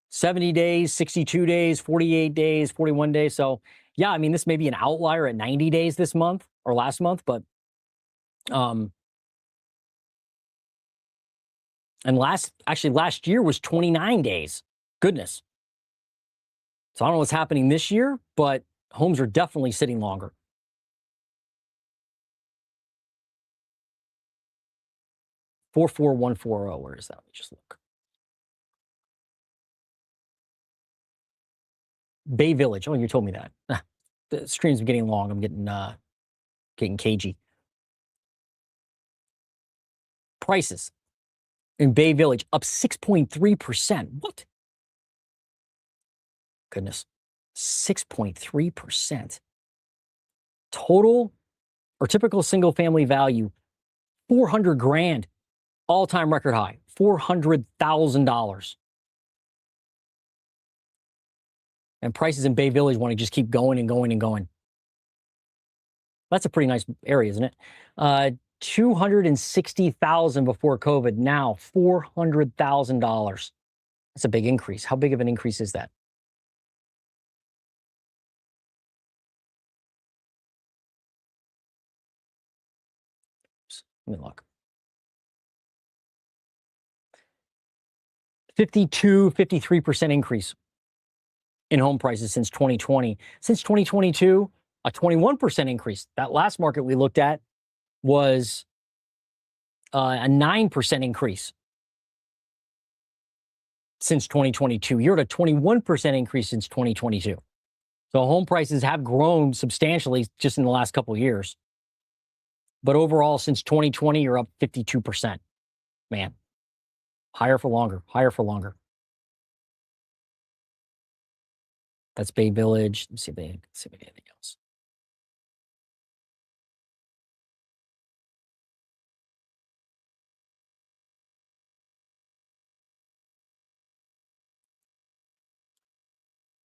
70 days, 62 days, 48 days, 41 days. So yeah, I mean, this may be an outlier at 90 days this month or last month, but and last year was 29 days. Goodness. So I don't know what's happening this year, but homes are definitely sitting longer. $44140. Where is that? Let me just look. Bay Village. Oh, you told me that. The stream's getting long. I'm getting cagey. Prices in Bay Village up 6.3%. What? Goodness. 6.3%. Total or typical single family value, 400 grand. All-time record high, $400,000. And prices in Bay Village want to just keep going and going and going. That's a pretty nice area, isn't it? $260,000 before COVID. Now $400,000. That's a big increase. How big of an increase is that? Let me look. 53% increase in home prices since 2020. Since 2022, a 21% increase. That last market we looked at was a 9% increase since 2022. You're at a 21% increase since 2022. So home prices have grown substantially just in the last couple of years. But overall, since 2020, you're up 52%. Man, higher for longer, higher for longer. That's Bay Village. Let's see if they see anything else.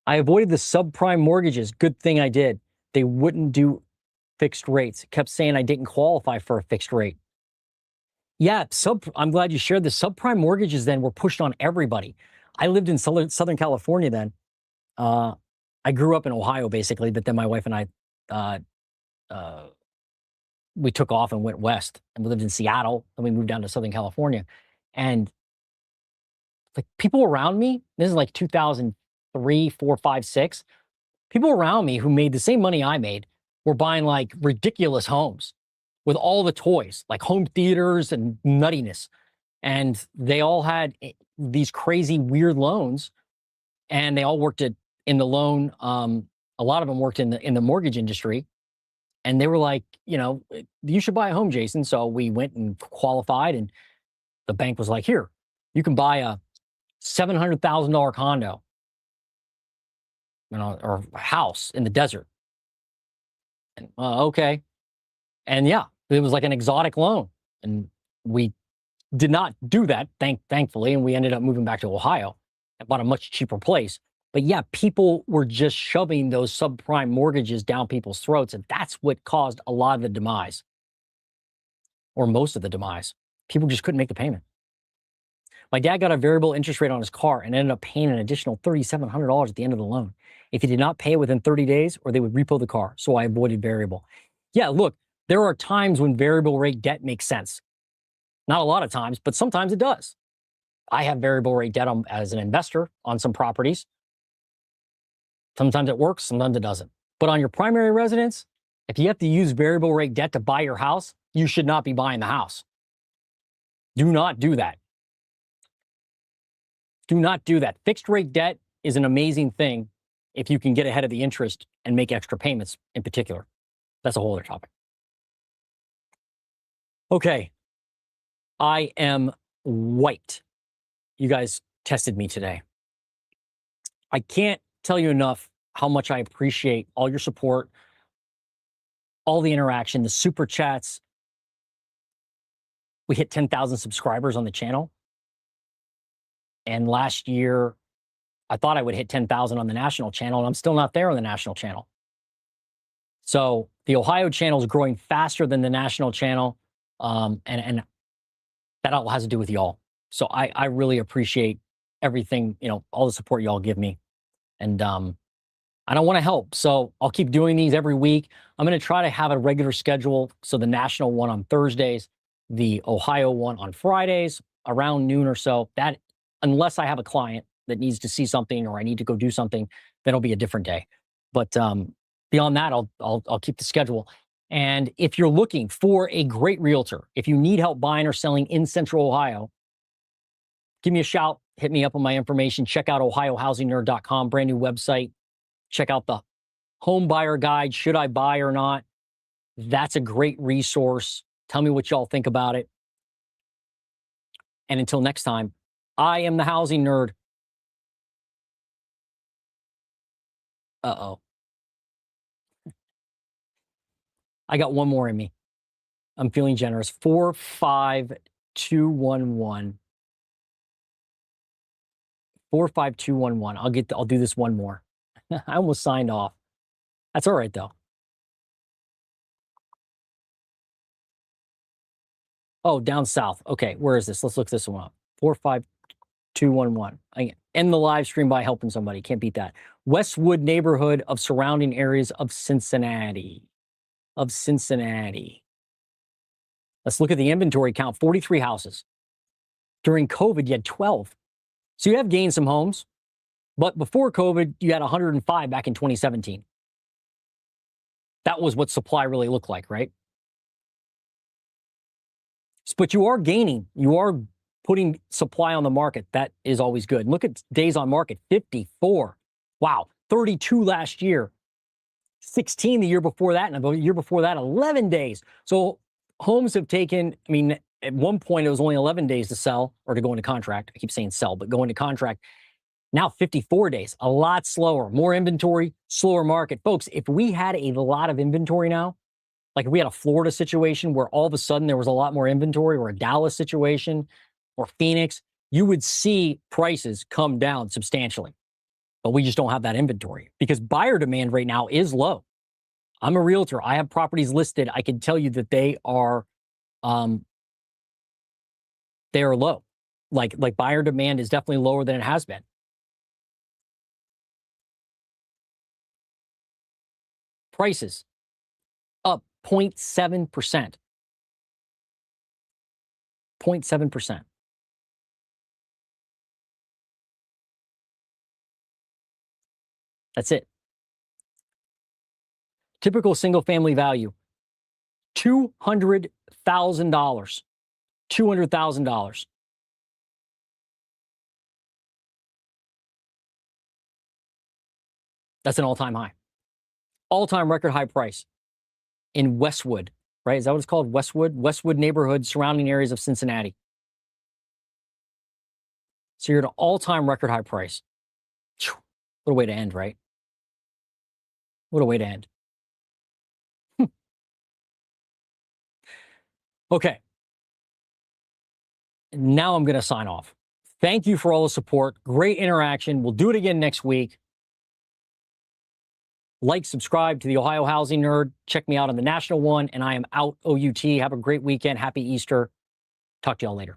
I avoided the subprime mortgages. Good thing I did. They wouldn't do fixed rates. Kept saying I didn't qualify for a fixed rate. Yeah, I'm glad you shared the subprime mortgages then were pushed on everybody. I lived in Southern California then. I grew up in Ohio basically, but then my wife and I, we took off and went west and we lived in Seattle and we moved down to Southern California. And like people around me, this is like 2003, 4, 5, 6, people around me who made the same money I made were buying like ridiculous homes with all the toys, like home theaters and nuttiness. And they all had these crazy, weird loans. And they all worked in the loan. A lot of them worked in the mortgage industry. And they were like, you know, you should buy a home, Jason. So we went and qualified. And the bank was like, here, you can buy a $700,000 condo, you know, or a house in the desert. And okay. And yeah, it was like an exotic loan. And we did not do that, thankfully. And we ended up moving back to Ohio and bought a much cheaper place. But yeah, people were just shoving those subprime mortgages down people's throats. And that's what caused a lot of the demise, or most of the demise. People just couldn't make the payment. My dad got a variable interest rate on his car and ended up paying an additional $3,700 at the end of the loan if he did not pay it within 30 days, or they would repo the car. So I avoided variable. Yeah, look, there are times when variable rate debt makes sense. Not a lot of times, but sometimes it does. I have variable rate debt as an investor on some properties. Sometimes it works, sometimes it doesn't. But on your primary residence, if you have to use variable rate debt to buy your house, you should not be buying the house. Do not do that. Do not do that. Fixed rate debt is an amazing thing if you can get ahead of the interest and make extra payments in particular. That's a whole other topic. Okay. I am wiped. You guys tested me today. I can't tell you enough how much I appreciate all your support, all the interaction, the super chats. We hit 10,000 subscribers on the channel. And last year, I thought I would hit 10,000 on the national channel, and I'm still not there on the national channel. So the Ohio channel is growing faster than the national channel. And that all has to do with y'all. So I really appreciate everything, all the support y'all give me. And I don't want to help. So I'll keep doing these every week. I'm going to try to have a regular schedule. So the national one on Thursdays, the Ohio one on Fridays around noon or so. That, unless I have a client that needs to see something or I need to go do something, then it'll be a different day. But beyond that, I'll keep the schedule. And if you're looking for a great realtor, if you need help buying or selling in Central Ohio, give me a shout. Hit me up on my information. Check out ohiohousingnerd.com, brand new website. Check out the home buyer guide. Should I buy or not? That's a great resource. Tell me what y'all think about it. And until next time, I am the housing nerd. Uh-oh. I got one more in me. I'm feeling generous. 45211. 45211. I'll do this one more. I almost signed off. That's all right though. Oh, down south. Okay, where is this? Let's look this one up. 45211. I end the live stream by helping somebody. Can't beat that. Westwood neighborhood of surrounding areas of Cincinnati. Let's look at the inventory count. 43 houses. During COVID, you had 12. So you have gained some homes. But before COVID, you had 105 back in 2017. That was what supply really looked like, right? But you are gaining. You are putting supply on the market. That is always good. Look at days on market, 54. Wow, 32 last year. 16 the year before that, and the year before that, 11 days. So homes have taken, at one point it was only 11 days to sell or to go into contract. I keep saying sell, but go into contract. Now 54 days, a lot slower, more inventory, slower market. Folks, if we had a lot of inventory now, like if we had a Florida situation where all of a sudden there was a lot more inventory, or a Dallas situation, or Phoenix, you would see prices come down substantially. But we just don't have that inventory because buyer demand right now is low. I'm a realtor. I have properties listed. I can tell you that they are low. Like buyer demand is definitely lower than it has been. Prices up 0.7%. 0.7%. That's it. Typical single family value, $200,000. $200,000. That's an all-time high. All-time record high price in Westwood, right? Is that what it's called? Westwood? Westwood neighborhood, surrounding areas of Cincinnati. So you're at an all-time record high price. What a way to end, right? What a way to end. Okay. Now I'm going to sign off. Thank you for all the support. Great interaction. We'll do it again next week. Like, subscribe to the Ohio Housing Nerd. Check me out on the national one. And I am out OUT. Have a great weekend. Happy Easter. Talk to y'all later.